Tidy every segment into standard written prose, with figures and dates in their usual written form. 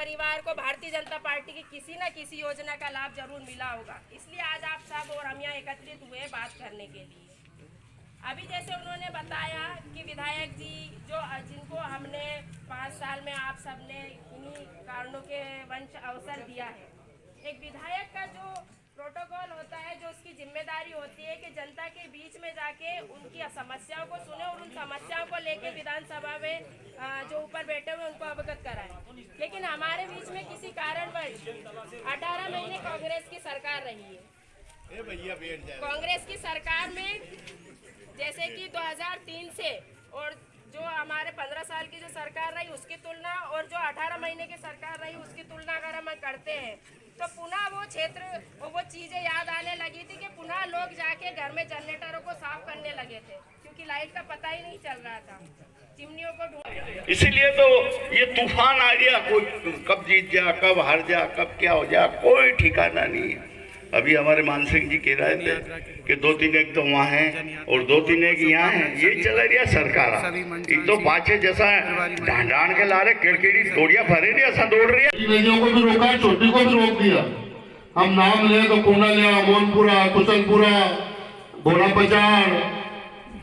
परिवार को भारतीय जनता पार्टी की किसी न किसी योजना का लाभ जरूर मिला होगा। इसलिए आज आप सब और हम यहाँ एकत्रित हुए बात करने के लिए। अभी जैसे उन्होंने बताया कि विधायक जी जिनको हमने 5 साल में आप सबने इन्हीं कारणों के वंश अवसर दिया है। एक विधायक का जो प्रोटोकॉल होता है, जो उसकी जिम्मेदारी होती है कि जनता के बीच में जाके उनकी समस्याओं को सुने और उन समस्याओं को लेके विधानसभा में जो ऊपर बैठे हुए उनको अवगत कराएं। लेकिन हमारे बीच में किसी कारणवश 18 महीने कांग्रेस की सरकार रही है। कांग्रेस की सरकार में जैसे कि 2003 से और जो हमारे 15 साल की जो सरकार रही उसकी तुलना और जो 18 महीने की सरकार रही उसकी तुलना अगर हम करते हैं तो पुनः वो क्षेत्र और वो चीजें याद आने लगी थी कि पुनः लोग जाके घर में जनरेटरों को साफ करने लगे थे, क्योंकि लाइट का पता ही नहीं चल रहा था, चिमनियों को ढूंढ। इसीलिए तो ये तूफान आ गया, कोई कब जीत जा, कब हार जा, कब क्या हो जा, कोई ठिकाना नहीं है। अभी हमारे मान सिंह जी कह रहे थे कि 2-3 एक तो वहाँ हैं और 2-3 एक यहाँ हैं। ये चल रही है सरकार। एक तो पाचे जैसा ढांढान के लारे किड़किड़ी तोड़िया भरे नहीं, ऐसा दौड़ रही है। नदियों को भी रोका, छोटी को भी रोक दिया। हम नाम ले तो कोंडालिया, मोनपुरा, कुशलपुरा, भोला पचार,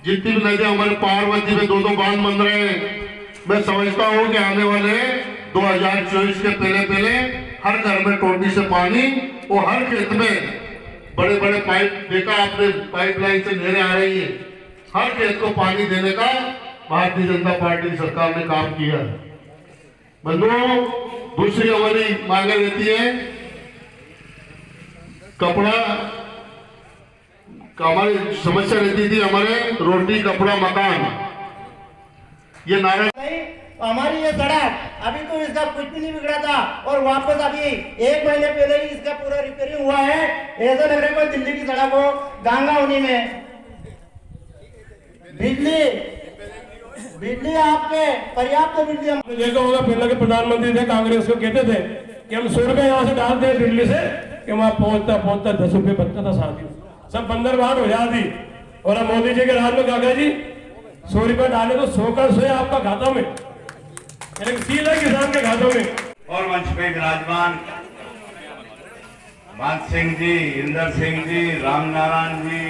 जितनी भी नदियां हमारे पार्वती में 2-2 बांध बन रहे हैं। मैं समझता हूँ कि आने वाले 2024 के पहले हर घर में टोटी से पानी और हर खेत में बड़े बड़े पाइप देखा आपने, पाइपलाइन से नहरें आ रही है। हर खेत को पानी देने का भारतीय जनता पार्टी सरकार ने काम किया है। बंधुओं, दूसरी हमारी मांगे रहती है कपड़ा, हमारी समस्या रहती थी हमारे रोटी कपड़ा मकान, ये नारा। हमारी ये सड़क अभी तो इसका कुछ भी नहीं बिगड़ा था और वापस अभी 1 महीने पहले ही इसका पूरा रिपेयरिंग हुआ है। ऐसा लग रहा है दिल्ली की सड़क हो, गंगा होनी में। बिजली आपके पर्याप्त बिजली हमने देखा होगा, पहले के प्रधानमंत्री थे कांग्रेस को कहते थे कि हम 100 रुपए यहाँ से डालते हैं दिल्ली से, कि वहां पहुंचता 10 रुपए बनता था साथ ही, सब बंदर बाहर हो जाती। और अब मोदी जी के राज में काका जी 100 रुपए डाले तो 100 का 100 आपका खाता में, सीधा किसान के खातों में। और मंच पे विराजमान मान सिंह जी, इंदर सिंह जी, राम नारायण जी,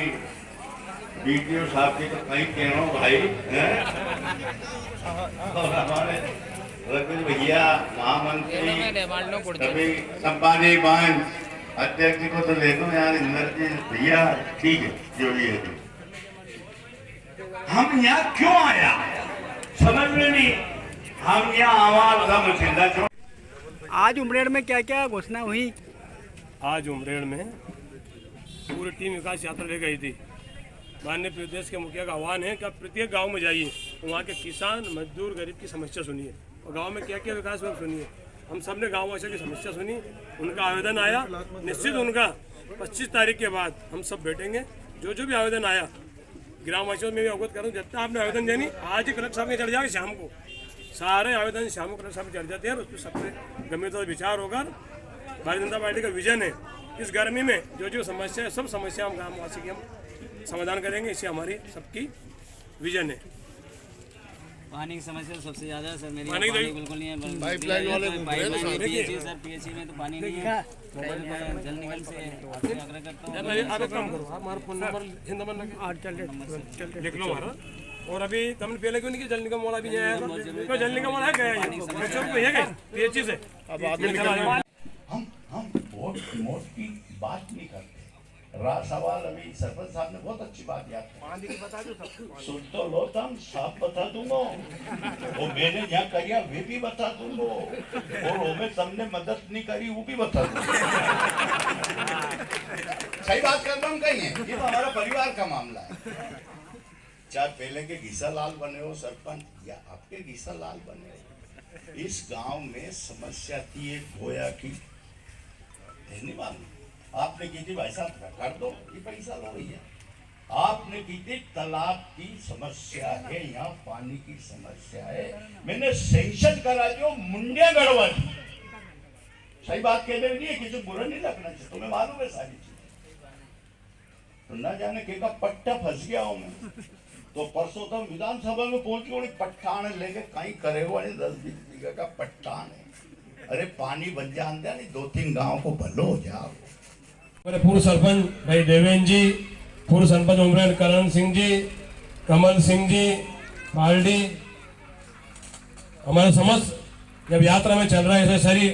बीटीओ साहब की तो कहीं कह रहा हूँ भाई है? और हमारे रघुवीर भैया महामंत्री, कभी संपादी बांझ अध्यक्ष जी को तो ले दो यार, इंदर जी भैया, ठीक है जो भी है। हम यहाँ क्यों आया समझ में नहीं, हम यहाँ आवाज। आज उमरेड में क्या क्या घोषणा हुई? आज उमरेड में पूरी टीम विकास यात्रा ले गई थी। माननीय प्रदेश के मुखिया का आह्वान है कि आप प्रत्येक गांव में जाइए, वहाँ के किसान मजदूर गरीब की समस्या सुनिए और गांव में क्या क्या विकास हुआ सुनिए। हम सब ने गाँव वासियों की समस्या सुनी, उनका आवेदन आया। निश्चित उनका 25 तारीख के बाद हम सब बैठेंगे, जो भी आवेदन आया ग्राम वासियों में भी अवगत करूँ। जितना आपने आवेदन देनी आज ही कलेक्टर साहब के चढ़ जाएगा, शाम को सारे आवेदन शाम को कलेक्टर साहब चढ़ जाते हैं और उस पर सबसे गंभीरता विचार होगा। भारतीय जनता पार्टी का विजन है इस गर्मी में जो समस्या है, सब समस्या हम ग्राम वासी की हम समाधान करेंगे, इससे हमारी सबकी विजन है। पानी की समस्या सबसे ज्यादा है सर, मेरी पानी बिल्कुल नहीं है। पाइपलाइन पीएचसी सर, पीएचसी में तो पानी नहीं है। मैं जल निगम से आपसे आग्रह करता हूँ, आप एक काम करो, हमारा फोन नंबर लिख लो हमारा। और अभी तुमने पहले क्यों नहीं किया? जल निगम वाला भी जाएगा, तो जल निगम वाला है गया पीएचसी से। हम वोट की बात नहीं करते। सवाल अभी सरपंच साहब ने बहुत अच्छी बात याद सुन तो लो, तुम साफ बता दूंगा और मैंने यहाँ करिया वे भी बता दूंगा और वो में तुमने मदद नहीं करी वो भी बता दूंगा। सही बात कर रहा हूँ कहीं है, ये तो हमारा परिवार का मामला है। चाहे पहले के घीसा लाल बने हो सरपंच या आपके घीसा लाल बने हो, इस गांव में समस्या थी एक गोया की, नहीं मालूम आपने की थी भाई साहब कर दो ये पैसा लो भैया। आपने की थी तालाब की समस्या है, यहाँ पानी की समस्या है, मैंने सेंक्शन करा दियो मुंडिया गड़वा दी। सही बात कहने नहीं है, किसी बुरा नहीं लगना चाहिए, तुम्हें मालूम है सारी चीजें। तो न जाने के का पट्टा फंस गया हूं मैं, तो परसों तो विधानसभा में पहुंची, पट्टान लेके कहीं करे हुआ नहीं, 10-20 बीघा का पट्टान है। अरे पानी बन जान दे, नहीं 2-3 गांव को भलो हो जाओ। हमारे पूर्व सरपंच भाई देवेंद्र जी, पूर्व सरपंच उमरेन करण सिंह जी, कमल सिंह जी बाल्डी, हमारे समस्त जब यात्रा में चल रहा है ऐसे सारी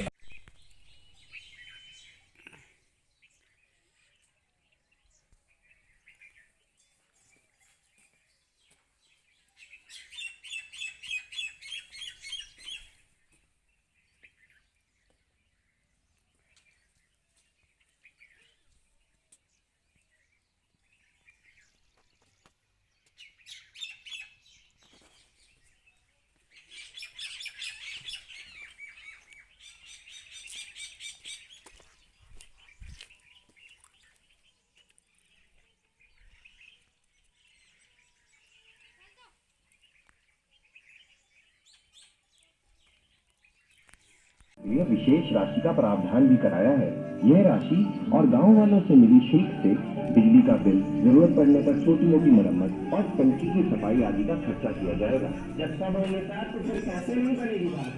यह विशेष राशि का प्रावधान भी कराया है। यह राशि और गांव वालों से मिली शुल्क से बिजली का बिल, जरूरत पड़ने पर छोटी मोटी मरम्मत और टंकी की सफाई आदि का खर्चा किया जाएगा। जब सब होने तो फिर पैसे नहीं बनेगी बात।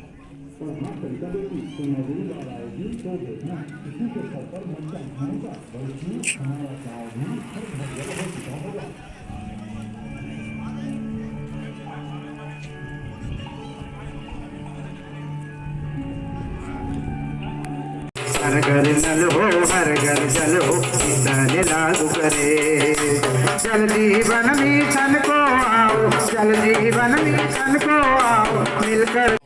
तो हाँ तो नजरी बात आएगी तो देखना किसी के सर पर मतदान होगा, बल्कि हमारा गाँव भी हर जगह जुटा होगा। हर घर नल हो हर घर जल हो, किसान लागू करे। जल जीवन मिशन को आओ, जल जीवन मिशन को आओ मिलकर।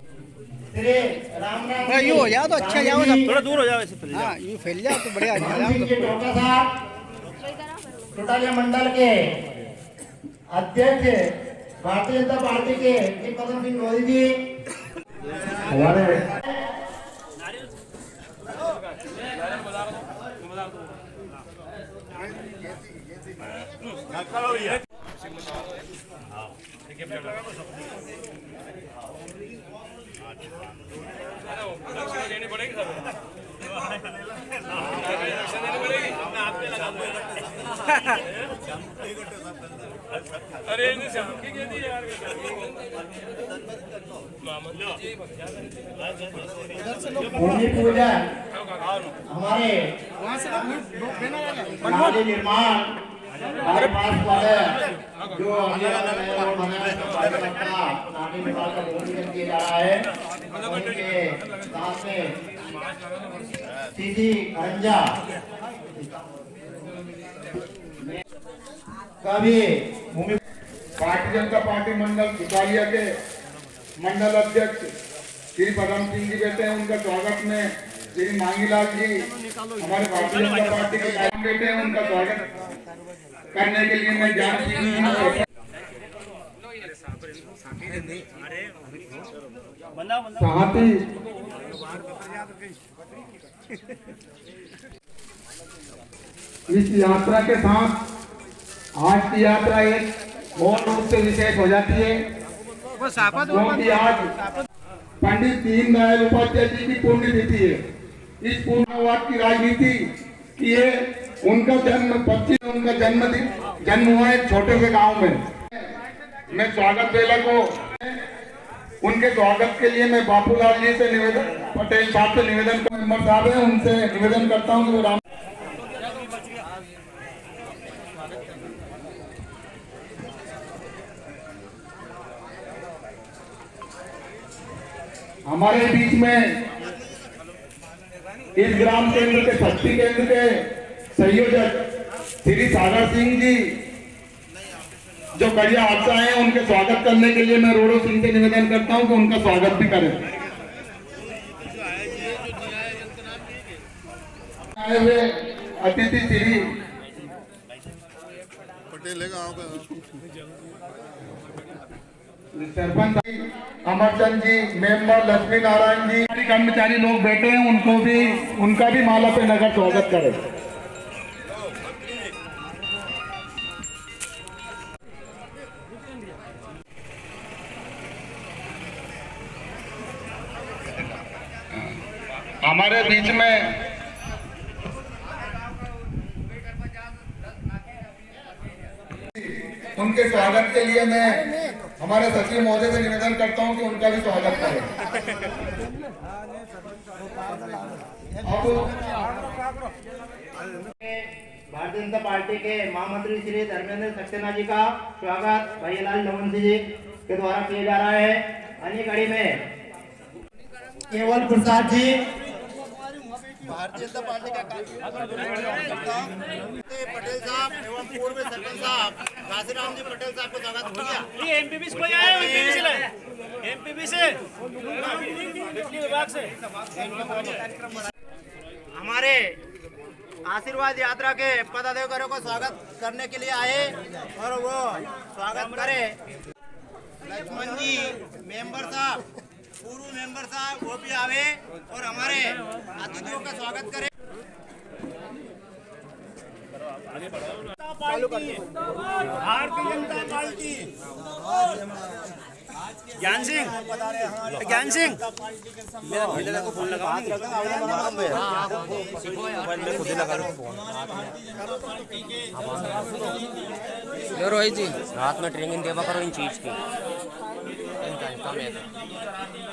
यूँ हो जाओ तो अच्छा जाओ, थोड़ा दूर हो जाओ ऐसे फैल जाओ। हाँ यूँ फैल जाओ तो बढ़िया टोटालिया मंडल के अध्यक्ष भारतीय जनता पार्टी के पदम सिंह मोदी जी हमारे अरे भूमि पूजन हमारे नाली निर्माण हमारे पास वाले जो नाली निकाल का भूमि पूजन किया जा रहा है, उनके साथ में सीधी अंजा का भी भूमि। भारतीय जनता पार्टी मंडल सुतालिया के मंडल अध्यक्ष श्री पदम सिंह जी बैठे हैं, उनका स्वागत में श्री मांगीलाल जी हमारे भारतीय जनता पार्टी के कार्यक्रम बैठे हैं, उनका स्वागत करने के लिए मैं ज्ञान सिंह साथ ही इस यात्रा के साथ आज की यात्रा एक और रूप से विशेष हो जाती है, क्योंकि आज पंडित दीनदयाल उपाध्याय जी की पुण्यतिथि है। इस पूर्णवाद की राजनीति की है, उनका जन्म 25 उनका जन्म हुआ एक छोटे से गांव में। मैं स्वागत बेला को उनके स्वागत के लिए मैं बापूलाल जी से पटेल साहब से निवेदन मेंबर साहब है उनसे निवेदन करता हूँ कि वो हमारे बीच में इस ग्राम केंद्र के शक्ति केंद्र के संयोजक श्री सागर सिंह जी जो कड़िया हादसा है, उनके स्वागत करने के लिए मैं रोडो सिंह से निवेदन करता हूं कि उनका स्वागत भी करें। आए हुए अतिथि श्री पटेल सरपंच अमरचंद जी, मेंबर लक्ष्मी नारायण जी, कर्मचारी लोग बैठे हैं, उनका भी माला पे नगर स्वागत करें। हमारे बीच में उनके स्वागत के लिए मैं हमारे सचिव महोदय से निवेदन करता हूं कि उनका भी स्वागत करें। अब भारतीय जनता पार्टी के महामंत्री श्री धर्मेंद्र सक्सेना जी का स्वागत भैयालाल नवंशी जी के द्वारा किया जा रहा है। अन्य कड़ी में केवल प्रसाद जी भारतीय जनता पार्टी का पटेल साहब एवं पूर्व सरपंच साहब काशीराम जी पटेल साहब को स्वागत हो गया। ये एमपीपी से कोई आया है? एमपीपी से बिजली विभाग से हमारे आशीर्वाद यात्रा के पदाधिकारियों को स्वागत करने के लिए आए और वो स्वागत करे। लक्ष्मण जी मेंबर साहब, पूर्व मेंबर साहब वो भी आवे और हमारे अतिथियों का स्वागत करें। भारतीय जनता पार्टी ज्ञान सिंह को फोन लगा रोहित जी रात में ट्रेनिंग देवा करो इन चीज की कम है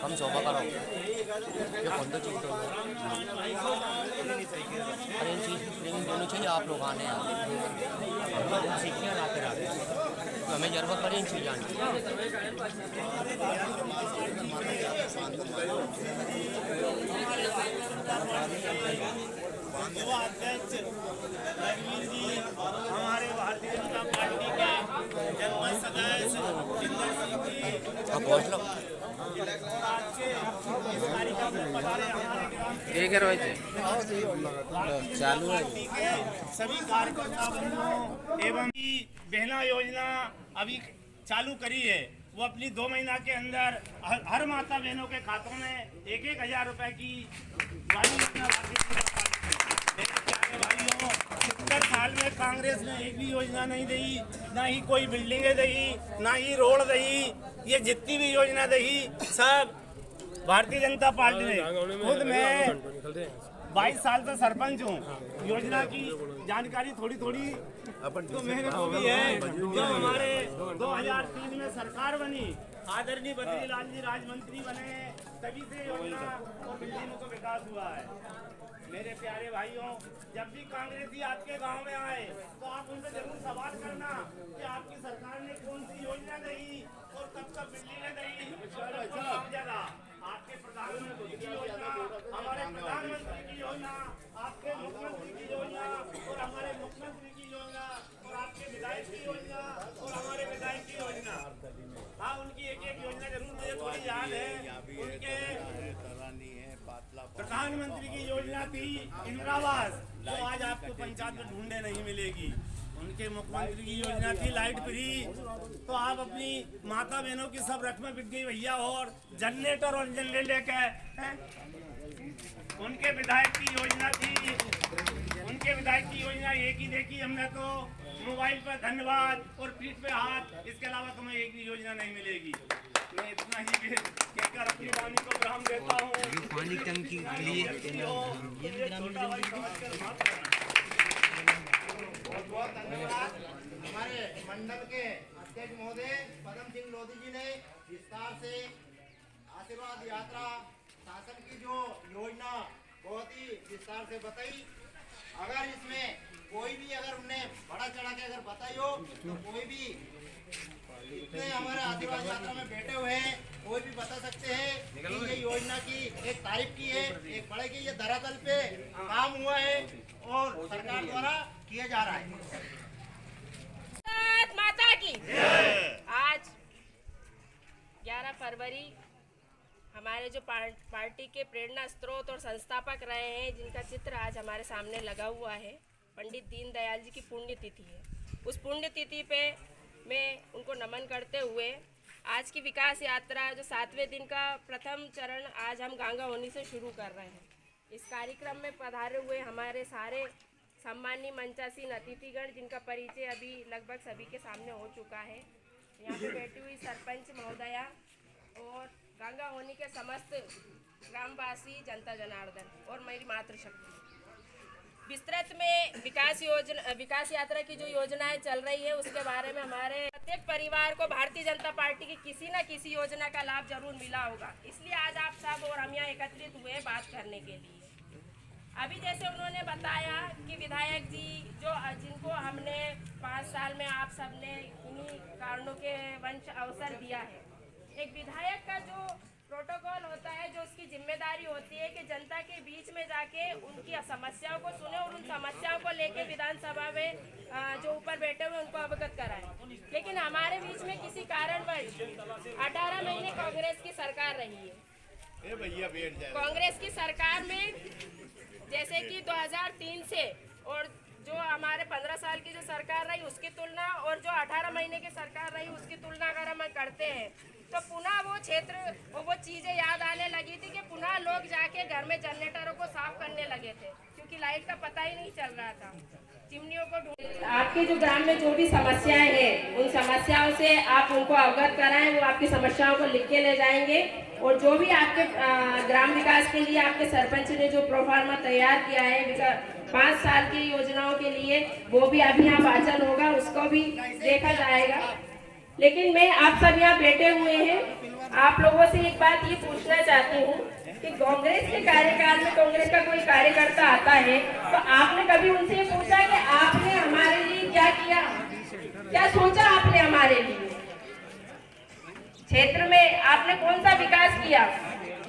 कम सोफा करो ये कौन तो चीज अरे इन चीज की ट्रेनिंग देनी चाहिए। आप लोग आने हम लोग सीखने आते रहते तो हमें जरूरत पड़ी इन चीज जाने हमारे भारतीय जनता पार्टी के जनपद सदस्य पहुँच लो ठीक है रोहित जी चालू है। सभी कार्यकर्ता बंधुओं एवं बहना योजना अभी चालू करी है। वो अपनी 2 महीना के अंदर हर माता बहनों के खातों में 1,000 रुपए की वाली योजना भाइयों 70 साल में कांग्रेस ने एक भी योजना नहीं दी, ना ही कोई बिल्डिंगें दी, ना ही रोड दी। ये जितनी भी योजना दी सब भारतीय जनता पार्टी ने। खुद मैं 22 साल से सरपंच हूँ। योजना की जानकारी थोड़ी तो मेरे को भी है। जो हमारे 2003 में सरकार बनी, आदरणीय बद्रीलाल जी राजमंत्री बने, तभी से योजना और बिल्डिंगों का विकास हुआ है। मेरे प्यारे भाइयों, जब भी कांग्रेसी आपके गांव में आए तो आप उनसे जरूर सवाल करना कि आपकी सरकार ने कौन सी योजना दी और कब तक बिल्डिंगें दी। आपके प्रधानमंत्री की योजना, हमारे प्रधानमंत्री की योजना, आपके मुख्यमंत्री की योजना और हमारे मुख्यमंत्री की योजना और आपके विधायक की योजना और हमारे विधायक की योजना। हाँ, उनकी एक योजना जरूर मुझे थोड़ी याद है। उनके प्रधानमंत्री की योजना थी इंदिरा आवास, जो आज आपको पंचायत में ढूंढने नहीं मिलेगी। उनके मुख्यमंत्री की योजना थी लाइट फ्री, तो आप अपनी माता बहनों की सब रकमें बिक गई भैया। और जनरेटर और इंजन लेके उनके विधायक की योजना थी, उनके विधायक की योजना एक ही देखी हमने तो, मोबाइल पर धन्यवाद और पीठ पे हाथ, इसके अलावा तुम्हें एक भी योजना नहीं मिलेगी। मैं इतना ही कहकर अपनी वाणी को विराम देता हूँ। पानी टंकी के लिए बहुत धन्यवाद। हमारे मंडल के अध्यक्ष महोदय पदम सिंह लोधी जी ने विस्तार से आशीर्वाद यात्रा शासन की जो योजना बहुत ही विस्तार से बताई। अगर इसमें कोई भी अगर उन्हें बड़ा चढ़ा के अगर बताई हो तो कोई भी इतने हमारे आशीर्वाद यात्रा में बैठे हुए हैं, कोई भी बता सकते हैं कि ये योजना की एक तारीफ की है, एक बड़े की ये धरातल पे काम हुआ है और सरकार द्वारा किया जा रहा है। भारत माता की आज 11 फरवरी हमारे जो पार्टी के प्रेरणा स्रोत और संस्थापक रहे हैं, जिनका चित्र आज हमारे सामने लगा हुआ है, पंडित दीनदयाल जी की पुण्यतिथि है। उस पुण्यतिथि पे मैं उनको नमन करते हुए आज की विकास यात्रा जो 7वें दिन का प्रथम चरण आज हम गांगा होनी से शुरू कर रहे हैं। इस कार्यक्रम में पधारे हुए हमारे सारे सम्मानीय मंचासीन अतिथिगण, जिनका परिचय अभी लगभग सभी के सामने हो चुका है। यहाँ पे बैठी हुई सरपंच महोदया और गंगा होनी के समस्त ग्रामवासी, जनता जनार्दन और मेरी मातृशक्ति। विस्तृत में विकास यात्रा की जो योजनाएं चल रही है उसके बारे में हमारे प्रत्येक परिवार को भारतीय जनता पार्टी की किसी न किसी योजना का लाभ जरूर मिला होगा। इसलिए आज आप सब और हम यहाँ एकत्रित हुए हैं बात करने के लिए। अभी जैसे उन्होंने बताया कि विधायक जी जिनको हमने 5 साल में आप सबने उन्हीं कारणों के वंश अवसर दिया है। एक विधायक का जो प्रोटोकॉल होता है, जो उसकी जिम्मेदारी होती है कि जनता के बीच में जाके उनकी समस्याओं को सुने और उन समस्याओं को लेके विधानसभा में जो ऊपर बैठे हुए उनको अवगत कराएं। लेकिन हमारे बीच में किसी कारणवश 18 महीने कांग्रेस की सरकार रही है। कांग्रेस की सरकार में जैसे कि 2003 से और जो हमारे 15 साल की जो सरकार रही उसकी तुलना और जो 18 महीने की सरकार रही उसकी तुलना अगर हम करते हैं तो पुनः वो क्षेत्र और वो चीज़ें याद आने लगी थी कि पुनः लोग जाके घर में जनरेटरों को साफ करने लगे थे, क्योंकि लाइट का पता ही नहीं चल रहा था। चिमनियों को ढूंढ आपके जो ग्राम में जो भी समस्याएं हैं उन समस्याओं से आप उनको अवगत कराएं। वो आपकी समस्याओं को लिख के ले जाएंगे और जो भी आपके ग्राम विकास के लिए आपके सरपंच ने जो प्रोफार्मा तैयार किया है 5 साल की योजनाओं के लिए, वो भी अभी यहाँ वाचन होगा, उसको भी देखा जाएगा। लेकिन मैं आप सब यहाँ बैठे हुए हैं, आप लोगों से एक बात ये पूछना चाहती हूँ कि कांग्रेस के कार्यकाल में कांग्रेस का कोई कार्यकर्ता आता है तो आपने कभी उनसे पूछा कि आपने हमारे लिए क्या किया, क्या सोचा आपने हमारे लिए? क्षेत्र में आपने कौन सा विकास किया?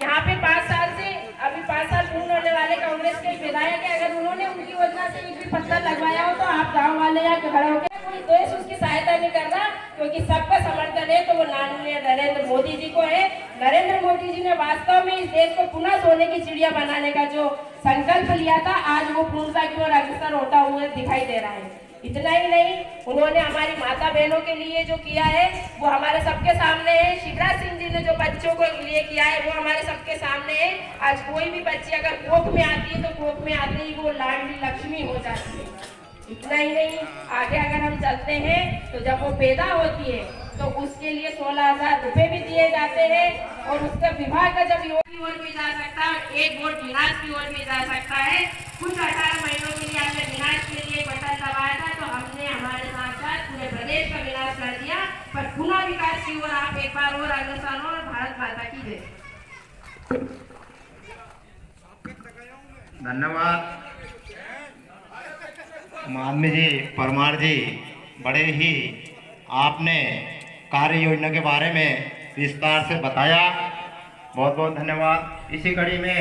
यहाँ पे 5 साल से अभी 5 साल पूर्ण होने वाले कांग्रेस के विधायक है, अगर उन्होंने उनकी योजना से एक भी पत्थर लगवाया हो तो आप गाँव वाले यहाँ खड़ा होकर कोई देश उसकी सहायता नहीं कर रहा, क्योंकि सबका समर्थन है तो वो नरेंद्र मोदी जी को है। नरेंद्र मोदी जी ने वास्तव में इस देश को पुनः सोने की चिड़िया बनाने का जो संकल्प लिया था, आज वो पूर्णता की ओर अग्रसर होता हुआ दिखाई दे रहा है। इतना ही नहीं, उन्होंने हमारी माता बहनों के लिए जो किया है वो हमारे सबके सामने है। शिवराज सिंह जी ने जो बच्चों को लिए किया है वो हमारे सबके सामने है। आज कोई भी बच्ची अगर कोख में आती है तो कोख में आते ही वो लाडली लक्ष्मी हो जाती है। इतना ही नहीं, आगे अगर हम चलते हैं तो जब वो पैदा होती है तो उसके लिए 16,000 रुपए भी दिए जाते हैं और उसका विवाह का जब योग की ओर भी जा सकता है, एक वोट विनाश की ओर भी जा सकता है। कुछ 18 महीनों के लिए हमने विनाश के लिए बटन दबाया था तो हमने हमारे साथ साथ पूरे प्रदेश का विनाश कर दिया, पर पुनः विकास की ओर आप एक बार और अग्रसर हो। भारत माता की जय। धन्यवाद माननीय जी, परमार जी, बड़े ही आपने कार्य योजना के बारे में विस्तार से बताया, बहुत बहुत धन्यवाद। इसी कड़ी में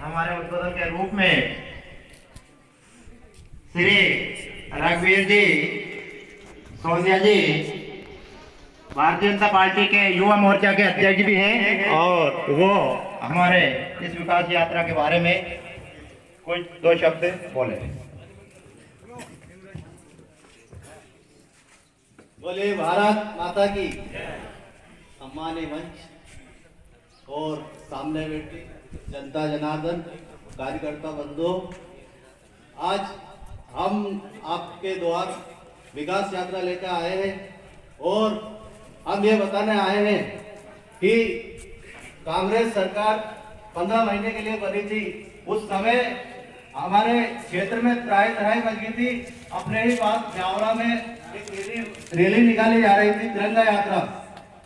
हमारे उद्बोधन के रूप में श्री रघुवीर जी सोनिया जी भारतीय जनता पार्टी के युवा मोर्चा के अध्यक्ष भी हैं और वो हमारे इस विकास यात्रा के बारे में कुछ 2 शब्द बोले। बोले भारत माता की। सम्मानीय मंच और सामने बैठे जनता जनार्दन, कार्यकर्ता बंधु, आज हम आपके द्वार विकास यात्रा लेकर आए हैं और हम ये बताने आए हैं कि कांग्रेस सरकार 15 महीने के लिए बनी थी। उस समय हमारे क्षेत्र में त्राही बच गई थी। अपने ही पास जावरा में एक रैली निकाली जा रही थी, तिरंगा यात्रा।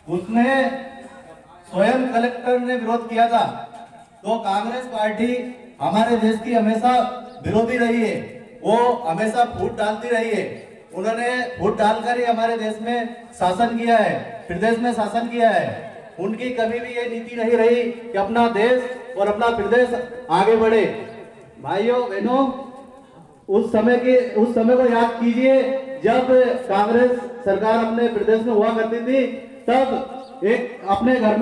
उसमें स्वयं कलेक्टर ने विरोध किया था। तो कांग्रेस पार्टी हमारे देश की हमेशा विरोधी रही है, वो हमेशा फूट डालती रही है। उन्होंने फूट डालकर ही हमारे देश में शासन किया है, प्रदेश में शासन किया है। उनकी कभी भी ये नीति नहीं रही कि अपना देश और अपना प्रदेश आगे बढ़े। भाइयों बहनों, उस समय को याद कीजिए जब कांग्रेस सरकार अपने प्रदेश में हुआ करती थी, तब एक अपने घर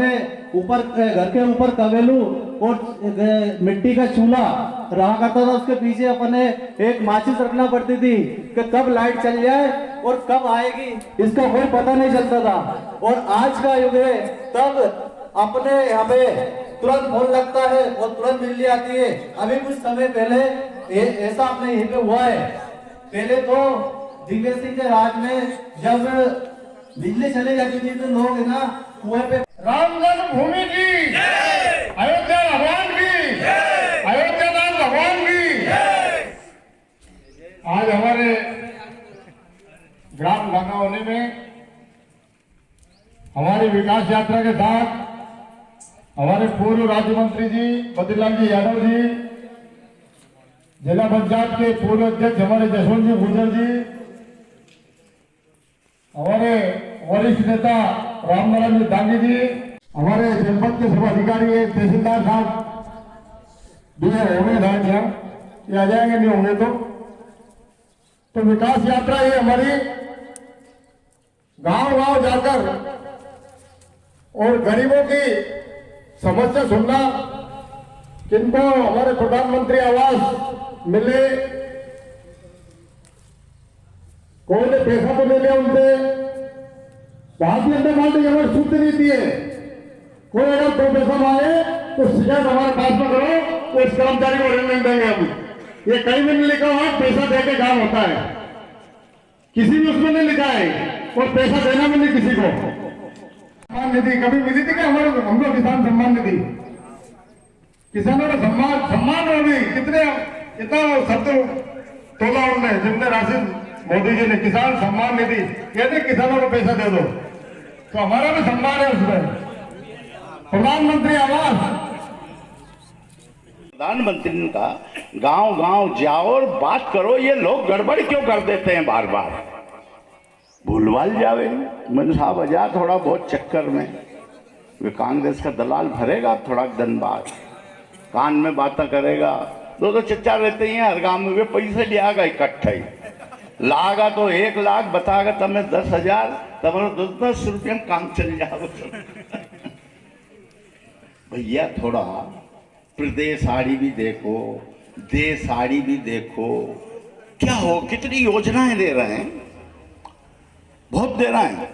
के ऊपर कवेलू और मिट्टी का चूल्हा रहा करता था। उसके पीछे अपने एक माचिस रखना पड़ती थी कि कब लाइट चल जाए और कब आएगी इसका कोई पता नहीं चलता था। और आज का युग है, तब अपने यहाँ पे तुरंत फोन लगता है और तुरंत बिजली आती है। अभी कुछ समय पहले ऐसा अपने यहीं पे हुआ है। पहले तो दिग्विजय सिंह के राज में जब बिजली चली जाती थी तो लोग है ना कुएं पे राम जन्मभूमि की, अयोध्या भगवान की, अयोध्या दास भगवान की। आज हमारे ग्राम गंगावली में हमारी विकास यात्रा के साथ हमारे पूर्व राज्य मंत्री जी बद्रीलाल जी यादव जी, जिला पंचायत के पूर्व अध्यक्ष हमारे जसवंत जी गुर्जर जी, हमारे वरिष्ठ नेता रामनारायण जी दांगी जी, हमारे जनपद के सब अधिकारी तहसीलदार साहब भी होंगे शायद यहाँ, ये आ जाएंगे नहीं होंगे तो विकास यात्रा ये हमारी गांव-गांव जाकर और गरीबों की समस्या सुनना, किनको हमारे प्रधानमंत्री आवास मिले, कोई ने पैसा तो ले लिया उनसे, भारतीय जनता पार्टी हमारी शुद्ध नीति है, कोई अगर 2 पैसा मांगे तो शिकायत हमारे पास में करो, तो इस कर्मचारी को ऋण नहीं देंगे हम। ये कहीं भी नहीं लिखा हुआ पैसा देके काम होता है, किसी भी उसमें नहीं लिखा है, और पैसा देना भी नहीं किसी को। सम्मान निधि कभी मिली थी क्या हमारे, हम लोग किसान सम्मान निधि, किसानों का सम्मान होगी कितना शब्द तोला उन्होंने, जितने राशि मोदी जी ने किसान सम्मान निधि कहते किसानों को पैसा दे दो, तो हमारा भी सम्मान है उसमें। प्रधानमंत्री आवास, प्रधानमंत्री का गांव-गांव जाओ और बात करो, ये लोग गड़बड़ क्यों कर देते हैं बार बार, भूलवाल जावे मन साहब अजा थोड़ा बहुत चक्कर में, वे कांग्रेस का दलाल भरेगा थोड़ा दिन बाद, कान में बातें करेगा, 2 चच्चा रहते हैं हर गांव में, वे पैसे लियागा इकट्ठे लागा तो 1 लाख बतागा तमें 10,000 तमारो 10 रुपया में काम चल जाओ। भैया थोड़ा प्रदेश आड़ी भी देखो, देश आड़ी भी देखो, क्या हो कितनी योजनाएं दे रहे हैं, बहुत दे रहे हैं।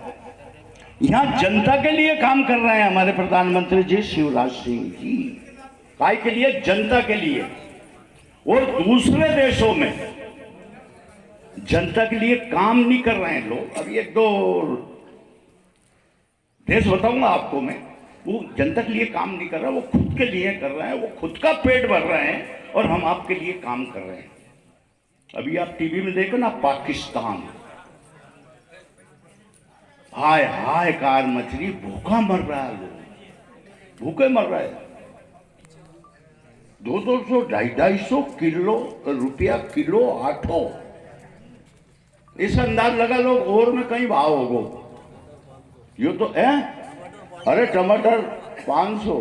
यहाँ जनता के लिए काम कर रहे हैं हमारे प्रधानमंत्री जी शिवराज सिंह जी, काय के लिए, जनता के लिए। और दूसरे देशों में जनता के लिए काम नहीं कर रहे हैं लोग। अभी 1-2 देश बताऊंगा आपको मैं, वो जनता के लिए काम नहीं कर रहा, वो खुद के लिए कर रहे हैं, वो खुद का पेट भर रहे हैं, और हम आपके लिए काम कर रहे हैं। अभी आप टीवी में देखो ना, पाकिस्तान हाय हाय कार मछली भूखा मर रहा है, लोग भूखे मर रहा है। 200 250 किलो रुपया किलो आठो, इस अंदाज लगा लो और में कहीं भाव होगो, यो तो है। अरे टमाटर 500,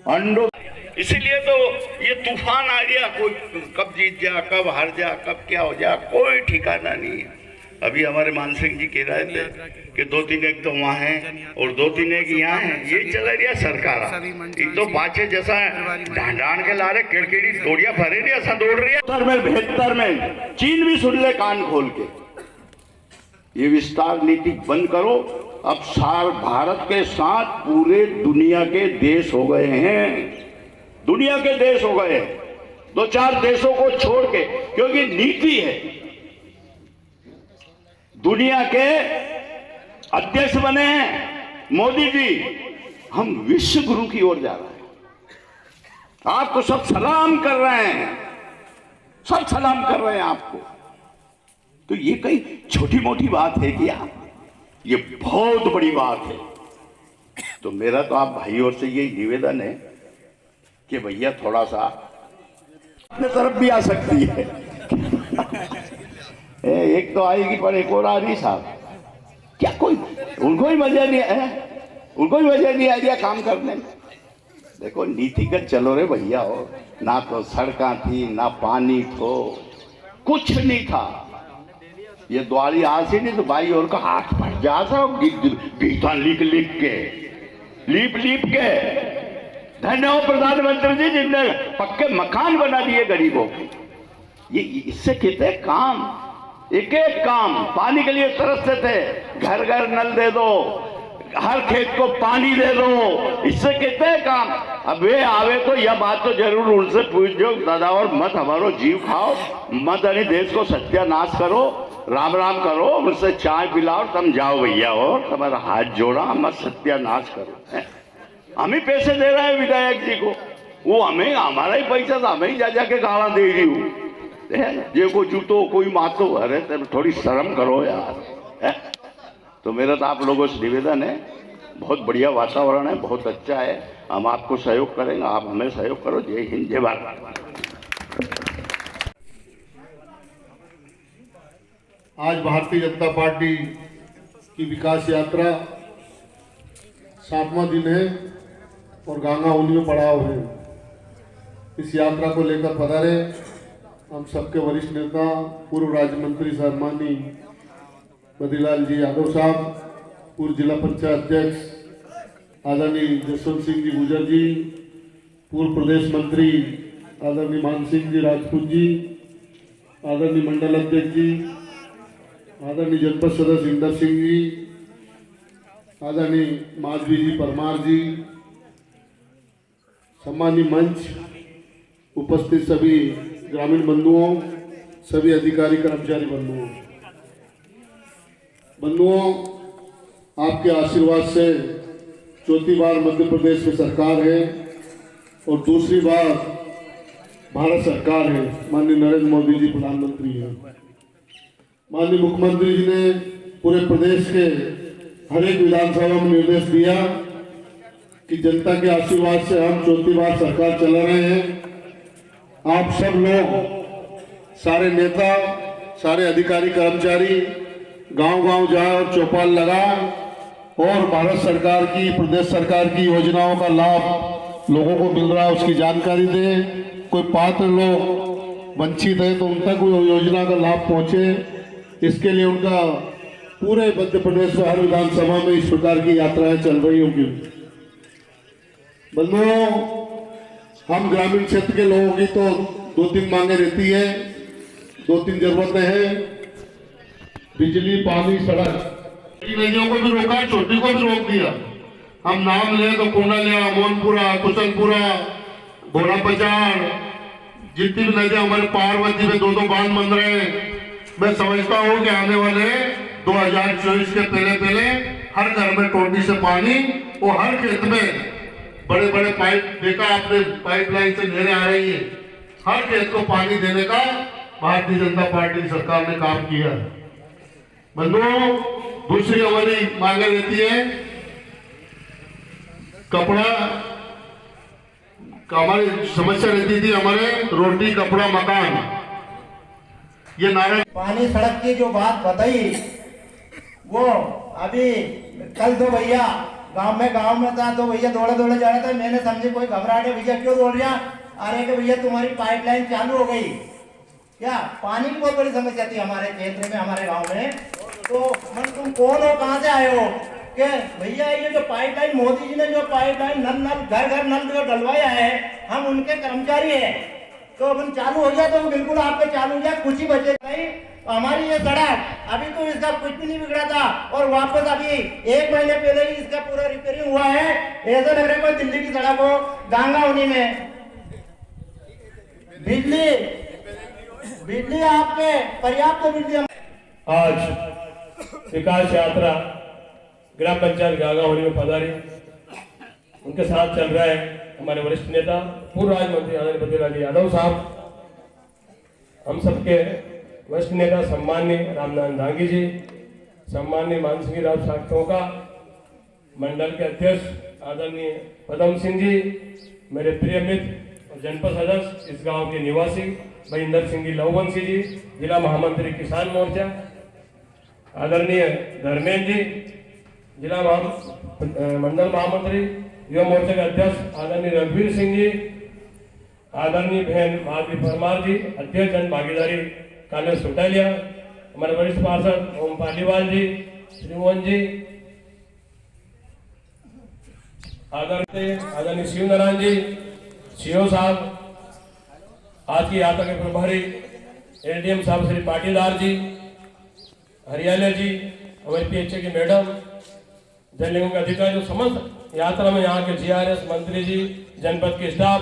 अंडो, इसीलिए तो ये तूफान आ गया, कोई कब जीत जा, कब हार जा, कब क्या हो जा, कोई ठिकाना नहीं है। अभी हमारे मान सिंह जी कह रहे थे कि 2-3 एक तो वहाँ हैं और 2-3 एक यहाँ हैं, ये चला रहा सरकार। एक तो पाचे जैसा ढांढान के ला रहे किड़किड़ी दौड़िया भरे नहीं, ऐसा दौड़ रही है। 72 में चीन भी सुन ले कान खोल के, ये विस्तार नीति बंद करो। अब सार भारत के साथ पूरे दुनिया के देश हो गए हैं, दुनिया के देश हो गए हैं, 2-4 देशों को छोड़ के, क्योंकि नीति है। दुनिया के अध्यक्ष बने हैं मोदी जी, हम विश्व गुरु की ओर जा रहे हैं। आपको सब सलाम कर रहे हैं, सब सलाम कर रहे हैं आपको। तो ये कहीं छोटी मोटी बात है क्या? ये बहुत बड़ी बात है। तो मेरा तो आप भाइयों से यही निवेदन है कि भैया थोड़ा सा अपने तरफ भी आ सकती है। एक तो आएगी पर एक और आ रही साहब, क्या कोई उनको ही मजा नहीं है, उनको ही मजा नहीं आ रहा काम करने में। देखो नीतिगत चलो रे भैया, हो ना तो सड़कें थी, ना पानी थो, कुछ नहीं था। ये द्वारी आज ही नहीं तो भाई और का हाथ फट जाता, गीता लिख लीप के। धन्य हो प्रधानमंत्री जी जिनने पक्के मकान बना दिए गरीबों के। ये इससे कहते हैं काम, एक एक काम। पानी के लिए तरसते थे, घर घर नल दे दो, हर खेत को पानी दे दो, इससे कहते हैं काम। अब वे आवे तो यह बात तो जरूर उनसे पूछो दादा, और मत हमारो जीव खाओ, मत अरे देश को सत्यानाश करो, राम राम करो, मुझसे चाय पिलाओ, तुम जाओ भैया, और तुम्हारा हाथ जोड़ा, मत सत्यानाश करो। हम ही पैसे दे रहे हैं विधायक जी को, वो हमें, हमारा ही पैसा था, हमें ही जा जाके गाला दे रही हूँ। ये कोई जूतो कोई मातो, अरे थोड़ी शर्म करो यार। तो मेरा तो आप लोगों से निवेदन है, बहुत बढ़िया वातावरण है, बहुत अच्छा है, हम आपको सहयोग करेंगे, आप हमें सहयोग करो। जय हिंद, जय भारत। आज भारतीय जनता पार्टी की विकास यात्रा 7वां दिन है और गांगा होली में पड़ाव है। इस यात्रा को लेकर पधारे हम सबके वरिष्ठ नेता, पूर्व राज्य मंत्री सम्माननीय बद्रीलाल जी यादव साहब, पूर्व जिला पंचायत अध्यक्ष आदरणीय जसवंत सिंह जी गुजर जी, पूर्व प्रदेश मंत्री आदरणीय मान सिंह जी राजपूत जी, आदरणीय मंडल अध्यक्ष जी, आदरणीय जनपद सदस्य इंदर सिंह जी, आदरणीय माधवी जी परमार जी, सम्मानीय मंच, उपस्थित सभी ग्रामीण बंधुओं, सभी अधिकारी कर्मचारी बंधुओं, आपके आशीर्वाद से चौथी बार मध्य प्रदेश में सरकार है और दूसरी बार भारत सरकार है। माननीय नरेंद्र मोदी जी प्रधानमंत्री हैं। माननीय मुख्यमंत्री जी ने पूरे प्रदेश के हर एक विधानसभा में निर्देश दिया कि जनता के आशीर्वाद से हम चौथी बार सरकार चला रहे हैं। आप सब लोग, सारे नेता, सारे अधिकारी कर्मचारी गांव-गांव जाए और चौपाल लगाए और भारत सरकार की, प्रदेश सरकार की योजनाओं का लाभ लोगों को मिल रहा है उसकी जानकारी दें। कोई पात्र लोग वंचित है तो उन तक वो योजना का लाभ पहुंचे, इसके लिए उनका पूरे मध्य प्रदेश में हर विधानसभा में इस प्रकार की यात्राएं चल रही होंगी। बंधुओं, हम ग्रामीण क्षेत्र के लोगों की तो 2-3 मांगे रहती है, 2-3 जरूरतें हैं, बिजली, पानी, सड़क। नदियों को भी रोका, छोटी को भी रोक दिया। हम नाम ले तो कोंडालिया, मोनपुरा, कुचलपुरा, भोला पचार, जितनी भी नदियां हमारे पार्वती में 2-2 बांध बन रहे हैं। मैं समझता हूँ कि आने वाले 2024 के पहले हर घर में टोटी से पानी और हर खेत में बड़े बड़े पाइप, देखा आपने पाइपलाइन से नहरें आ रही है, हर खेत को पानी देने का भारतीय जनता पार्टी सरकार ने काम किया है। बंधुओं, दूसरी हमारी मांगे रहती है कपड़ा, हमारी समस्या रहती थी हमारे रोटी, कपड़ा, मकान, ये नारा। पानी सड़क की जो बात बताई वो अभी कल दो भैया गांव में था, तो भैया दौड़े जा रहे थे, मैंने समझे कोई घबराहट है, भैया क्यों दौड़ रहा? अरे कि भैया तुम्हारी पाइपलाइन चालू हो गई क्या? पानी की बहुत बड़ी समस्या थी हमारे क्षेत्र में, हमारे गांव में। तो मन तुम कौन हो, कहाँ से आए हो? कि भैया ये जो पाइपलाइन मोदी जी ने जो पाइपलाइन नल घर नल जो डलवाया है, हम उनके कर्मचारी है, तो अपन चालू हो गया तो बिल्कुल आपके चालू हो गया, कुछ ही बचे नहीं। हमारी ये सड़क अभी तो इसका कुछ भी नहीं बिगड़ा था और वापस अभी 1 महीने पहले ही इसका पूरा रिपेयरिंग हुआ है। ऐसा लग रहा है कोई दिल्ली की सड़क हो। गंगा होनी में बिजली आपके पर्याप्त बिजली। आज विकास यात्रा ग्राम पंचायत गांगाहोली में पधारी, उनके साथ चल रहा है हमारे वरिष्ठ नेता पूर्व राज्य मंत्री आदरणीय बद्रीलाल यादव साहब, हम सबके वरिष्ठ नेता सम्माननीय रामनारायण दांगी जी, सम्माननीय मानसिंह राव साक्तों, मंडल के अध्यक्ष आदरणीय पदम सिंह जी, मेरे प्रिय मित्र और जनपद सदस्य इस गांव के निवासी भाई इंदर सिंह जी लववंशी जी, जिला महामंत्री किसान मोर्चा आदरणीय धर्मेंद्र जी, जिला मंडल महामंत्री युवा मोर्चा के अध्यक्ष आदरणीय रघुवीर सिंह जी, आदरणीय बहन माधवी परमार जी, अध्यक्ष जन भागीदारी काले सोटालिया, हमारे वरिष्ठ पार्षद ओम पालीवाल जी, श्रीमोहन जी, आदरणीय शिव नारायण जी, सीओ साहब, आज की यात्रा के प्रभारी एडीएम साहब श्री पाटीदार जी, हरियाणा जी, हमारी पीएचए की मैडम, जल निगम के अधिकारी, जो समस्त यात्रा में यहाँ के जीआरएस मंत्री जी, जनपद के स्टाफ,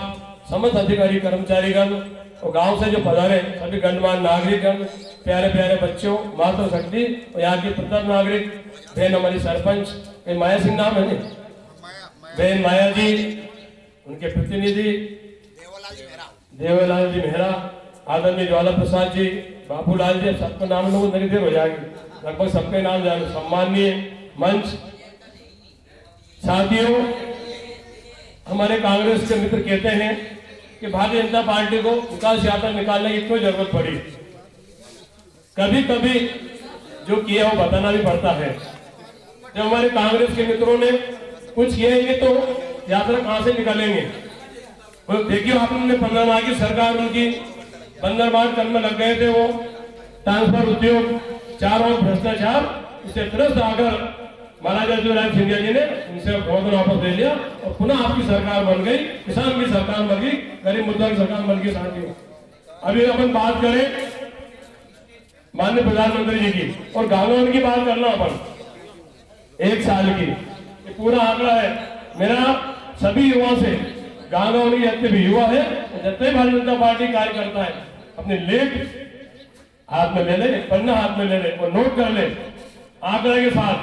समस्त अधिकारी कर्मचारीगण और गांव से जो पधारे सभी गणमान्य नागरिकगण, प्यारे प्यारे बच्चों, मातृ शक्ति और यहाँ की प्रथम नागरिक बहन हमारी सरपंच माया सिंह नाम है, बहन माया जी, उनके प्रतिनिधि देवलाल जी मेहरा, आदरणीय ज्वाला प्रसाद जी, बाबूलाल जी, सबका नाम लोग नई देर हो जाएगी, लगभग सबके नाम जाने। सम्माननीय मंच साथियों, हमारे कांग्रेस के मित्र कहते हैं कि भारतीय जनता पार्टी को विकास यात्रा निकालने की क्यों जरूरत पड़ी। कभी कभी जो किया वो बताना भी पड़ता है। जब हमारे कांग्रेस के मित्रों ने कुछ किया ही तो यात्रा कहां से निकालेंगे। वो देखिए, आपने 15 माह की सरकार उनकी बंदरबांट करने लग गए थे। वो ट्रांसफर उद्योग, चारों भ्रष्टाचार, इससे त्रस्त आकर महाराजा शिवराज सिंधिया जी ने उनसे बहुत वापस ले लिया और पुनः आपकी सरकार बन गई, किसान की सरकार बन गई, गरीब मुद्दा की सरकार बन गई। साथियों, अभी अपन बात करें माननीय प्रधानमंत्री जी की और गांव की बात करना अपन 1 साल की, ये पूरा आंकड़ा है मेरा सभी युवा से। गांव की जितने भी युवा है, जितने भारतीय जनता पार्टी कार्य करता है, अपने लेख हाथ में ले ले, पन्ना हाथ में ले ले और नोट कर ले आंकड़े के साथ।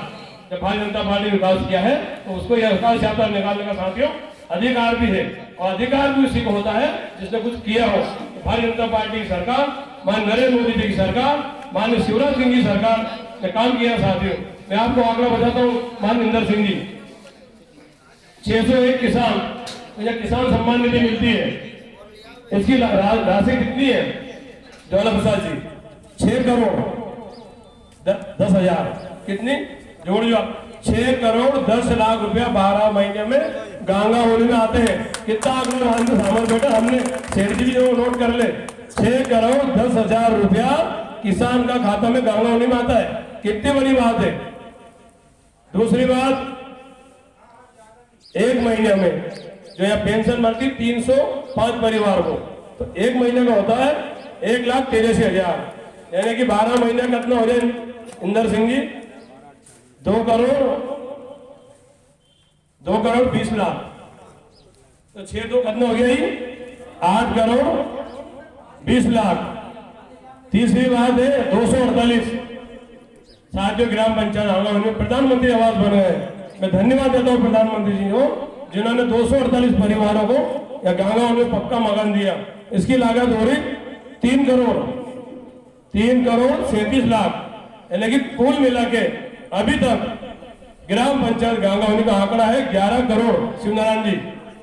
जब भारतीय जनता पार्टी ने विकास किया है तो उसको यह विकास यात्रा निकालने का साथियों अधिकार भी है, और अधिकार भी उसी को होता है जिसने कुछ किया हो। तो भारतीय जनता पार्टी की सरकार, माननीय नरेंद्र मोदी जी की सरकार, माननीय शिवराज सिंह की सरकार ने काम किया। साथियों, मैं आपको आंकड़ा बताता हूँ। माननीय इंदर सिंह जी, 601 किसान, तो किसान सम्मान निधि मिलती है, इसकी राशि कितनी है ज्वाला प्रसाद जी? 6 करोड़ 10 हजार। कितनी जोड़ जो 6 करोड़ 10 लाख रुपया 12 महीने में गंगा होली में आते हैं। कितना आंकड़ा सामान बेटा, हमने सेठ जी जो नोट कर ले, 6 करोड़ 10 हजार रुपया किसान का खाता में गंगा होली में आता है। कितनी बड़ी बात है। दूसरी बात, 1 महीने में जो यह पेंशन मिलती 305 परिवार को, तो 1 महीने का होता है 1,83,000, यानी कि 12 महीने का कितना हो जाए इंदर सिंह जी? 2 करोड़ 20 लाख। तो 6 2 कितना हो गया ही? 8 करोड़ 20 लाख। तीसरी बात है 248 साथियों ग्राम पंचायत में प्रधानमंत्री आवास बन गए। मैं धन्यवाद देता हूँ प्रधानमंत्री जी को, जिन्होंने 248 परिवारों को या गांव में पक्का मकान दिया। इसकी लागत हो रही 3 करोड़ 37 लाख, यानी कि कुल मिला के अभी तक ग्राम पंचायत गांव का आंकड़ा है 11 करोड़। शिवनारायण जी,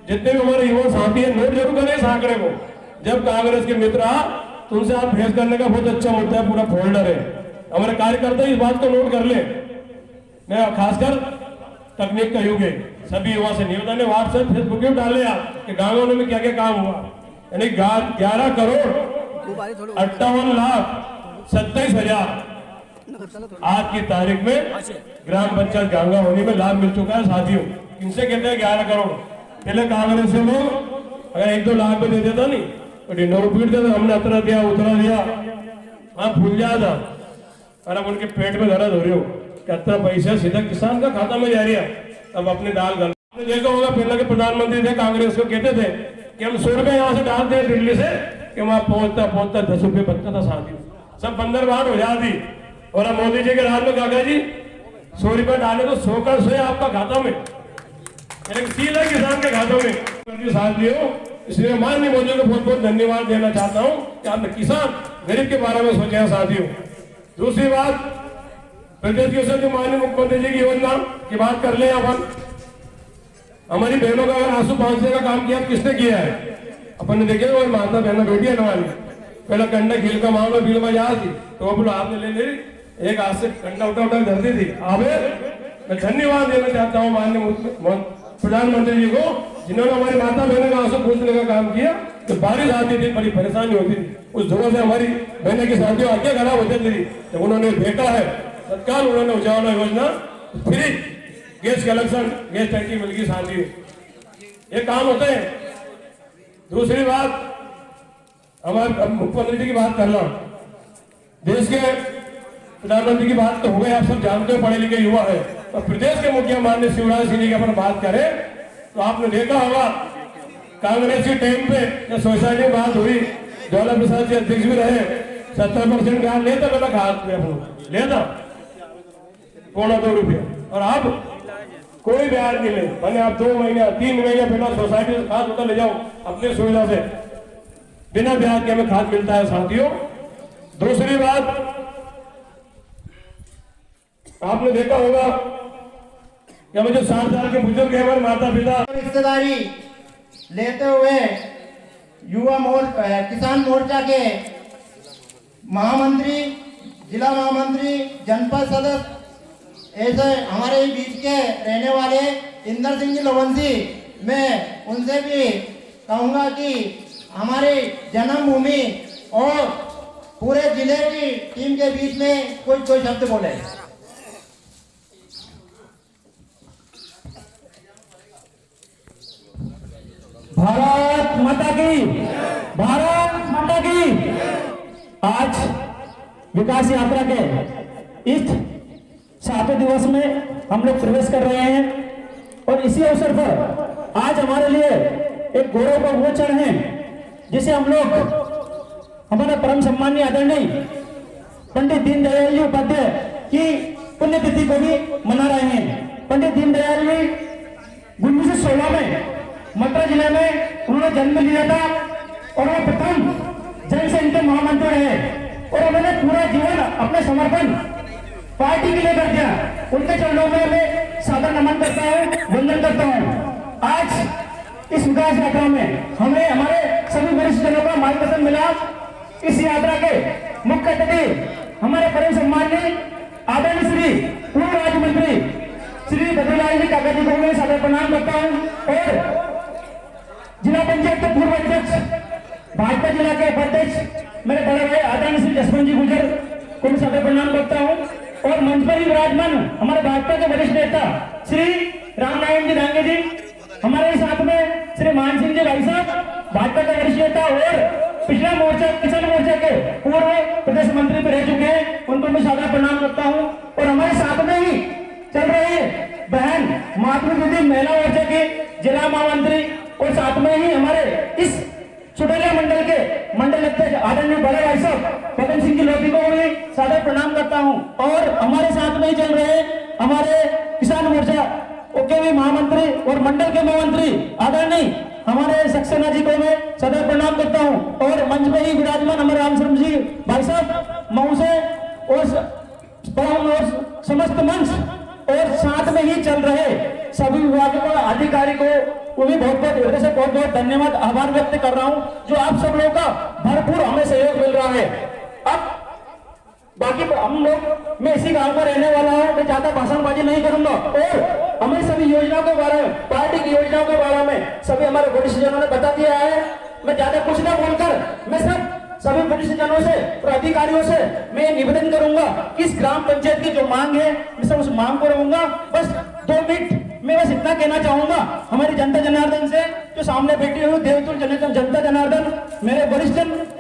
जितने भी हमारे युवा साथी हैं, नोट जरूर करें इस आंकड़े को। जब कांग्रेस के मित्र आ तो उनसे आप भेज करने का बहुत अच्छा मुद्दा है, पूरा फोल्डर है। हमारे कार्यकर्ता इस बात को नोट कर ले। मैं खासकर तकनीक का युग है, सभी युवा से निवेदन है, व्हाट्सएप फेसबुक पे डाले आप कि गांव में क्या क्या काम हुआ। यानी 11 करोड़ 58 लाख 27 हजार आज की तारीख में ग्राम पंचायत गांगा होने में लाभ मिल चुका है। साथियों, इनसे कहते हैं 11 करोड़। पहले कांग्रेस से लोग अगर 1-2 लाख में दे देता नहीं तो डिनर पीट देता, हमने अतरा दिया उतरा दिया, हाँ भूल जाता। और अब उनके पेट में दर्द हो रही हो कि इतना पैसा सीधा किसान का खाता में जा रही है। अब अपने दाल गल देखा होगा, पहले के प्रधानमंत्री थे कांग्रेस को, कहते थे कि हम 100 रुपए यहाँ से डालते हैं दिल्ली से, कि वहां पहुंचता 10 रुपए बचता था। साथियों, सब बंदरबांट हो जाती। और अब मोदी जी के राज में काका जी 100 रुपए डाले तो 100 का 100 आपका खाता में, सीधा किसान के खातों में। साथियों, इसलिए माननीय मोदी को बहुत बहुत धन्यवाद देना चाहता हूं कि आपने किसान गरीब के बारे में सोचा है। साथियों, दूसरी बात, प्रदेश के जो माननीय मुख्यमंत्री जी की योजना की बात कर ले। अपन हमारी बहनों का अगर आंसू पहुंचने का काम किया, किसने किया है? अपन ने देखे और माता बहना बेटियां नवाली, पहला कंडा खिल का मामला बिल में जा थी तो बोलो आपने ले ली, एक हाथ से कंडा उठा धरती थी। अब मैं धन्यवाद देना चाहता हूँ माननीय प्रधानमंत्री जी को, जिन्होंने हमारी माता बहनों का आंसू पूछने का काम किया। तो बारिश आती थी, बड़ी परेशानी होती थी, उस धुआं से हमारी बहनों की साथियों आंखें खराब होती थी। तो उन्होंने देखा है तत्काल उन्होंने उजाला योजना फ्री गैस कलेक्शन, गैस टंकी मिल गई। साथियों, ये काम होते हैं। दूसरी बात, हमारे मुख्यमंत्री जी की बात करना, देश के प्रधानमंत्री की बात तो हो गई, आप सब जानते हो, पढ़े लिखे युवा है। और प्रदेश के मुखिया माननीय शिवराज सिंह जी की अपन बात करें तो आपने देखा होगा कांग्रेस के टाइम पे जब सोसाइटी में बात हुई, ज्वाला प्रसाद जी अध्यक्ष भी रहे, 70% ब्याज लेता, पहला खाद में अपन लेता 1.25 रुपया, और अब कोई ब्याज नहीं ले। मैंने आप 2 महीने 3 महीने पहला सोसाइटी से खाद उतर ले जाओ अपनी सुविधा से, बिना ब्याज के हमें खाद मिलता है। साथियों, दूसरी बात, आपने देखा होगा कि हमें जो 60 साल के बुजुर्ग हैं, हमारे माता पिता हिस्सेदारी लेते हुए किसान मोर्चा के महामंत्री, जिला महामंत्री, जनपद सदस्य, ऐसे हमारे बीच के रहने वाले इंदर सिंह जी लवंसी, मैं उनसे भी कहूँगा कि हमारे जन्मभूमि और पूरे जिले की टीम के बीच में कोई शब्द बोले। भारत माता की, भारत माता की। आज विकास यात्रा के इस 7वें दिवस में हम लोग प्रवेश कर रहे हैं और इसी अवसर पर आज हमारे लिए एक गौरव का वो क्षण है जिसे हम लोग हमारे परम सम्मानीय आदरणीय पंडित दीनदयाल जी उपाध्याय की पुण्यतिथि को भी मना रहे हैं। पंडित दीनदयाल जी 1916 में मथुरा जिले में उन्होंने जन्म लिया था और वो प्रथम जनसंघ महामंत्री रहे और उन्होंने पूरा जीवन अपने समर्पण पार्टी के लिए कर दिया। उनके चरणों में मैं सादर नमन करता हूँ, वंदन करता हूँ। आज इस विकास यात्रा में हमें हमारे सभी वरिष्ठ जनों का मार्गदर्शन मिला। इस यात्रा के मुख्य अतिथि हमारे परम सम्मानीय आदरणीय श्री पूर्व राज्य मंत्री श्री बद्रीलाल जी काका जी को मैं सादर प्रणाम करता हूँ और जिला पंचायत के पूर्व अध्यक्ष, भाजपा जिला के उपाध्यक्ष मेरे बड़े भाई आदरणीय श्री जसवंत जी गुजर को मैं सादर प्रणाम करता हूँ और मंच पर ही विराजमान हमारे भाजपा के वरिष्ठ नेता श्री रामनारायण जी डांगे जी, हमारे साथ में श्री मान सिंह जी भाई साहब, भाजपा के वरिष्ठ नेता और पिछला मोर्चा किसान मोर्चा के पूर्व प्रदेश मंत्री भी रह चुके हैं, उनको मैं सादर प्रणाम करता हूँ। और हमारे साथ में ही चल रहे बहन मातृ दीदी महिला मोर्चा के जिला महामंत्री और साथ में ही हमारे इस चुटेलिया मंडल के मंडल अध्यक्ष आदरणीय बड़े भाई साहब पवन सिंह जी लोधी को भी सादर प्रणाम करता हूं और हमारे साथ में ही चल रहे हमारे किसान मोर्चा के भी महामंत्री और मंडल के महामंत्री आदरणीय हमारे सक्सेना जी को मैं सादर प्रणाम करता हूं और मंच में ही विराजमान हमारे रामशरण जी भाई साहब मऊ से और समस्त मंच और साथ में ही चल रहे सभी विभागों को अधिकारी को वो भी बहुत हृदय से बहुत धन्यवाद आभार व्यक्त कर रहा हूं जो आप सब लोगों का भरपूर हमें सहयोग मिल रहा है। अब बाकी हम लोग मैं इसी गांव में रहने वाला हूं, मैं ज्यादा भाषणबाजी नहीं करूंगा और हमें सभी योजनाओं के बारे में, पार्टी की योजनाओं के बारे में सभी हमारे वरिष्ठ जनों ने बता दिया है। मैं ज्यादा कुछ न बोलकर मैं सभी वरिष्ठ जनों से और अधिकारियों से मैं निवेदन करूंगा कि इस ग्राम पंचायत की जो मांग है मैं सब उस मांग को रहूंगा। बस 2 मिनट मैं बस इतना कहना चाहूंगा हमारी जनता जनार्दन से जो सामने बैठी हुई देवतुल्य जनता जनार्दन, मेरे वरिष्ठ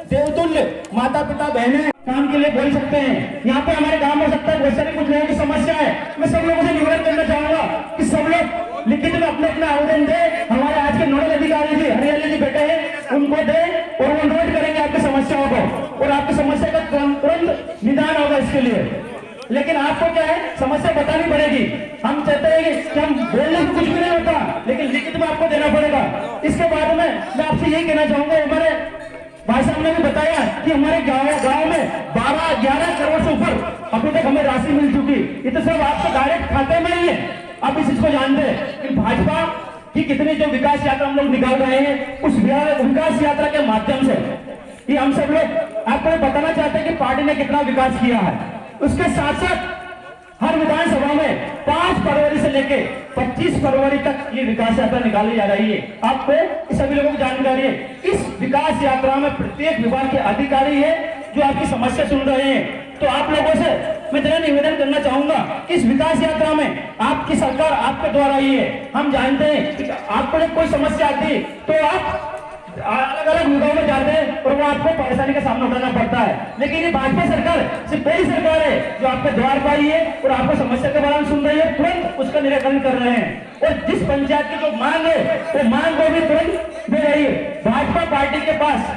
देवतुल्य माता पिता बहनें काम के लिए बोल सकते हैं। यहाँ पे हमारे गांव में सकता है बहुत सारी कुछ लोगों की समस्या है। मैं सब लोगों से निवेदन करना चाहूंगा कि सब लोग लिखित में अपने अपने आवेदन दे। हमारे आज के नोडल अधिकारी जी हरियाली जी बैठे हैं उनको दे और वो नोट करेंगे आपकी समस्याओं को और आपकी समस्या का तुरंत निदान होगा इसके लिए। लेकिन आपको क्या है समस्या बतानी पड़ेगी। हम चाहते हैं कि हम बोलने से कुछ भी नहीं होता लेकिन लिखित में आपको देना पड़ेगा। इसके बाद में मैं आपसे यही कहना चाहूंगा, हमारे भाई साहब ने भी बताया कि हमारे गांव में 12-11 करोड़ से ऊपर अभी तक हमें राशि मिल चुकी। ये तो सब आपके डायरेक्ट खाते में ही है, आप इस चीज को जानते हैं। कि भाजपा की कितनी जो विकास यात्रा हम लोग निकाल रहे हैं उस विकास यात्रा के माध्यम से ये हम सब लोग आपको बताना चाहते हैं कि पार्टी ने कितना विकास किया है। उसके साथ साथ हर विधानसभा में 5 फरवरी से लेके 25 फरवरी तक ये विकास यात्रा निकाली जा रही है। आपको सभी लोगों को जानकारी है। इस विकास यात्रा में प्रत्येक विभाग के अधिकारी है जो आपकी समस्या सुन रहे हैं। तो आप लोगों से मैं जरा निवेदन करना चाहूंगा कि इस विकास यात्रा में आपकी सरकार आपके द्वारा ही है। हम जानते हैं कि आपको जब कोई समस्या आती है तो आप अलग अलग विभागों में जाते हैं और वो आपको परेशानी का सामना उठाना पड़ता है। लेकिन ये भाजपा सरकार सिर्फ पहली सरकार है जो आपके द्वार पर आई है और आपको समस्या के बारे में सुन रही है, तुरंत उसका निराकरण कर रहे हैं। और जिस पंचायत की जो मांग है वो मांग को भी तुरंत दे रही है। भाजपा पार्टी के पास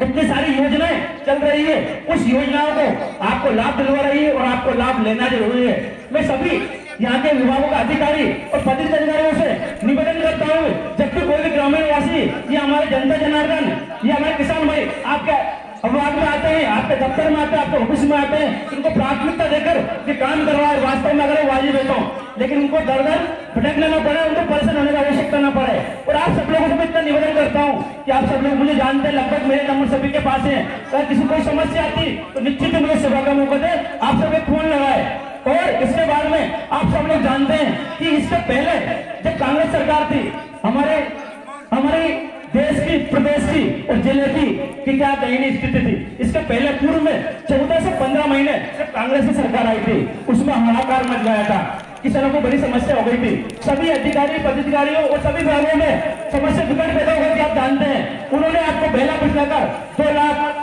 इतनी सारी योजनाएं चल रही है, उस योजनाओं को आपको लाभ दिलवा रही है और आपको लाभ लेना जरूरी है। मैं सभी यहाँ के विभागों का अधिकारी और पद अधिकारियों से निवेदन करता हूँ, जब भी कोई भी ग्रामीण वासी या हमारे जनता जनार्दन या हमारे किसान भाई आपके विभाग में आते हैं हैं, आपके दफ्तर में आते हैं, आपके ऑफिस में आते हैं, उनको प्राथमिकता देकर कि काम करवाए, वास्तव में अगर वो वाजिब है तो, लेकिन उनको दर दर भटकना न पड़े, उनको परेशान होने की आवश्यकता न पड़े। और आप सब लोगों से मैं इतना निवेदन करता हूँ कि आप सब लोग मुझे जानते हैं, लगभग मेरे नंबर सभी के पास है। अगर किसी कोई समस्या आती तो निश्चित मुझे सेवा का मौका दे, आप सब एक फोन लगाए। और इसके बाद में आप सब लोग जानते हैं कि इससे पहले जब कांग्रेस सरकार थी, हमारे देश की, प्रदेश की और जिले की क्या दयनीय स्थिति थी। इसके पहले पूर्व में 14 से 15 महीने जब कांग्रेस की सरकार आई थी, उसमें हाहाकार मच गया था, किसानों को बड़ी समस्या हो गई थी। सभी अधिकारी, पदाधिकारियों और सभी विभागों में समस्या विकट पैदा हो गई, आप जानते हैं। उन्होंने आपको पहला कुछ लगा 2 लाख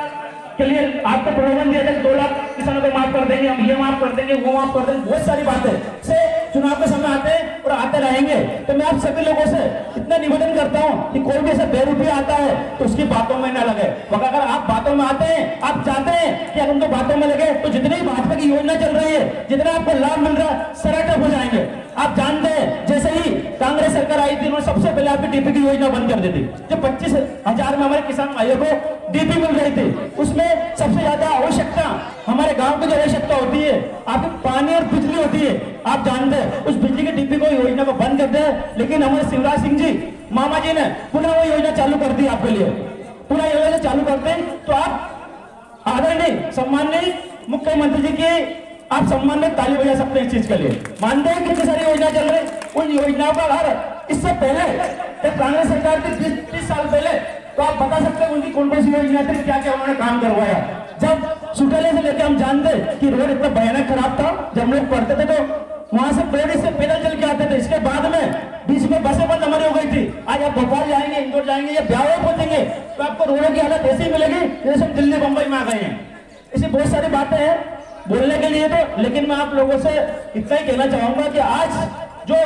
के लिए आपको प्रलोभन दिया था, 2 लाख किसानों को माफ कर देंगे, हम ये माफ कर देंगे, वो माफ कर देंगे, बहुत सारी बातें से चुनाव के समय आते हैं और आते रहेंगे। तो मैं आप सभी लोगों से इतना निवेदन करता हूं कि कोई भी ऐसा बेरुपया आता है तो उसकी बातों में न लगे। अगर आप बातों में आते हैं, आप चाहते हैं कि अगर उनको बातों में लगे तो जितनी भाजपा की योजना चल रही है, जितना आपको लाभ मिल रहा है, सराटक हो जाएंगे। आप जानते हैं जैसे ही कांग्रेस सरकार आई थी, उन्होंने सबसे पहले आपकी डीपी की योजना बंद कर दी थी। जो 25,000 में हमारे किसान भाइयों को डीपी मिल रही थी, उसमें सबसे ज्यादा आवश्यकता हमारे गांव की जो आवश्यकता होती है, आपकी पानी और बिजली होती है। आप जानते हैं उस बिजली की डीपी को, योजना को बंद कर दे, लेकिन हमारे शिवराज सिंह जी मामा जी ने पुनः वो योजना चालू कर दी आपके लिए। पुनः योजना चालू करते तो आप आदरणीय सम्माननीय मुख्यमंत्री जी की आप सम्मान में ताली बजा सकते हैं इस चीज के लिए। मानते हैं कितनी सारी योजना चल रही, उन योजनाओं का हर इससे पहले जब कांग्रेस सरकार थी 20 साल पहले, तो आप बता सकते हैं उनकी कौन कौन सी योजना थी, क्या क्या उन्होंने काम करवाया। जब सुटेले से लेकर हम जानते कि रोड इतना भयानक खराब था, जब हम लोग पढ़ते थे तो वहां से पेड़ से पैदल चल के आते थे। इसके बाद में बीच में बसें बंद हमारी हो गई थी। आज आप भोपाल जाएंगे, इंदौर जाएंगे या ब्यावर पहुंचेंगे तो आपको रोडों की हालत ऐसी मिलेगी जैसे हम दिल्ली बंबई में आ गए हैं। ऐसी बहुत सारी बातें हैं बोलने के लिए तो, लेकिन मैं आप लोगों से इतना ही कहना चाहूंगा कि आज जो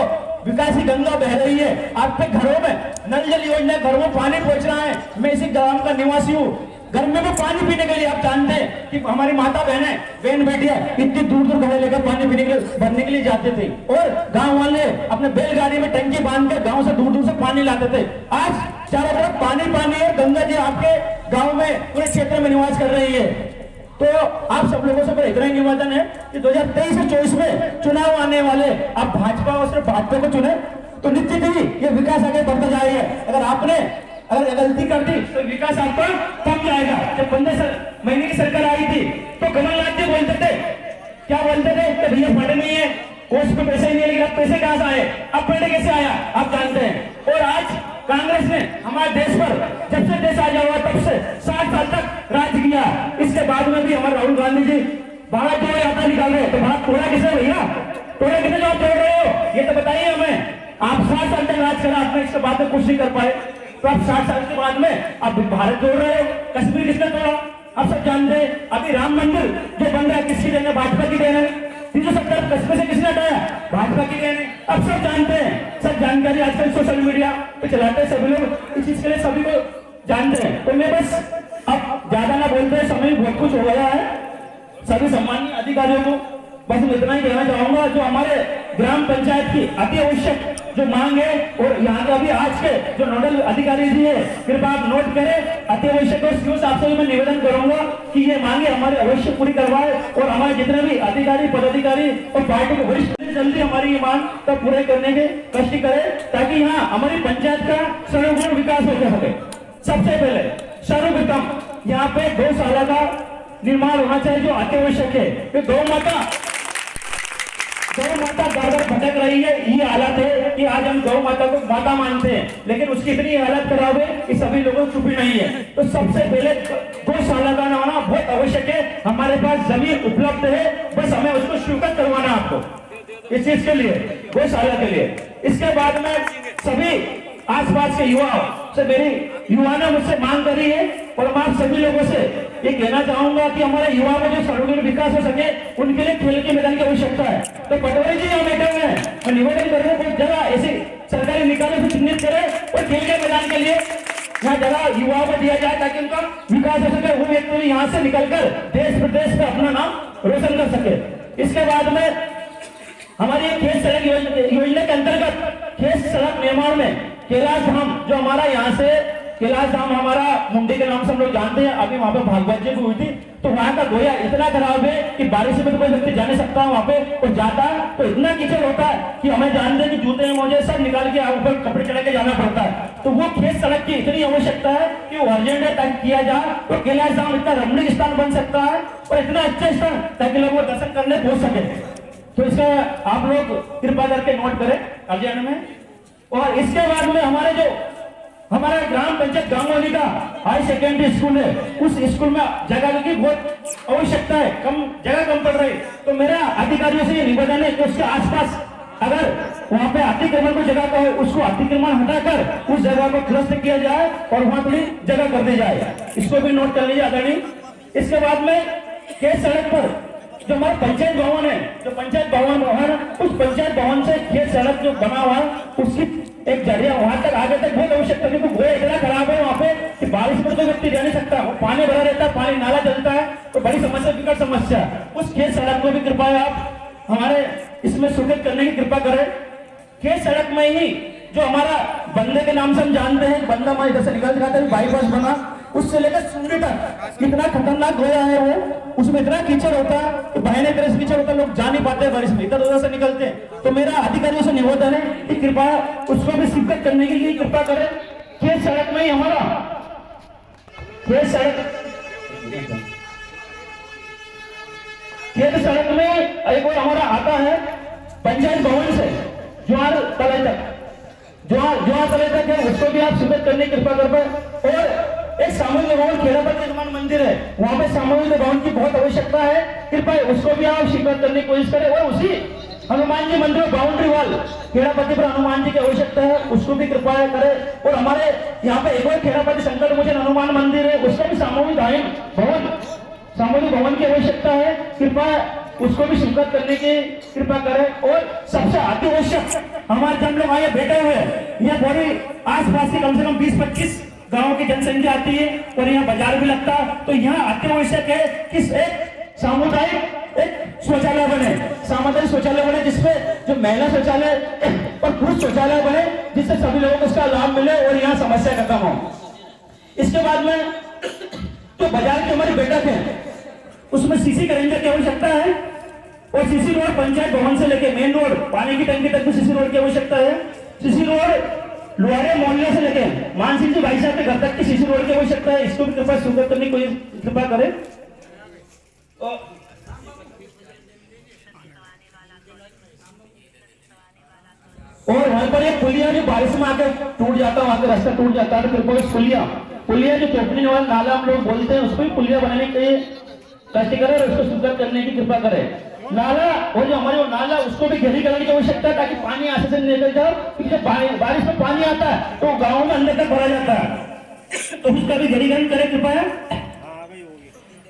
विकास की गंगा बह रही है, आपके घरों में नल जल योजना, घरों में पानी पहुंच रहा है। मैं इसी गांव का निवासी हूँ, घर में भी पानी पीने के लिए आप जानते हैं कि हमारी माता बहन बेटियां इतनी दूर दूर घड़े लेकर पानी पीने के लिए, भरने के लिए जाते थे, और गांव वाले अपने बैलगाड़ी में टंकी बांध कर गांव से दूर दूर से पानी लाते थे। आज चारों तरफ पानी पानी है, गंगा जी आपके गांव में, पूरे क्षेत्र में निवास कर रही है। तो आप सब लोगों से मेरा इतना ही निवेदन है कि 2023 से 24 में चुनाव आने वाले, आप भाजपा और सिर्फ भाजपा को चुने तो निश्चित ही ये विकास आगे बढ़ता जाएगा। अगर आपने गलती कर दी तो विकास आपका कम जाएगा। जब 15 महीने की सरकार आई थी तो कमलनाथ जी बोलते थे, क्या बोलते थे कि भैया फंड नहीं है, कोष पे पैसे नहीं है, लेकिन अब पैसे कहां से आए, अब फंड कैसे आया आप जानते हैं। और आज कांग्रेस ने हमारे देश पर जब से देश आजाद हुआ तब से 60 साल तक राज किया। इसके बाद में भी हमारे राहुल गांधी जी भारत जोड़ो यात्रा निकाल रहे, तो भारत तोड़ा किसे भैया, तोड़ा किसे जो आप तोड़ रहे हो, ये तो बताइए हमें। आप 60 साल तक राज करा, आपने इसके बाद में कुछ नहीं कर पाए, तो आप 60 साल के बाद में आप भारत जोड़ रहे हो। कश्मीर किसने तोड़ा आप सब जानते हैं। अभी राम मंदिर जो बन रहा है किसकी देन है, भाजपा की देन है। 370 कश्मीर से किसने हटाया, भाजपा की देन है। अब सब जानते हैं, सब जानकारी आजकल सोशल मीडिया पे चलाते हैं सभी लोग, इस चीज के लिए सभी को जानते हैं। तो मैं बस अब ज्यादा ना बोलते हैं, समय बहुत कुछ हो गया है। सभी सम्मानीय अधिकारियों को बस मैं इतना ही कहना चाहूंगा, जो हमारे ग्राम पंचायत की अति आवश्यक जो मांग है, और यहाँ का भी आज के जो नोडल अधिकारी जी है, कृपया आप नोट करें, अति आवश्यक। और सीओ साहब से भी मैं निवेदन करूंगा कि ये मांगे हमारे अवश्य पूरी करवाए, और हमारे जितने भी अधिकारी, पदाधिकारी और पार्टी के वरिष्ठ जल्दी हमारी ये मांग तब पूरे करने के कष्ट करें, ताकि यहाँ हमारी पंचायत का सर्वगुण विकास हो सके। सबसे पहले सर्वप्रथम यहाँ पे गौशाला का निर्माण होना चाहिए, जो अति आवश्यक है। तो गौ माता दर भटक रही है, ये हालत है कि आज हम गौ माता को माता मानते हैं, लेकिन उसकी इतनी हालत खराब है कि सभी लोगों को चुपी नहीं है। तो सबसे पहले गौशाला का होना बहुत आवश्यक है। हमारे पास जमीन उपलब्ध है, बस हमें उसको स्वीकृत करवाना आपको इस चीज के लिए, गौशाला के लिए। इसके बाद में सभी आसपास के युवाओं से मेरी युवा ने मुझसे मांग करी है, और मैं आप सभी लोगों से ये कहना चाहूंगा कि हमारे युवा में जो सर्वांगीण विकास हो सके, उनके लिए खेल के मैदान की आवश्यकता है। तो पटवारी जी यहाँ बैठे हुए हैं, मैं निवेदन कर रहा हूँ कोई जगह ऐसी सरकारी निकाले से चिन्हित करे और खेल के मैदान के लिए यहाँ जगह युवाओं को दिया जाए, ताकि उनका विकास हो सके, वो व्यक्ति यहाँ से निकलकर देश प्रदेश में अपना नाम रोशन कर सके। इसके बाद में हमारी खेत सड़क योजना के अंतर्गत खेत सड़क निर्माण में कैलाश धाम जो हमारा यहाँ से कैलाश धाम हमारा मुंडी के नाम से हम लोग जानते हैं, अभी वहाँ पे भागवत जी भी हुई थी, तो वहाँ का गोया इतना खराब है कि बारिश में तो कोई व्यक्ति जा नहीं सकता है वहाँ पे, और जाता है तो इतना कीचड़ होता है कि हमें जानते हैं कि जूते मोजे सब निकाल के ऊपर कपड़े चढ़ा के जाना पड़ता है। तो वो खेत सड़क की इतनी आवश्यकता है कि वो अर्जेंट है ताकि किया जाए, तो कैलाश धाम इतना रमणीक स्थान बन सकता है और इतना अच्छा स्थान ताकि लोग वो दर्शन करने पहुंच सके। तो इसका आप लोग कृपा करके नोट करें अर्जेंट में। और इसके बाद में हमारा ग्राम पंचायत गांगोली का हाई सेकेंडरी स्कूल है, उस स्कूल में जगह की बहुत आवश्यकता है, जगह कम पड़ रही। तो मेरा अधिकारियों से ये निवेदन है कि उसके आसपास अगर वहाँ पे अतिक्रमण को जगह का है, उसको अतिक्रमण हटाकर उस जगह को ध्वस्त किया जाए और वहाँ थोड़ी जगह कर दी जाए। इसको भी नोट कर लीजिए आदरणीय। इसके बाद में खेत सड़क पर जो हमारा पंचायत भवन है, जो पंचायत भवन है, उस पंचायत भवन से खेत सड़क जो बना हुआ है उसकी एक जरिया वहां तक आगे तक बहुत आवश्यकता है, क्योंकि वो इतना खराब है वहाँ पे कि बारिश में तो व्यक्ति रह नहीं सकता, वो पानी भरा रहता है, पानी नाला चलता है, तो बड़ी समस्या, विकट समस्या। उस खेत सड़क को भी कृपया आप हमारे इसमें स्वीकृत करने की कृपा करें। खेत सड़क में ही जो हमारा बंदे के नाम से हम जानते हैं, बंदा हमारे इधर से निकल जाता है, बाईपास बना, उससे लेकर सुंडी तक कितना खतरनाक गोया है वो, उसमें इतना कीचड़ होता है कि बहने तरह से कीचड़ होता है, लोग जा नहीं पाते बारिश में, इधर उधर से निकलते हैं। तो मेरा अधिकारियों से निवेदन है कि कृपया उसको भी स्वीकृत करने के लिए कृपा करें। खेत सड़क में ही हमारा खेत सड़क में एक और हमारा आता है पंचायत भवन से ज्वार तले तक है, उसको भी आप स्वीकृत करने की कृपा कर पाए। और एक सामूहिक भवन खेड़ापति हनुमान मंदिर है, वहां पे सामूहिक भवन की बहुत आवश्यकता है, कृपया उसको भी आप स्वीकृत करने की कोशिश करें। और उसी हनुमान जी मंदिर बाउंड्री वॉल खेड़ापति पर हनुमान जी की आवश्यकता है, उसको भी कृपया करें। और हमारे यहाँ पे एक और खेड़ापति शंकर मोचन हनुमान मंदिर है, उसका भी सामूहिक भवन की आवश्यकता है, कृपया उसको भी स्वीकृत करने की कृपा करें। और सबसे अति आवश्यक हमारे जब लोग आए बैठे हुए हैं, यहाँ पूरी आसपास की कम से कम 20-25 गांव की जनसंख्या आती है और यहाँ बाजार भी लगता है, तो यहाँ अति आवश्यक है कि एक सामुदायिक एक शौचालय बने, सामुदायिक शौचालय बने, जिसपे जो महिला शौचालय और पुरुष शौचालय बने, जिससे सभी लोगों को इसका लाभ मिले और यहाँ समस्या खत्म हो। इसके बाद में जो बाजार की हमारी बैठक है उसमें सीसी करेंगे की आवश्यकता है, और सीसी रोड पंचायत भवन से लेके मेन रोड पानी की टंकी तक भी सीसी रोड की आवश्यकता है। सीसी रोड लोहारे मोहल्ले से लेके मान सिंह जी भाई साहब के घर तक की सीसी रोड की आवश्यकता है, इसको भी कृपया स्वीकृत करने की कृपा करें। और वहां पर एक पुलिया जो बारिश में आकर टूट जाता है, वहां का रास्ता टूट जाता है, तो कृपया उस पुलिया जो चौपनी वाला नाला हम लोग बोलते हैं, उसको भी पुलिया बनाने के लिए कष्ट करें और उसको स्वीकृत करने की कृपा करें। नाला और जो हमारे वो नाला उसको भी घेरीकरण की आवश्यकता है, ताकि पानी आगे से निकल जाए, क्योंकि जब बारिश में पानी आता है तो गाँव में अंदर तक भरा जाता है, तो उसका भी घेरीकरण करें कृपया।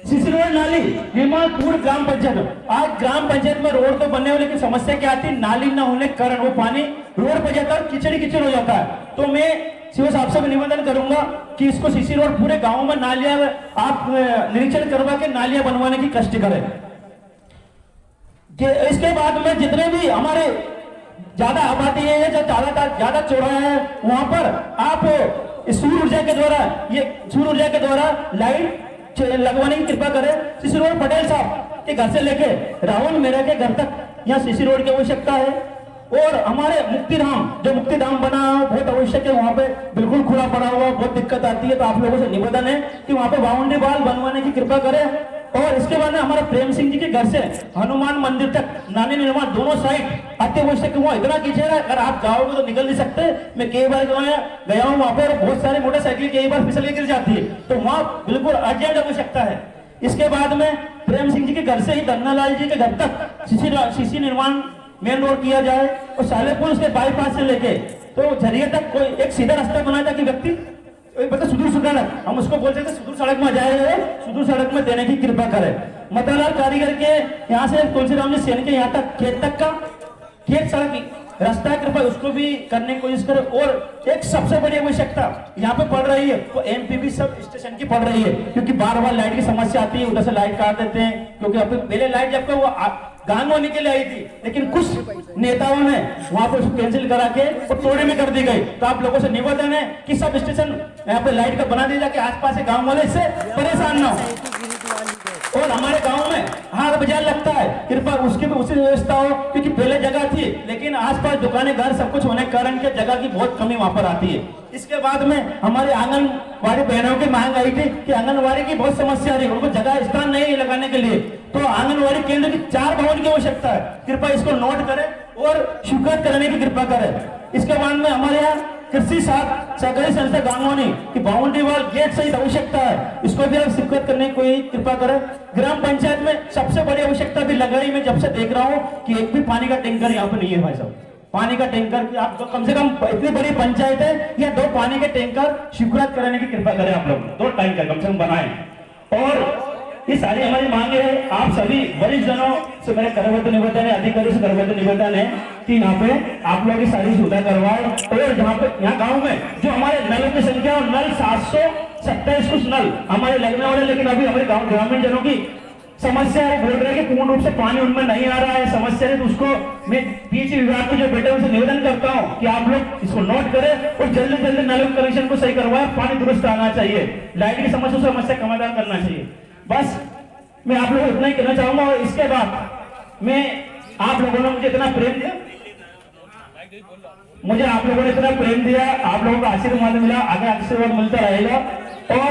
सीसी रोड नाली निर्माण पूर्ण ग्राम पंचायत, आज ग्राम पंचायत में रोड तो बने हो, लेकिन समस्या क्या आती है, नाली न होने के कारण वो पानी रोड पर जाता है, कीचड़ हो जाता है। तो मैं सीओ साहब से भी निवेदन करूंगा कि इसको सीसी रोड पूरे गांव में नालियां आप निरीक्षण करवा के नालियां बनवाने की कष्ट करें। इसके बाद में जितने भी हमारे ज्यादा आबादी है या ज्यादा चौराहा है, वहां पर आप सूर्य ऊर्जा के द्वारा लाइट लगवाने की कृपा करें। सीसी रोड पटेल साहब के घर से लेके रावण मेरा के घर तक यहाँ सीसी रोड की आवश्यकता है। और हमारे मुक्तिधाम बना बहुत आवश्यक है, वहाँ पे बिल्कुल खुला पड़ा हुआ, बहुत दिक्कत आती है, तो आप लोगों से निवेदन है कि वहाँ पे बाउंड्री वॉल बनवाने की कृपा करें। और इसके बाद हमारे प्रेम सिंह जी के घर से हनुमान मंदिर तक नाली निर्माण दोनों साइड अति आवश्यक, वहाँ इतना कीचड़ है, अगर आप जाओगे तो निकल नहीं सकते। मैं कई बार गया हूँ वहाँ पर, बहुत सारे मोटरसाइकिल कई बार फिसल के गिर जाती है, तो वहाँ बिल्कुल अर्जेंट आवश्यकता है। इसके बाद में प्रेम सिंह जी के घर से ही धन्नालाल जी के घर तक सीसी निर्माण मेन रोड किया जाए, और सालेपुर से बाईपास से लेके तो झरिया तक कोई एक सीधा रास्ता बनाया, ताकि व्यक्ति सुदूर सड़क हम उसको बोल सकते हैं, सुदूर सड़क में जाए, सुदूर सड़क में देने की कृपा करें। मतलाल कारीगर के यहाँ से तुलसीराम जी सेन के यहाँ तक खेत तक का खेत सड़क रास्ता कृपा उसको भी करने की कोशिश करें। और एक सबसे बड़ी आवश्यकता यहाँ पे पड़ रही है वो एमपीबी सब स्टेशन की पड़ रही है, क्योंकि बार बार लाइट की समस्या आती है, उधर से लाइट काट देते हैं, क्योंकि पहले लाइट जब वो गांगोनी के लिए आई थी, लेकिन कुछ नेताओं ने वहां पर उसको कैंसिल करा के वो तोड़े में कर दी गई। तो आप लोगों से निवेदन है कि सब स्टेशन यहाँ पे लाइट का बना दिया जाके आसपास के गांव वाले इससे परेशान ना हो। और हमारे गांव में हाट बाजार लगता है, कृपया उसकी भी उसी व्यवस्था हो, क्योंकि पहले जगह थी लेकिन आसपास दुकानें घर सब कुछ होने के कारण के जगह की बहुत कमी वहां पर आती है। इसके बाद में हमारे आंगनबाड़ी बहनों की मांग आई थी कि आंगनबाड़ी की बहुत समस्या रही, उनको जगह स्थान नहीं लगाने के लिए, तो आंगनबाड़ी केंद्र की 4 भवन की आवश्यकता है। कृपया इसको नोट करें और स्वीकृत करने की कृपा करें। इसके बाद में हमारे यहाँ कृषि सहकारी संस्था गांगोनी की बाउंड्री वॉल गेट सहित आवश्यकता है, इसको भी आप स्वीकृत करने की कोई कृपा करें। ग्राम पंचायत में सबसे बड़ी आवश्यकता भी लगाई, मैं जब से देख रहा हूँ कि एक भी पानी का टैंकर यहाँ पे नहीं है भाई साहब। पानी का टैंकर की आप कम से कम, इतनी बड़ी पंचायत है, या 2 पानी के टैंकर स्वीकृत कराने की कृपा करें। आप लोग 2 टैंकर कम से कम बनाए। और ये सारी हमारी मांगे है। आप सभी वरिष्ठ जनों से मेरे करबद्ध निवेदन है, अधिकारी से करबद्ध निवेदन है कि यहाँ पे आप लोग की सारी सुविधा करवाए। और जहाँ पे यहाँ गांव में जो हमारे नलों की संख्या, नल 727 कुछ नल हमारे लगने वाले, लेकिन अभी हमारे गाँव ग्रामीण जनों की समस्या है, बोल रहे हैं कि पूर्ण रूप से पानी उनमें नहीं आ रहा है, समस्या है। तो उसको मैं पीछे विभाग के जो बेटे उनसे निवेदन करता हूँ कि आप लोग इसको नोट करें और जल्दी जल्दी नल कनेक्शन को सही करवाए, पानी दुरुस्त आना चाहिए, लाइट की समस्या समाधान करना चाहिए। बस मैं आप लोगों को इतना ही कहना चाहूंगा। और इसके बाद मैं आप लोगों ने मुझे इतना प्रेम दिया, आप लोगों ने इतना प्रेम दिया, आप लोगों का आशीर्वाद मिला, आगे आशीर्वाद मिलता रहेगा। और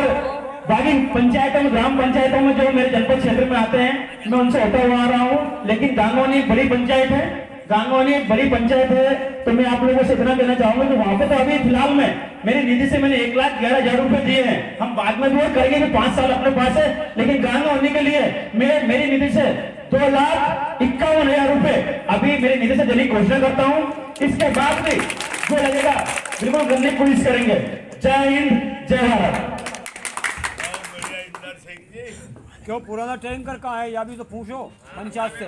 बाकी पंचायतों में, ग्राम पंचायतों में जो मेरे जनपद क्षेत्र में आते हैं, मैं उनसे होता हुआ आ रहा हूँ। लेकिन गांगोनी एक बड़ी पंचायत है, गांगोनी एक बड़ी पंचायत है, तो मैं आप लोगों से इतना कहना चाहूंगा कि वहां पे तो अभी फिलहाल में मेरी निधि से मैंने 1,11,000 रुपए दिए हैं। हम बाद में भी और करेंगे कि 5 साल अपने पास है, लेकिन गांगोनी के लिए मेरी निधि से 2,51,000 रुपए अभी मेरी निधि से देने की घोषणा करता हूँ। इसके बाद भी जो लगेगा बिल्कुल करने की कोशिश करेंगे। जय हिंद, जय भारत। क्यों पुराना टैंकर कहाँ है, या भी तो पूछो पंचायत से।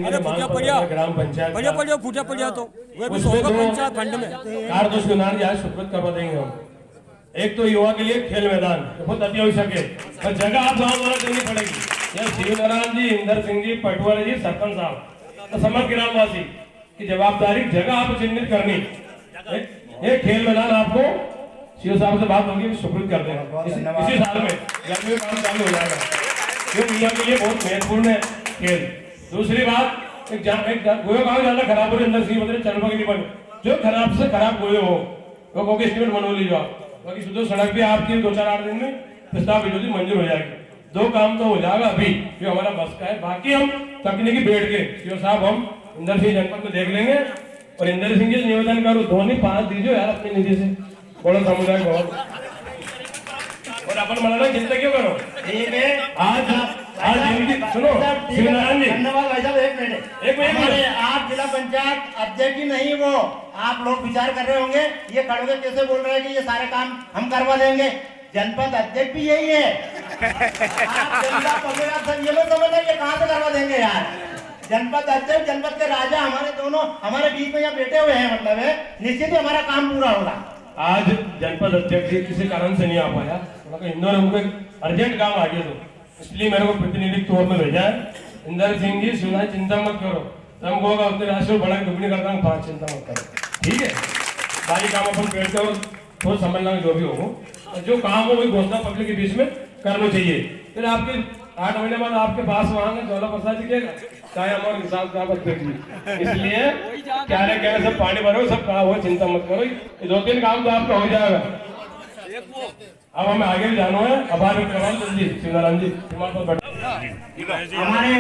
अरे फूटा पड़िया फूटा पड़िया तो वो भी होगा पंचायत फंड में। कार्य किनारे आज स्वीकृत करवा देंगे हम। एक तो युवा के लिए खेल मैदान बहुत अति आवश्यक है, और जगह आप गाँव द्वारा देनी पड़ेगी। यह शिवनारायण जी, इंदर सिंह जी, पटवारी जी, सरपंच साहब, तो समस्त ग्रामवासी की जवाबदारी जगह आप चिन्हित करनी। एक खेल मैदान आपको सीओ साहब से बात होगी, स्वीकृत कर देंगे इसी साल में, गर्मी में काम चालू हो जाएगा, क्योंकि युवा के लिए बहुत महत्वपूर्ण है खेल। दूसरी बात, एक गोयो गाँव ज्यादा खराब हो रहे, अंदर सिंह बदले चलवा के नहीं बन, जो खराब से खराब गोयो हो वो को एस्टिमेट बनवा लीजिए आप। बाकी शुद्ध सड़क भी आपकी 2-4-8 दिन में प्रस्ताव भेजो दी मंजूर हो जाएगी। 2 काम तो हो जाएगा अभी जो हमारा बस का है। बाकी हम तकनीकी बैठ के सीओ साहब हम इंदर सिंह जनपद में देख लेंगे। और इंदर सिंह जी निवेदन करो, धोनी 5 दीजिए यार अपनी निधि से, बड़ा समुदाय बहुत। और अपन मनाना चिंता क्यों करो, आज जिंदगी सुनो शिवनारायण जी, धन्यवाद भाई साहब। एक मिनट आप जिला पंचायत अध्यक्ष ही नहीं, वो आप लोग विचार कर रहे होंगे ये खड़े कैसे बोल रहे हैं कि ये सारे काम हम करवा देंगे। जनपद अध्यक्ष भी यही है। आप जनता पब्लिक सब ये लोग समझ ये कहाँ से करवा देंगे यार। जनपद अध्यक्ष, जनपद के राजा हमारे दोनों हमारे बीच में यहाँ बैठे हुए हैं, मतलब है निश्चित ही हमारा काम पूरा होगा। आज जनपद अध्यक्ष जी किसी कारण से नहीं आ पाया, इंदौर उनको अर्जेंट काम आ गया, तो इसलिए मेरे को प्रतिनिधि तौर में भेजा है। इंदर सिंह जी सुना, चिंता मत करो, तुमको होगा उतने राशि बड़ा दुगनी करता हूँ, 5 चिंता मत करो, ठीक है। सारी काम अपन बैठ कर थोड़ा समझ लेंगे जो भी हो, जो काम हो वही घोषणा पब्लिक के बीच में करना चाहिए। फिर आपके 8 महीने बाद आपके पास वहाँ ज्वाला प्रसाद जी चाहे हमारे निशान का इसलिए क्या सब पानी भरो, सब कहा हुआ, चिंता मत करो, 2-3 काम तो आपका हो जाएगा। अब हमें आगे भी जाना है। आभार व्यक्त करवा जल्दी शिवनारायण जी हमारे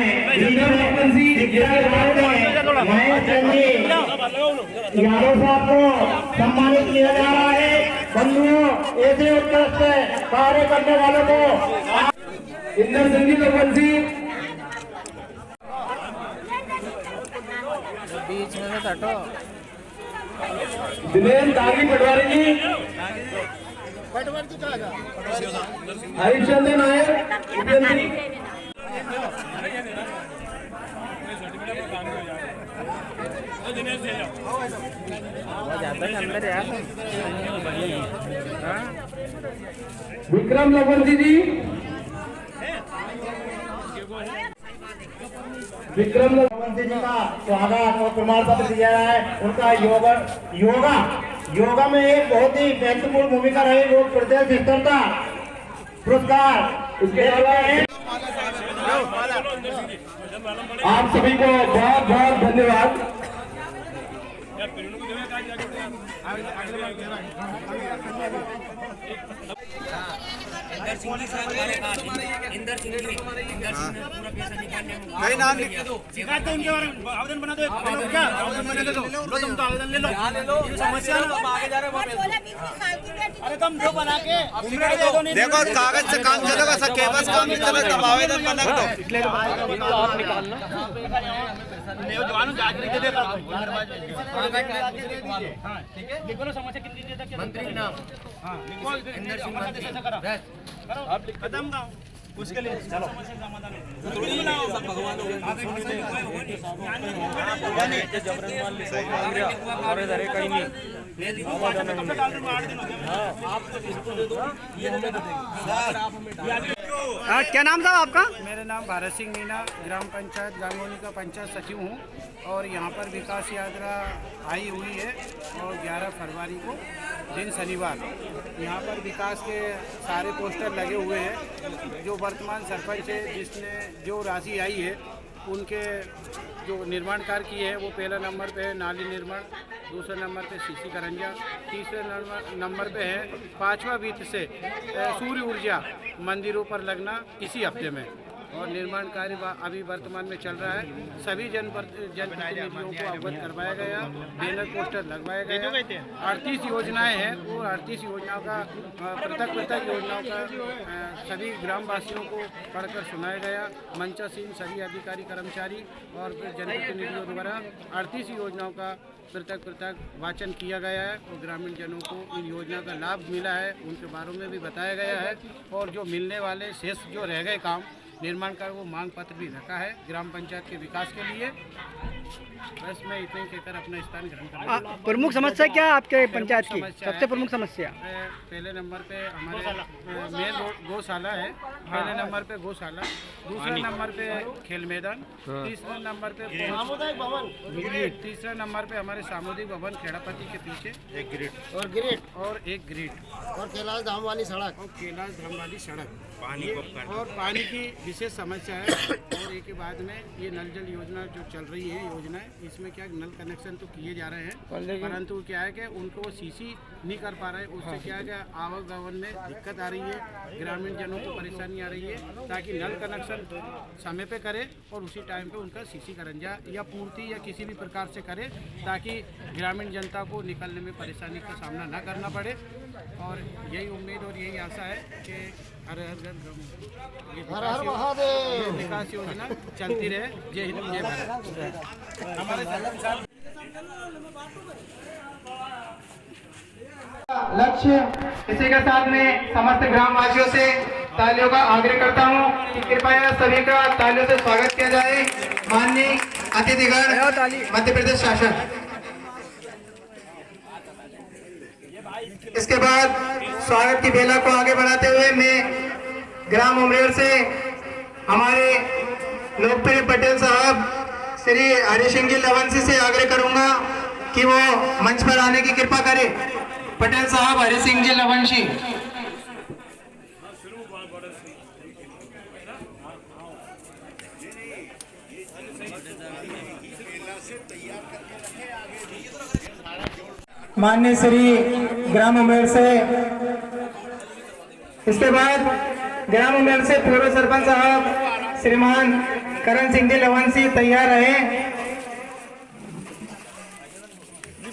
यादव साहब को सम्मानित किया जा रहा है। बंधुओं, ऐसे उत्कृष्ट कार्य करने वालों को इंदर सिंह जी लोकवंशी बीच में से हटो। दिनेश दागी पटवारी जी, हरिश्चंद्र नायक, विक्रम लोकवंशी जी, विक्रम रघुवंशी जी का स्वागत और प्रमाण पत्र दिया है। उनका योगा में एक बहुत ही महत्वपूर्ण भूमिका रही। वो प्रदेश स्तर का पुरस्कार इसके अलावा आप सभी को बहुत बहुत धन्यवाद। इंदर सिंह ने पूरा पैसा निकालने में कई नाम लिख दो, शिकायत तो उनके बारे में आवेदन बना दो। क्या आवेदन बना दो, लो तुम तो आवेदन ले लो, ये समस्या ना आगे जा रहे हैं। अरे तुम जो बना के देखो कागज से काम चलेगा, सर केवल काम नहीं चलेगा, तब आवेदन बना दो। आप निकालना लिखो ना समस्या कितनी देर तक मंत्री नाम इंदर सिंह मंत्री आप खत्म ना उसके लिए चलो समाधान भगवान कहीं नहीं क्या नाम था आपका? मेरा नाम भारत सिंह मीना, ग्राम पंचायत गांगोनी का पंचायत सचिव हूँ और यहाँ पर विकास यात्रा आई हुई है और 11 फरवरी को दिन शनिवार यहाँ पर विकास के सारे पोस्टर लगे हुए हैं। जो वर्तमान सरपंच है जिसने जो राशि आई है उनके जो निर्माण कार्य किए हैं वो पहला नंबर पे है नाली निर्माण, दूसरे नंबर पे सीसी करंजा, तीसरे नंबर पे है 5वां वित्त से सूर्य ऊर्जा मंदिरों पर लगना इसी हफ्ते में। और निर्माण कार्य अभी वर्तमान में चल रहा है। सभी जनप्रतिनिधियों को अवगत करवाया गया, बैनर पोस्टर लगवाया गया। 38 योजनाएं हैं और 38 योजनाओं का पृथक योजनाओं का सभी ग्रामवासियों को पढ़कर सुनाया गया। मंचासीन सभी अधिकारी कर्मचारी और जनप्रतिनिधियों द्वारा 38 योजनाओं का पृथक वाचन किया गया है और ग्रामीण जनों को इन योजना का लाभ मिला है उनके बारे में भी बताया गया है। और जो मिलने वाले शेष जो रह गए काम निर्माण का वो मांग पत्र भी रखा है ग्राम पंचायत के विकास के लिए। बस मैं इतने कहकर अपना स्थान ग्रहण करूँगा। प्रमुख समस्या क्या है आपके पंचायत की? सबसे प्रमुख समस्या पहले नंबर पे हमारे मेन गौशाला है, पहले नंबर पे गौशाला, दूसरे नंबर पे खेल मैदान, तीसरे नंबर पे तीसरे नंबर पे हमारे सामुदायिक भवन खेड़ापति के पीछे एक ग्रिड और कैलाश धाम वाली सड़क और पानी की विशेष समस्या है। और एक के बाद में ये नल जल योजना जो चल रही है योजनाएं, इसमें क्या नल कनेक्शन तो किए जा रहे हैं परंतु क्या है कि उनको वो सीसी नहीं कर पा रहे। उससे क्या है कि आवागमन में दिक्कत आ रही है, ग्रामीण जनों को परेशानी आ रही है। ताकि नल कनेक्शन समय पे करे और उसी टाइम पे उनका सीसी करंजा या पूर्ति या किसी भी प्रकार से करे ताकि ग्रामीण जनता को निकलने में परेशानी का सामना न करना पड़े। और यही उम्मीद और यही आशा है कि हर घर विकास योजना चलती रहे। जय हिंद जय भारत। लक्ष्य इसी के साथ में समस्त ग्रामवासियों से तालियों का आग्रह करता हूं कि कृपया सभी का तालियों से स्वागत किया जाए। माननीय अतिथिगण मध्य प्रदेश शासन। इसके बाद स्वागत की बेला को आगे बढ़ाते हुए मैं ग्राम उमरेर से हमारे लोकप्रिय पटेल साहब श्री हरि सिंह जी लवंशी से आग्रह करूंगा कि वो मंच पर आने की कृपा करें। पटेल साहब हरि सिंह जी लवंशी। माननीय श्री ग्राम उमेर से। इसके बाद ग्राम उमेर से पूर्व सरपंच साहब श्रीमान करण सिंह जी लवंशी तैयार रहे।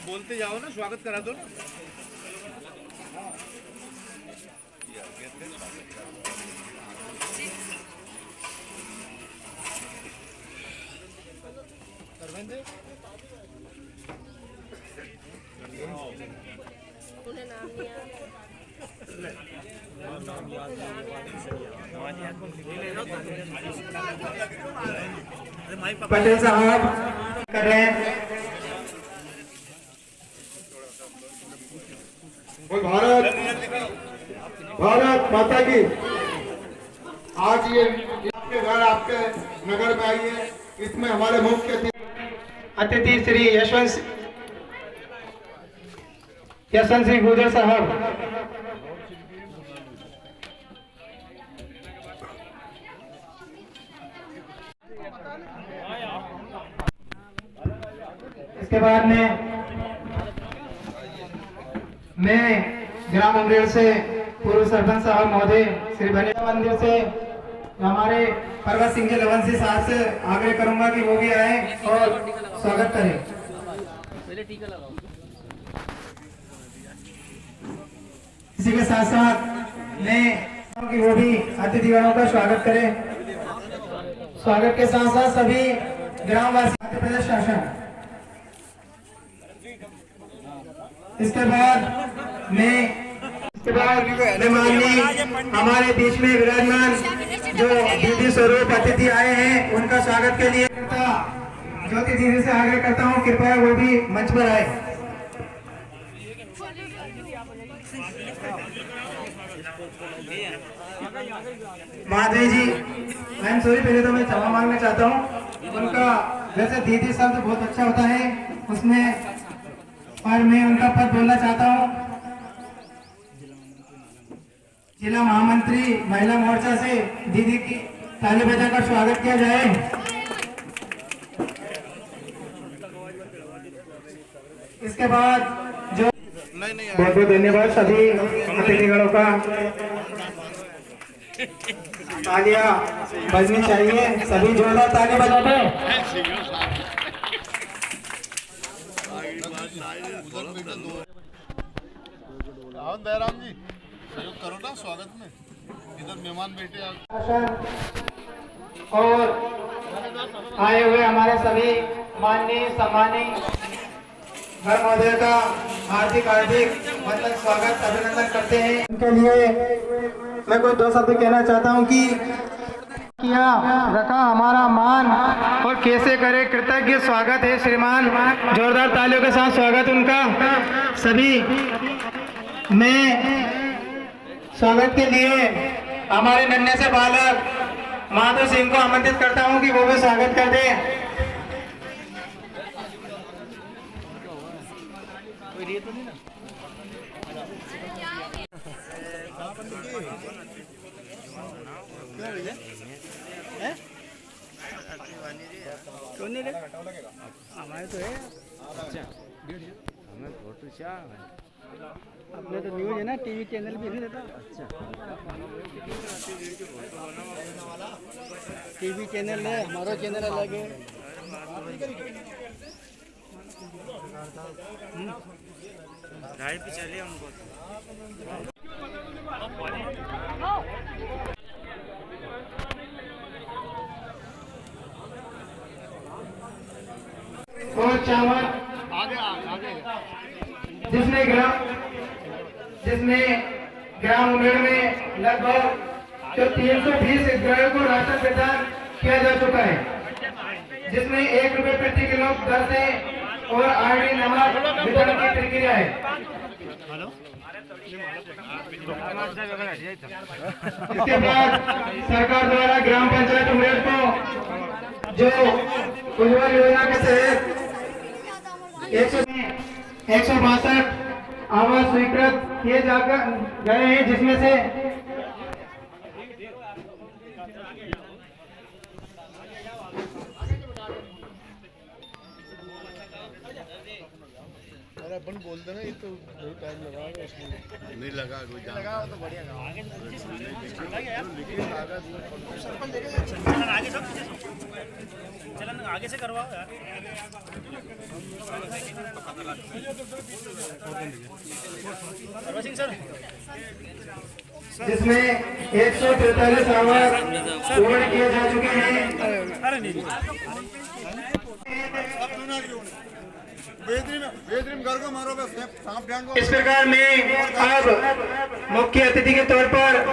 बोलते जाओ ना, स्वागत करा दो ना। पटेल साहब कर रहे हैं। भारत माता की। आज ये आपके घर आपके नगर में आई है इसमें हमारे मुख्य अतिथि श्री यशवंत सिंह गुजर साहब, इसके बाद में मैं ग्राम उमरेड़ से पूर्व सरपंच साहब महोदय श्री बनिया मंदिर से हमारे परवत सिंह जी लवंशी साहब से आग्रह करूंगा कि वो भी आए और स्वागत करें। इसी के साथ साथ मैं कि वो भी अतिथिगणों का स्वागत करें। स्वागत के साथ साथ सभी ग्रामवासी मध्य प्रदेश शासन। इसके बाद माननीय हमारे बीच में विराजमान जो दीदी स्वरूप अतिथि आए हैं उनका स्वागत के लिए ज्योति दीदी से आग्रह करता हूं कृपया वो भी मंच पर आए। माधवी जी, आई एम सॉरी, पहले तो मैं क्षमा मांगना चाहता हूं। उनका वैसे दीदी शब्द बहुत अच्छा होता है उसमें, और मैं उनका पद बोलना चाहता हूं। जिला महामंत्री महिला मोर्चा से दीदी की ताली बजाकर स्वागत किया जाए। इसके बाद जो बहुत बहुत धन्यवाद सभी अतिथिगणों का। तालियां बजनी चाहिए, सभी जोरदार ताली बजाते। दयाराम जी सहयोग करो ना स्वागत में, इधर मेहमान बैठे और आए हुए हमारे सभी माननीय सम्मानीय घर महोदय का हार्दिक मतलब स्वागत अभिनंदन करते हैं। उनके लिए मैं कोई दो शब्द कहना चाहता हूं कि किया रखा हमारा मान और कैसे करे कृतज्ञ स्वागत है श्रीमान। जोरदार तालियों के साथ स्वागत उनका। सभी मैं स्वागत के लिए हमारे नन्हे से बालक माधव सिंह को आमंत्रित करता हूं कि वो भी स्वागत कर दें। हमारे तो है अपने तो न्यूज है ना, टीवी चैनल भी नहीं रहता। टीवी चैनल है, हमारा चैनल अलग है। गाड़ी पे चलिए हमको और चावल जिसमें ग्राम उमेड़ में लगभग जो 320 हितग्राहियों को राशन प्रदान किया जा चुका है, जिसमें 1 रुपए प्रति किलो दर से और आरडी नमक वितरण की प्रक्रिया है। इसके बाद सरकार द्वारा ग्राम पंचायत उमेड़ को जो उज्ज्वल योजना के तहत 162 आवास स्वीकृत किए जाकर गए हैं, जिसमें से अपन बोल देना, ये तो बहुत टाइम लगा नहीं लगा कोई लगा तो बढ़िया आगे से करवाओ यार। सर जिसमें 143 आवास पूर्ण किए जा चुके हैं। इस प्रकार में अब मुख्य अतिथि के तौर पर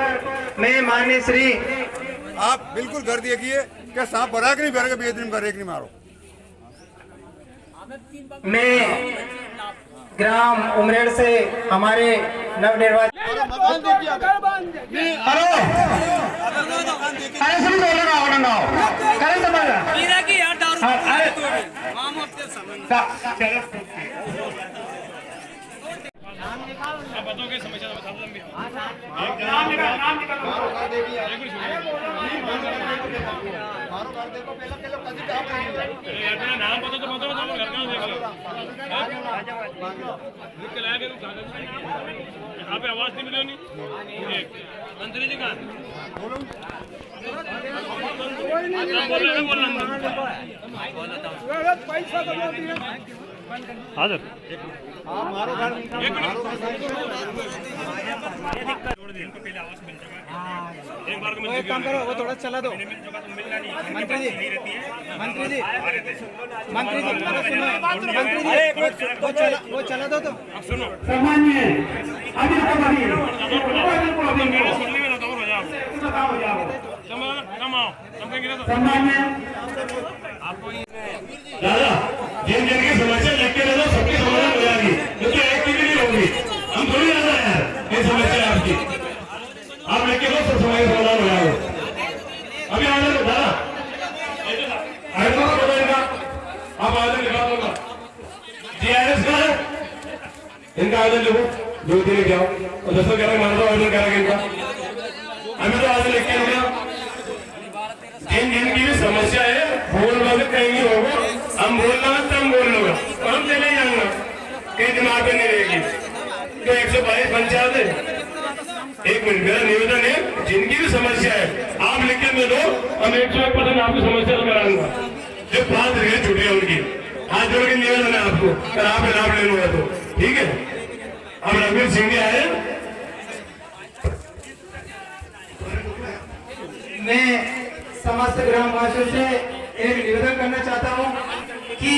मैं माननीय श्री, आप बिल्कुल कर देखिए क्या सांप भरा कि नहीं भरा, बेहतरीन कर एक नहीं मारो। मैं ग्राम उमरेड़ से हमारे नवनिर्वाचित हेलो बताओगे समस्या बता दो लंबी नाम बता तो बताओ घर का देख लो लिख के लाया यहाँ पे आवाज नहीं मिली नहीं मंत्री जी कहाँ हाजिर एक काम करो, वो थोड़ा चला दो। मंत्री जी वो चला दो तो सामान्य अभी दादा जिन जिन की समस्या लिख के दे दो सबकी समाधान हो जाएगी क्योंकि एक की भी नहीं होगी हम थोड़ी जाना है ये समस्या है आपकी आप लिख के दो सब समस्या समाधान हो जाएगा अभी आवेदन दादा आवेदन बताइएगा आप आवेदन लिखा दूंगा GRS का है इनका आवेदन लिखो जो दिन जाओ और 211 मार दो आवेदन करेंगे इनका हमें तो आवेदन लिख के दिया जिन जिनकी भी समस्या है बोल वाले कहेंगे होगा हम बोलना तब बोल लो हम चले जाऊंगा कई दिमाग में नहीं रहेगी तो 122 पंचायत है। एक मिनट मेरा निवेदन है जिनकी भी समस्या है आप लिख के दे दो हम 101% आपकी समस्या कराऊंगा जो 5 दिन छुट्टी है उनकी हाथ जोड़ के निवेदन है आपको अगर आप लाभ ले लूंगा तो ठीक है। अब रघुवीर सिंह जी आए मैं समस्त ग्रामवासियों से एक निवेदन करना चाहता हूं कि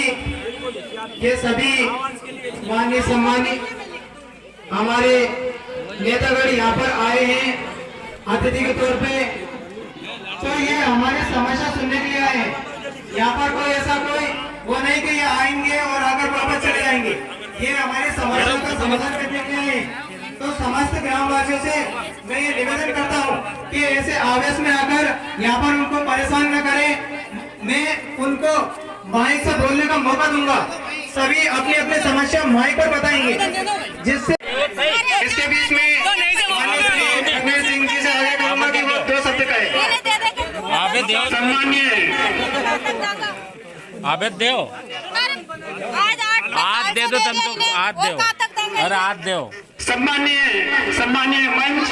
ये सभी माननीय सम्मानित हमारे नेतागण यहाँ पर आए हैं अतिथि के तौर पे, तो ये हमारी समस्या सुनने के लिए आए हैं। यहाँ पर कोई ऐसा कोई वो नहीं कि ये आएंगे और आकर वापस चले जाएंगे, ये हमारी समस्या का समाधान करने के लिए आए। तो समस्त ग्रामवासियों से मैं ये निवेदन करता हूँ कि ऐसे आवेश में आकर यहाँ पर उनको परेशान न करें। मैं उनको माइक से बोलने का मौका दूंगा, सभी अपनी अपनी समस्या माइक पर बताएंगे, जिससे इसके बीच में रघुवीर सिंह जी से आगे कहूंगा कि वो 2 शब्द कहे। सम्मान्य आवेद दो आज दे दो तुम तो आज दो अरे आज दो सम्मान्य मंच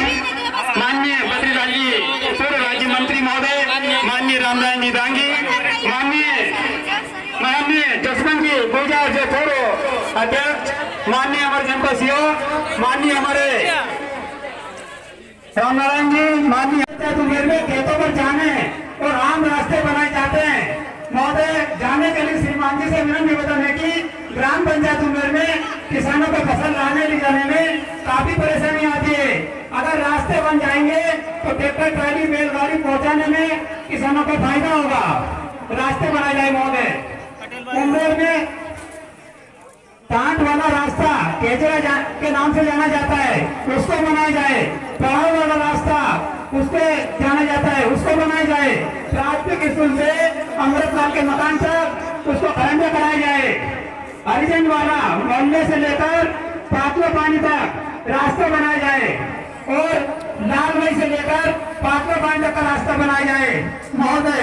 माननीय बद्रीलाल जी पूर्व राज्य मंत्री महोदय, माननीय रामराज निदांगी, माननीय जसवंत जी गुर्जर जो पूर्व अध्यक्ष, माननीय हमारे जनपद सीओ, माननीय हमारे रामनारायण जी, माननीय तुम्हें में खेतों पर जाने और आम रास्ते बनाए जाते हैं महोदय। जाने के लिए श्रीमान जी से मेरा निवेदन है कि ग्राम पंचायत उम्र में किसानों को फसल लाने ले जाने में काफी परेशानी आती है। अगर रास्ते बन जाएंगे तो ट्रैक्टर ट्राली बैलगाड़ी पहुंचाने में किसानों को फायदा होगा। रास्ते बनाए जाए महोदय। उम्र में टाट वाला रास्ता केजरा के नाम से जाना जाता है, उसको बनाया जाए। पहाड़ वाला रास्ता उसको जाना जाता है, उसको बनाया जाए। प्राथमिक स्कूल से अमृतलाल के मकान तक उसको खरंजा कराया जाए। हरिजन वाला मोहल्ले से लेकर 5वां पानी तक रास्ता बनाया जाए और लालमई से लेकर 5वां पानी तक का रास्ता बनाया जाए महोदय।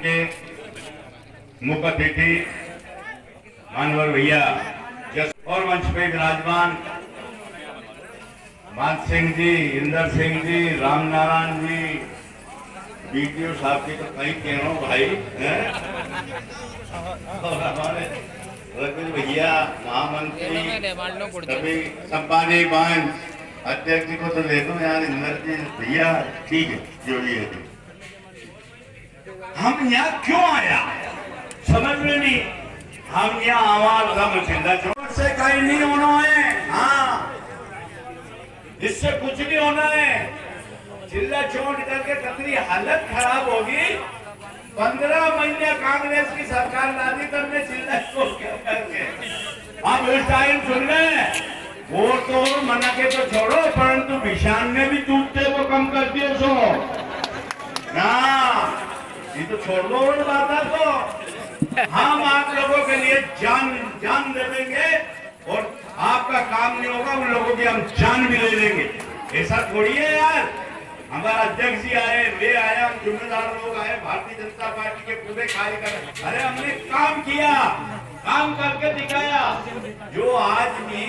के मुख्य अतिथि मानवर भैया और मंच पे विराजमान मान सिंह जी, इंदर सिंह जी, रामनारायण जी, बीटीओ साहब की तो कहीं कह भाई हैं और हमारे रघुवीर भैया महामंत्री सभी संपादक बहन अध्यक्ष जी को तो ले दो यार, इंदर जी भैया ठीक है जो भी है। हम यहाँ क्यों आया समझ में नहीं, हम यहाँ आवाज हम चिंता चोट से कहीं नहीं होना है। हाँ इससे कुछ नहीं होना है, चिल्ला चोट करके कितनी हालत खराब होगी। 15 महीने कांग्रेस की सरकार लादी करने चिल्ला चोट करके हम उस टाइम सुन रहे वोट तो मना के तो छोड़ो, परंतु विशान ने भी टूटते वो कम कर दिए सो ना छोड़ दो उन बातों को। हम आप लोगों के लिए जान दे देंगे और आपका काम नहीं होगा, उन लोगों की हम जान भी ले लेंगे। ऐसा थोड़ी है यार, हमारा अध्यक्ष जी आए, वे आए, हम जिम्मेदार लोग आए, भारतीय जनता पार्टी के पूरे कार्यकर्ता, अरे हमने काम किया, काम करके दिखाया। जो आज भी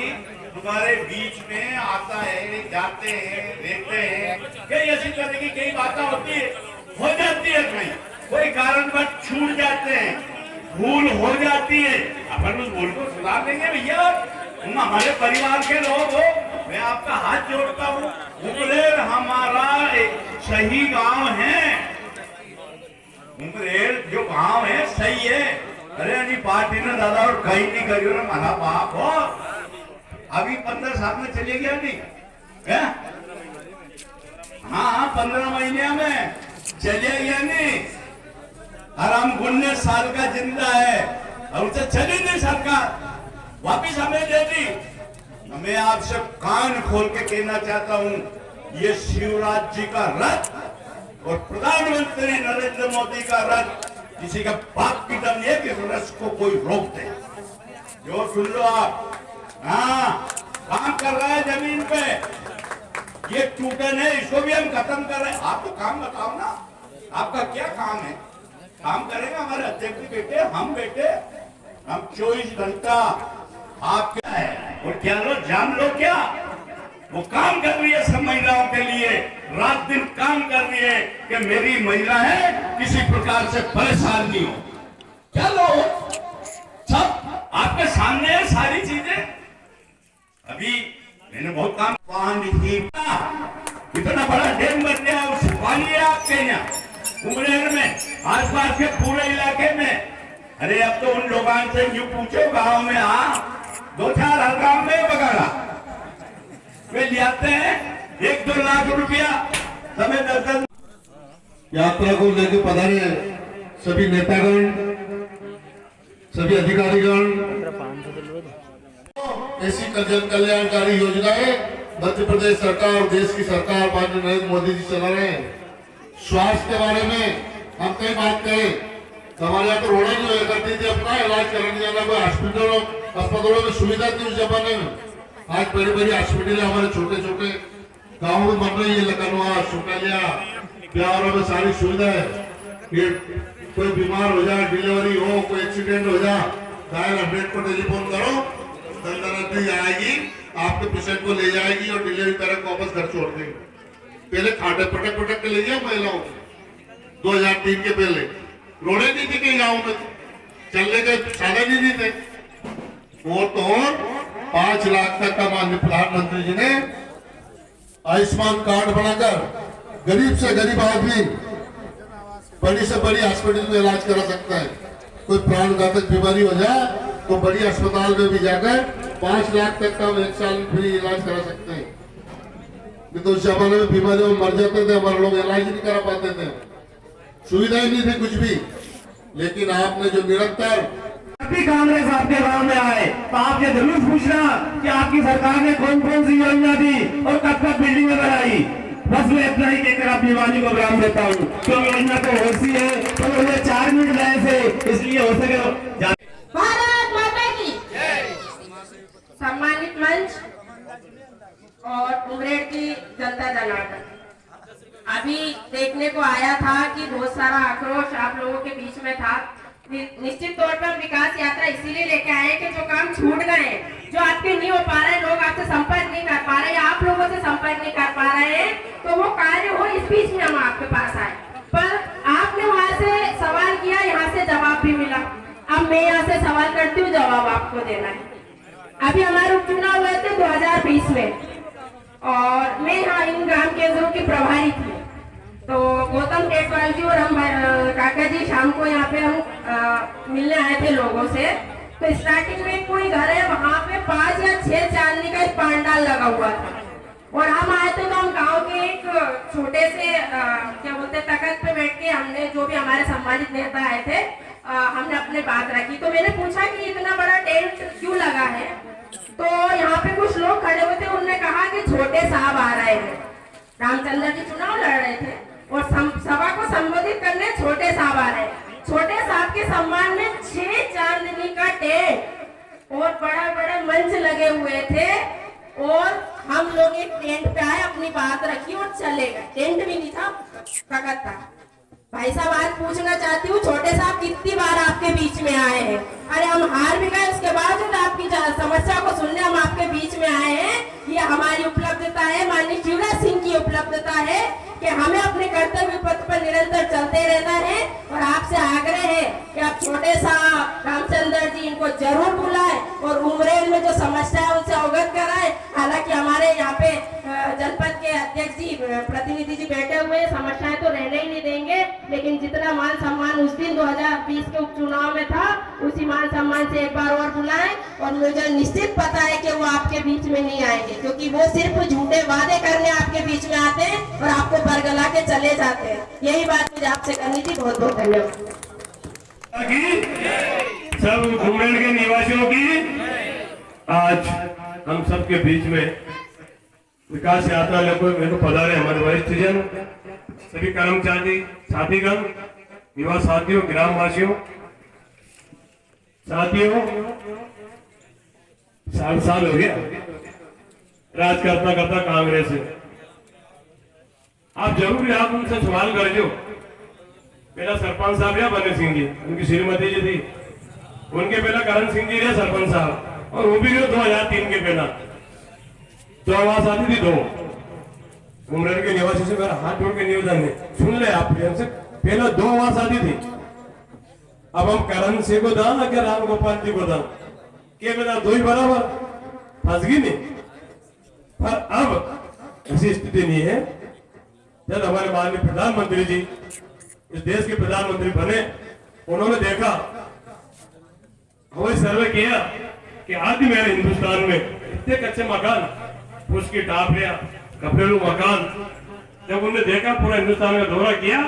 हमारे बीच में आता है, जाते हैं, रहते हैं, कई ऐसी तरह की कई बातें होती है, हो जाती है, कहीं कोई कारणवश छूट जाते हैं, भूल हो जाती है, अपन उस भूल को सुधार देंगे भैया। तुम हमारे परिवार के लोग हो, मैं आपका हाथ जोड़ता हूँ। उमरेर हमारा एक सही गांव है, उमरेर जो गांव है सही है। अरे नहीं पार्टी ने दादा और कहीं नहीं करी ना, मना बाप हो। अभी 15 साल में चले गया नहीं है? हाँ 15 महीने में चले गया नहीं, और हम 19 साल का जिंदा है और उसे चली नहीं सरकार, वापिस हमें दे दी। मैं आपसे कान खोल के कहना चाहता हूं, ये शिवराज जी का रथ और प्रधानमंत्री नरेंद्र मोदी का रथ किसी का बाप की दम नहीं है कि रथ को कोई रोक दे। जो सुन लो आप, हाँ काम कर रहा है जमीन पे, ये टूटन है, इसको भी हम खत्म कर रहे हैं। आपको काम बताओ ना, आपका क्या काम है? काम करेगा हमारे अध्यक्ष जी बेटे, हम बेटे, हम 24 घंटा आप क्या है और क्या लो जान लो, क्या वो काम कर रही है सब महिलाओं के लिए, रात दिन काम कर रही है कि मेरी महिला है किसी प्रकार से परेशान नहीं हो। क्या लो सब आपके सामने है सारी चीजें। अभी मैंने बहुत काम, पानी इतना बड़ा डैम बन गया, उस पानी है आपके यहाँ उमरेर में, आसपास के पूरे इलाके में। अरे अब तो उन लोगों से यूं पूछो गांव में, 2-4 हर गांव में बगाड़ा वे ले आते हैं 1-2 लाख रुपया, समय 10-10। यात्रा को लेकर पधारे सभी नेतागण, सभी अधिकारीगण, ऐसी जन कल्याणकारी योजनाएं मध्य प्रदेश सरकार और देश की सरकार माननीय नरेंद्र मोदी जी चला रहे हैं। स्वास्थ्य के बारे में हम कई बात करें, हमारे यहाँ तो रोड़ा नहीं हुआ करती थी, अपना इलाज कराने जाना, कोई हॉस्पिटलों अस्पतालों में सुविधा थी उस जमाने में। आज बड़ी बड़ी हॉस्पिटल हमारे छोटे छोटे गाँव में बन रही है, लखनवा, सुकालिया, ब्यावरा में सारी सुविधा है। कोई बीमार हो जाए, डिलीवरी हो, कोई एक्सीडेंट हो जाए, डायल 100 को टेलीफोन करो, आएगी आपके पेशेंट को ले जाएगी और डिलीवरी करके वापस घर छोड़ देंगे। पहले खाटे पटक के ले जाए महिलाओं को, 2003 के पहले रोडे नहीं थे कहीं गाँव में, चलने के साधन ही नहीं थे। वो तो 5 लाख तक का माननीय प्रधानमंत्री जी ने आयुष्मान कार्ड बनाकर गरीब से गरीब आदमी बड़ी से बड़ी हॉस्पिटल में इलाज करा सकता है। कोई प्राण घातक बीमारी हो जाए तो बड़ी अस्पताल में भी जाकर 5 लाख तक का 1 साल फ्री इलाज करा सकते हैं। नहीं तो उस जमाने में बीमारियों में मर जाते थे, हमारे लोग इलाज नहीं करा पाते थे, सुविधाएं नहीं थी कुछ भी। लेकिन आपने जो निरंतर कांग्रेस आपके गांव में आए तो आप ये जरूर पूछना कि आपकी सरकार ने कौन कौन सी योजना दी और कब कब बिल्डिंगें बनाई। बस मैं इतना ही कहकर अपनी वाणी को विराम देता हूँ, क्योंकि योजना तो होती है तो मुझे 4 मिनट गए थे, इसलिए हो सके भारत माता की सम्मानित मंच और उमरेर की जनता जनार्दन, अभी देखने को आया था कि बहुत सारा आक्रोश आप लोगों के बीच में था। निश्चित तौर पर विकास यात्रा इसीलिए लेके आए कि जो काम छूट गए, जो आपके नहीं हो पा रहे, लोग आपसे संपर्क नहीं कर पा रहे, आप लोगों से संपर्क नहीं कर पा रहे हैं, तो वो कार्य हो, इस बीच में हम आपके पास आए। पर आपने वहां से सवाल किया, यहाँ से जवाब भी मिला। अब मैं यहाँ से सवाल करती हूँ, जवाब आपको देना है। अभी हमारे उपचुनाव हुए थे 2020 में और मैं यहाँ इन ग्राम केंद्रों की प्रभारी थी। तो गौतम टेटवाल जी और हम काका जी शाम को यहाँ पे हम मिलने आए थे लोगों से। तो स्टार्टिंग में कोई घर है, वहाँ पे 5 या 6 चांदनी का एक पांडाल लगा हुआ था और हम आए थे तो हम गांव के एक छोटे से क्या बोलते तख्त पे बैठ के हमने, जो भी हमारे सम्मानित नेता आए थे, हमने अपने बात रखी। तो मैंने पूछा कि इतना बड़ा टेंट क्यों लगा है, तो यहाँ पे कुछ लोग खड़े हुए थे, उन्होंने कहा कि छोटे साहब आ रहे हैं। रामचंद्र जी चुनाव लड़ रहे थे और सभा को संबोधित करने छोटे साहब आ रहे। छोटे साहब के सम्मान में 6 चांदनी का टेंट और बड़ा बड़ा मंच लगे हुए थे और हम लोग एक टेंट पे आए, अपनी बात रखी और चले गए। टेंट भी नहीं था, कागज था। भाई साहब आज पूछना चाहती हूँ, छोटे साहब कितनी बार आपके बीच में आए हैं? अरे हम हार भी गए, उसके बावजूद आपकी समस्या को सुनने हम आपके बीच में आए हैं। ये हमारी उपलब्धता है, माननीय शिवराज सिंह की उपलब्धता है कि हमें अपने कर्तव्य पथ पर निरंतर चलते रहना है। और आपसे आग्रह है कि आप छोटे साहब रामचंद्र जी इनको जरूर बुलाएं और उमरेल में जो समस्या है उनसे अवगत कराएं। हालांकि हमारे यहाँ पे जनपद के अध्यक्ष जी प्रतिनिधि जी बैठे हुए, समस्याएं तो रहने ही नहीं देंगे, लेकिन जितना मान सम्मान उस दिन 2020 के उपचुनाव में था उसी मान सम्मान से एक बार और बुलाएं। और मुझे निश्चित पता है कि वो आपके बीच में नहीं आएंगे, क्योंकि वो सिर्फ झूठे वादे करने आपके बीच में आते हैं और आपको बरगला के चले जाते हैं। यही बात मुझे आपसे करनी थी। बहुत बहुत धन्यवाद। सब उमरेल के निवासियों की आज हम सबके बीच में विकास यात्रा लेकर पधारे हमारे वरिष्ठ जन, सभी कर्मचारी साथीगण, युवा साथियों, ग्रामवासियों, साथियों 60 साल हो गया राज करता कांग्रेस से। आप जरूर आप उनसे सवाल कर जो। पहला सरपंच साहब या बने सिंह जी, उनकी श्रीमती जी थी, उनके पहला करण सिंह जी रहे सरपंच साहब, और वो भी 2003 के पहला तो आवाज आती थी 2। उमरेल के निवासी से मेरा हाथ जोड़ के निवेदन है, सुन ले आप से, पहला 2 आवाज आती थी। अब हम करण सिंह को दान ना क्या राम गोपाल जी को दान के बेटा 2 ही बराबर फंस गई नहीं। पर अब ऐसी स्थिति नहीं है। जब हमारे माननीय प्रधानमंत्री जी इस देश के प्रधानमंत्री बने, उन्होंने देखा, हवाई सर्वे किया कि आदि मेरे हिंदुस्तान में इतने कच्चे मकान, उसकी टापरिया, घरेलू मकान, जब उन्होंने देखा, पूरा हिंदुस्तान का दौरा किया,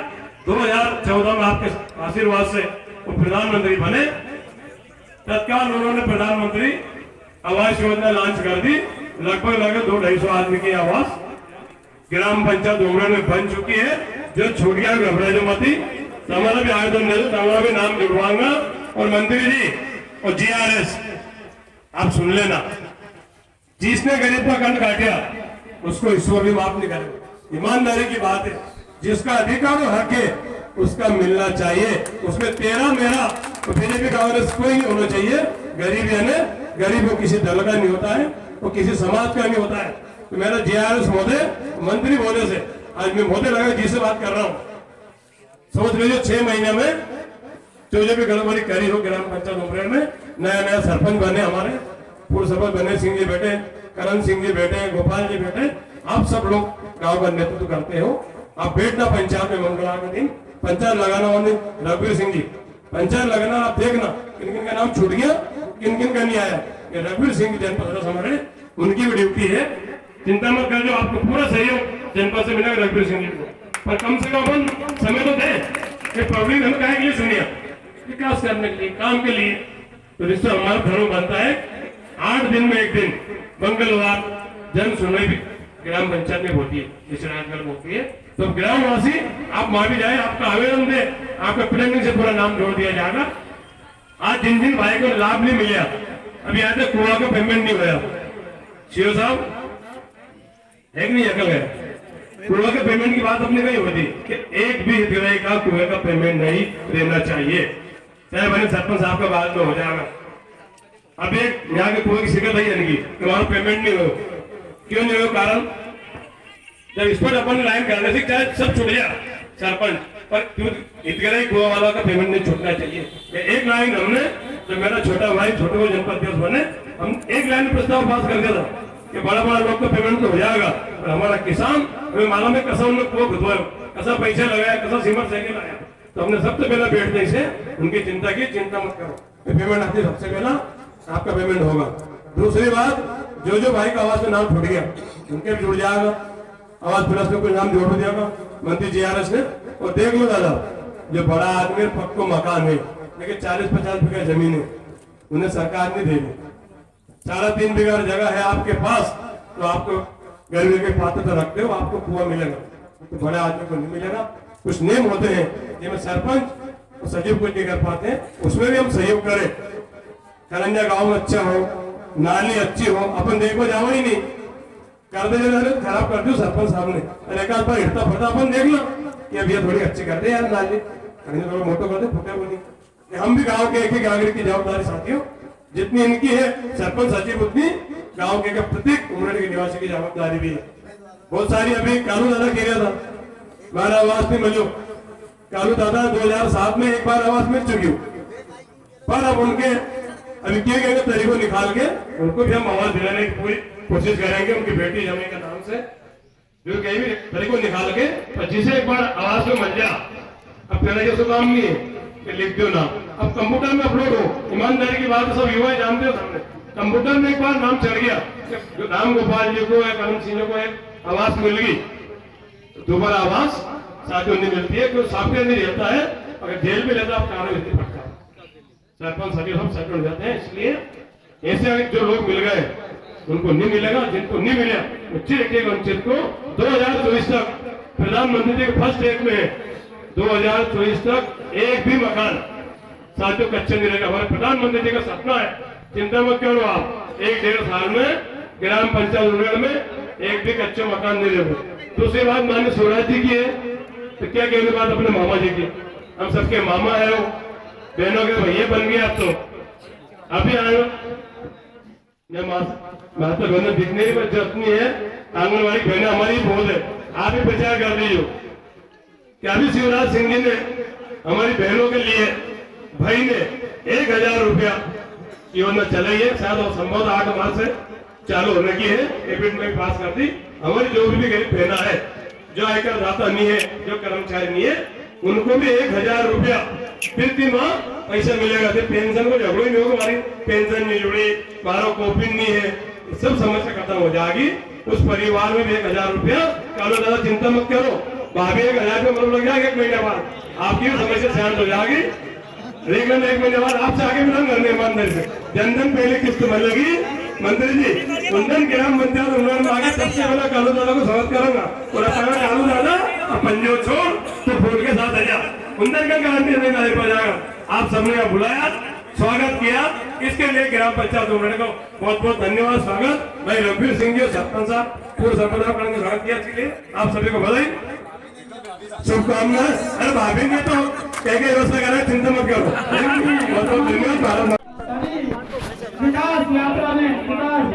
2014 में आपके आशीर्वाद से वो प्रधानमंत्री बने। तत्काल उन्होंने प्रधानमंत्री आवास योजना लॉन्च कर दी। लगभग 200-250 आदमी की आवास ग्राम पंचायत उमरेल में बन चुकी है। जो छूट गया घबरा जो मती, हमारा भी आवेदन दे दो, हमारा भी नाम जुड़वाऊंगा। और मंत्री जी और GRS आप सुन लेना, जिसने गरीब का कंठ काटा उसको ईश्वर भी माफ नहीं करे। ईमानदारी की बात है, जिसका अधिकार और हक है उसका मिलना चाहिए। उसमें तेरा मेरा तो बीजेपी कांग्रेस कोई नहीं होना चाहिए। गरीब यानी गरीब को किसी दल का नहीं होता है, वो किसी समाज का नहीं होता है। तो मेरा GRS महोदय, मंत्री महोदय से आज मैं महोदय लगा जिससे बात कर रहा हूँ, समझ लीजिए 6 महीने में जो भी गड़बड़ी करी हो ग्राम पंचायत उमरेल में, नया सरपंच बने, हमारे पूर्व सरपंच बने सिंह जी बैठे, करण सिंह जी बैठे, गोपाल जी बैठे, आप सब लोग गांव का नेतृत्व करते हो। आप बैठना पंचायत में मंगलवार के दिन, पंचायत लगाना वाले रघुवीर सिंह जी, पंचायत लगाना, आप देखना किन किन का नाम छूट गया, किन किन का नहीं आया। ये रघुवीर सिंह की जनपद हमारे, उनकी भी ड्यूटी है। चिंता मत कर, जो आपको पूरा सहयोग जनपद से मिलेगा रघुवीर सिंह जी को। पर कम से कम समय तो दे कि पब्लिक हमें कहे के लिए सुनिए, विकास करने के लिए, काम के लिए। तो जिससे हमारा धर्म बनता है 8 दिन में 1 दिन मंगलवार जन सुनवाई भी ग्राम पंचायत में होती है, विश्रांतगढ़ में होती है। तो ग्रामवासी आप वहां भी जाए, आपका आवेदन दे, आपका प्लेनिंग से पूरा नाम जोड़ दिया जाएगा। आज जिन जिन भाई को लाभ नहीं मिला, अभी आज तक कुआं का पेमेंट नहीं हुआ, सीओ साहब एक नहीं अकल है, कुआं के पेमेंट की बात अपनी नहीं होती कि एक भी हितग्राही का कुएं का पेमेंट नहीं देना चाहिए। चाहे बने सरपंच साहब का बाद में हो जाएगा। अब एक यहाँ के कुएं की शिकायत आई इनकी कि हमारा पेमेंट नहीं हो, क्यों नहीं हो? कारण जब इस पर अपन लाइन करने से चाहे सब छूट गया सरपंच, पर क्यों हितग्राही कुआं वाला का पेमेंट नहीं छूटना चाहिए। एक लाइन हमने, जब मेरा छोटा भाई छोटे को जनपद अध्यक्ष बने, हम एक लाइन प्रस्ताव पास कर दिया था कि बड़ा लोग का पेमेंट तो हो जाएगा, और हमारा किसान हमें मालूम है कैसा उन्होंने कुआं खुदवाया, कैसा पैसा लगाया, कैसा सीमेंट साइकिल आया। तो हमने सबसे पहले बैठने से उनकी चिंता की, चिंता मत करो, पेमेंट आती है सबसे पहला आपका पेमेंट होगा। दूसरी बात, जो भाई का आवास में नाम छूट गया उनके भी जुड़ जाएगा, आवास प्लस में कोई नाम जोड़ दिया मंत्री GRS ने। और देख लो दादा, जो बड़ा आदमी पक्को मकान है लेकिन 40-50 बीघा जमीन है, उन्हें सरकार नहीं देगी। 3.5 बीघा जगह है आपके पास, तो आपको गर्मी के पात्र तो रखते हो, आपको कुआं मिलेगा। तो बड़े आदमी को नहीं मिलेगा। कुछ नियम होते हैं जिनमें सरपंच और सचिव कुछ नहीं कर पाते हैं, उसमें भी हम सहयोग करें। करंजा गाँव में अच्छा हो, नाली अच्छी हो, अपन देखो जाओ ही नहीं कर दे, खराब कर दो सरपंच साहब ने, अरे एक आध बार हिटता फटा अपन देख लो कि अब ये थोड़ी अच्छी कर दे यार, नाली थोड़ा मोटो कर दे, फटे को नहीं। हम भी गाँव के एक एक नागरिक की जवाबदारी साथियों, जितनी इनकी है सरपंच सचिव उतनी गाँव के प्रत्येक उमरेड के निवासी की जवाबदारी भी है। बहुत सारी अभी कालू दादा कह रहा था हमारा आवाज नहीं मिलो, कालू दादा 2007 में एक बार आवाज मिल चुकी हो, पर अब उनके अभी किए गए तरीकों निकाल के उनको भी हम आवाज दिलाने की पूरी कोशिश करेंगे। उनकी बेटी जमी के नाम से जो कहीं भी तरीकों निकाल के, पर जिसे एक बार आवाज में मिल जा, अब कहने के उसको काम नहीं है कि लिख दो नाम, अब कंप्यूटर में अपलोड हो। ईमानदारी की बात सब युवा जानते हो, सामने कंप्यूटर में एक बार नाम चढ़ गया, राम गोपाल जी को या करण सिंह को एक आवाज मिल गई, दोबारा आवाज साथियों नहीं मिलती है, क्योंकि सॉफ्टवेयर नहीं रहता है, अगर जेल में रहता आप कारण नहीं पड़ता, सरपंच सचिव सब सेट हो जाते हैं। इसलिए ऐसे जो लोग मिल गए उनको नहीं मिलेगा, जिनको नहीं मिला वंचित वंचित को 2024 तक प्रधानमंत्री जी के फर्स्ट एक में 2024 तक एक भी मकान साथियों कच्चे नहीं रहेगा। हमारे प्रधानमंत्री जी का सपना है, चिंता मत करो आप, 1-1.5 साल में ग्राम पंचायत उमरेड में एक भी कच्चे मकान नहीं रहे। दूसरी बात माननीय स्वराज जी की है, तो क्या कहने बात अपने मामा जी की, हम सबके मामा है, वो बहनों के भैया बन गए। आप तो अभी आए माता बहनें दिखने की जरूरत नहीं है, आंगनबाड़ी बहनें हमारी बहुत है, आप ही प्रचार कर लीजिए कि अभी शिवराज सिंह जी ने हमारी बहनों के लिए भाई ने 1000 रुपया योजना चलाई है, शायद और संभव 8 मार्च से चालू होने की है, कैबिनेट में भी पास कर दी। हमारी जो भी गरीब बहना है, जो आयकर दाता नहीं है, जो कर्मचारी नहीं है, उनको भी 1000 रुपया प्रति माह पैसा मिलेगा। पेंशन को झगड़ो नहीं होगा, हमारी पेंशन नहीं जुड़ी, हमारा कॉपी नहीं है, सब समस्या खत्म हो जाएगी। उस परिवार में भी 1000 रुपया, कालो दादा चिंता मत करो, भाभी 1000 रुपया मतलब लग जाएगा 1 महीने बाद, आपकी भी समस्या शांत हो जाएगी। लेकिन 1 महीने बाद आपसे आगे मिलन करने ईमानदारी से, जनधन पहले किस्त मिलेगी। मंत्री जी कुंदन ग्राम पंचायत उमरेड में आगे सबसे पहले कालू दादा को स्वागत करूंगा, और कालू दादा पंजो छोड़ तो फूल के साथ आ जा, कुंदन का गारंटी नहीं हो जाएगा। आप सबने बुलाया, स्वागत किया, इसके लिए ग्राम पंचायत उमरेड को बहुत बहुत धन्यवाद। स्वागत भाई रघुवीर सिंह जी सरपंच साहब, पूर्व सरपंच साहब ने स्वागत किया, इसके लिए आप सभी को बधाई, शुभकामनाएं। अरे भाभी ने तो क्या व्यवस्था करें, चिंता मत करो, बहुत बहुत धन्यवाद। विकास यात्रा में विकास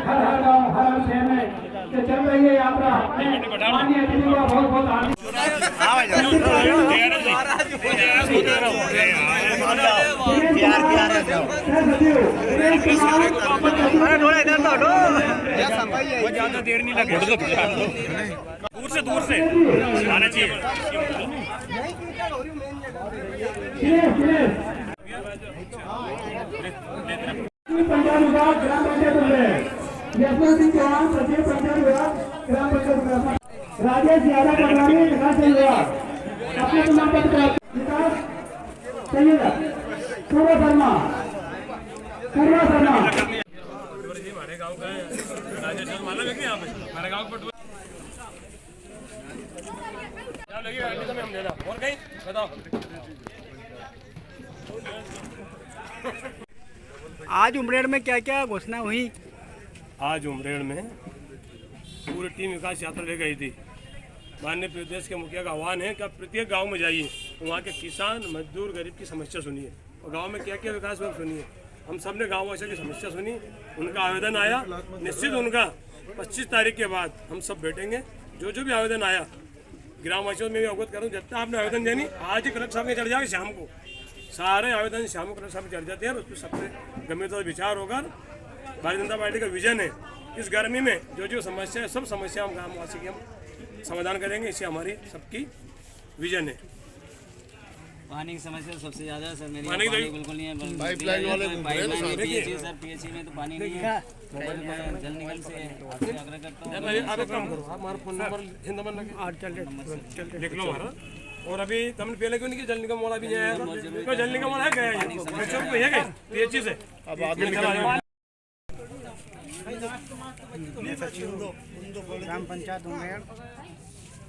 हर हर गाँव हर शहर में चल रही है यात्रा, माननीय अतिथि का बहुत बहुत ज्यादा देर नहीं लगे, दूर से आना चाहिए। पंचायत विभाग ग्राम पंचायत उमरेड, यशवंत सिंह चौहान सचिव पंचायत विभाग ग्राम पंचायत उमरेड, राजेश यादव पटवारी विकास विभाग, अपने नाम पर विकास सैयद पूर्व शर्मा हमारे गांव का राजेश मालूम है कि यहाँ पे हमारे गांव पर हम देना और कहीं बताओ। आज उमरेड में क्या क्या घोषणा हुई? आज उमरेड में पूरी टीम विकास यात्रा ले गई थी। माननीय प्रदेश के मुखिया का आह्वान है कि आप प्रत्येक गांव में जाइए, वहाँ के किसान मजदूर गरीब की समस्या सुनिए, और गांव में क्या क्या विकास हुआ सुनिए। हम सब ने गाँववासियों की समस्या सुनी, उनका आवेदन आया, निश्चित उनका 25 तारीख के बाद हम सब बैठेंगे। जो भी आवेदन आया ग्रामवासियों में भी अवगत करूँ, जितना आपने आवेदन देनी आज ही कलेक्टर साहब के चढ़ जाएगा, शाम को सारे आवेदन शाम को कलेक्टर साहब चढ़ जाते हैं, और उस पर सबसे गंभीरता से विचार होगा। भारतीय जनता पार्टी का विजन है, इस गर्मी में जो समस्या है सब समस्या हम ग्रामवासी की हम समाधान करेंगे, इससे हमारी सबकी विजन है। पानी की समस्या सबसे ज्यादा है सर, मेरी पानी बिल्कुल नहीं है, पाइपलाइन वाले सर पीएचसी में तो पानी नहीं है, जल निगम से आपसे आग्रह करता हूँ। आप एक काम करो, हमारा फोन नंबर लिख लो हमारा, और अभी तुमने पहले क्यों नहीं कि जल निगम वाला भी है, तो जल निगम वाला है गया पीएचसी से। सचिव ग्राम पंचायत उमरेड,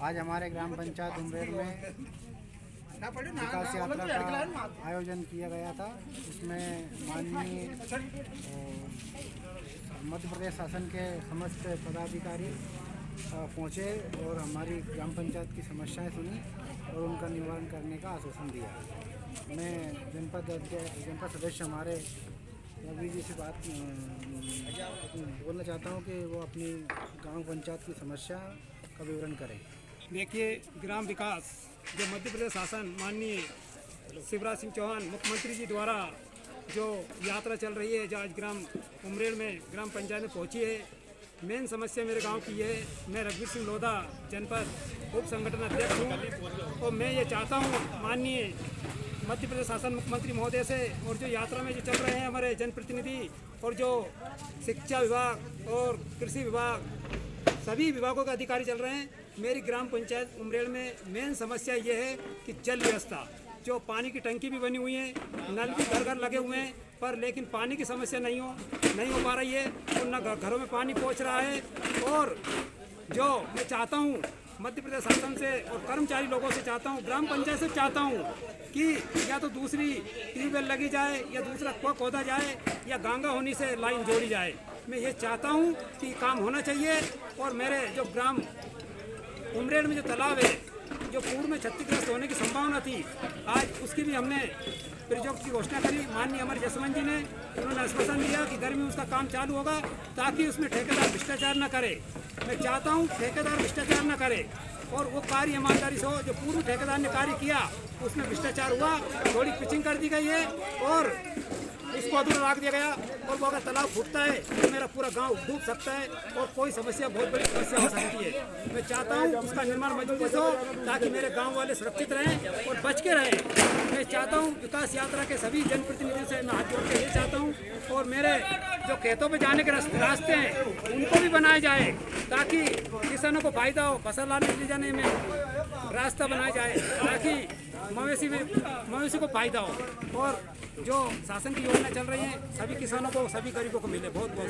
आज हमारे ग्राम पंचायत उमरेड़ में विकास यात्रा का आयोजन किया गया था। इसमें माननीय मध्य प्रदेश शासन के समस्त पदाधिकारी पहुँचे और हमारी ग्राम पंचायत की समस्याएं सुनी और उनका निवारण करने का आश्वासन दिया। मैं जनपद सदस्य हमारे रवि जी से बात बोलना चाहता हूं कि वो अपनी ग्राम पंचायत की समस्या का विवरण करें। देखिए, ग्राम विकास जो मध्य प्रदेश शासन माननीय शिवराज सिंह चौहान मुख्यमंत्री जी द्वारा जो यात्रा चल रही है, जो आज ग्राम उमरेड़ में ग्राम पंचायत में पहुंची है, मेन समस्या मेरे गांव की है। मैं रघुवीर सिंह लोधा जनपद उप संगठन अध्यक्ष हूँ और मैं ये चाहता हूँ माननीय मध्य प्रदेश शासन मुख्यमंत्री महोदय से और जो यात्रा में जो चल रहे हैं हमारे जनप्रतिनिधि और जो शिक्षा विभाग और कृषि विभाग सभी विभागों के अधिकारी चल रहे हैं, मेरी ग्राम पंचायत उमरेड़ में मेन समस्या ये है कि जल व्यवस्था, जो पानी की टंकी भी बनी हुई है, नल भी घर घर लगे हुए हैं, पर लेकिन पानी की समस्या नहीं हो पा रही है और न घरों में पानी पहुंच रहा है। और जो मैं चाहता हूं मध्य प्रदेश शासन से और कर्मचारी लोगों से चाहता हूं, ग्राम पंचायत से चाहता हूं कि या तो दूसरी ट्यूबवेल लगी जाए या दूसरा कुआ खोदा जाए या गंगा होनी से लाइन जोड़ी जाए। मैं ये चाहता हूं कि काम होना चाहिए। और मेरे जो ग्राम उमरेड़ में जो तालाब है, जो पूर्व में क्षतिग्रस्त होने की संभावना थी, आज उसकी भी हमने प्रोजेक्ट की घोषणा करी। माननीय अमर जसवंत जी ने उन्होंने आश्वासन दिया कि गर्मी में उसका काम चालू होगा ताकि उसमें ठेकेदार भ्रष्टाचार न करे। मैं चाहता हूं ठेकेदार भ्रष्टाचार न करे और वो कार्य ईमानदारी से हो। जो पूर्व ठेकेदार ने कार्य किया उसमें भ्रष्टाचार हुआ, थोड़ी पिचिंग कर दी गई है और इसको अधूरा रख दिया गया। और वो अगर तालाब फूटता है तो मेरा पूरा गांव डूब सकता है और कोई समस्या, बहुत बड़ी समस्या हो सकती है। मैं चाहता हूं उसका निर्माण मजबूती से हो ताकि मेरे गांव वाले सुरक्षित रहें और बच के रहें। मैं चाहता हूं विकास यात्रा के सभी जनप्रतिनिधियों से मैं हाथ जोड़ के ये चाहता हूं और मेरे जो खेतों पे जाने के रास्ते हैं उनको भी बनाए जाए ताकि किसानों को फायदा हो, फसल लाने ले जाने में रास्ता बनाया जाए ताकि मवेशी को फायदा हो। और जो शासन की योजना चल रही है सभी किसानों को, सभी गरीबों को मिले। बहुत बहुत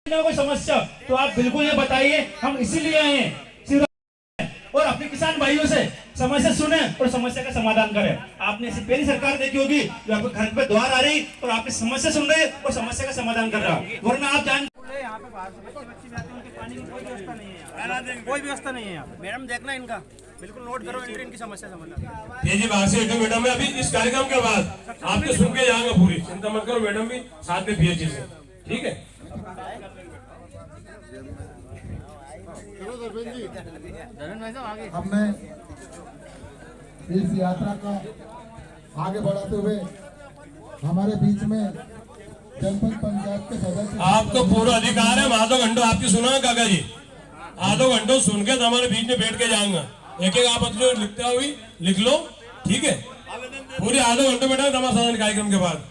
कोई समस्या तो आप बिल्कुल ये बताइए, हम इसीलिए आए हैं और अपने किसान भाइयों से समस्या सुने और समस्या का समाधान करें। आपने ऐसी पहली सरकार देखी होगी जो आपके घर पे द्वार आ रही और आपकी समस्या सुन रही और समस्या का समाधान कर रहा। वरना आप जान यहाँ पे बाहर से बच्चे भी आते हैं, उनके पानी की कोई व्यवस्था नहीं है, कोई व्यवस्था नहीं है यहाँ पे। मैडम देखना इनका, बिल्कुल नोट करो, इनकी समस्या समझना। ये जी बाहर से एकदम मैडम है। अभी इस कार्यक्रम के बाद आपके सुन के जाएंगे पूरी, चिंता मत करो। मैडम भी साथ में पीएचडी से, ठीक है। हमने इस यात्रा का आगे बढ़ाते हुए हमारे बीच में जनपद पंचायत के सदस्य, आपको पूरा अधिकार है। आधो घंटों आपकी सुना काका जी, आधो घंटों सुन के हमारे बीच में बैठ के जाऊंगा। एक एक आप जो लिखते हुए लिख लो, ठीक है। पूरे आधो घंटे बैठा समाधान कार्यक्रम के बाद,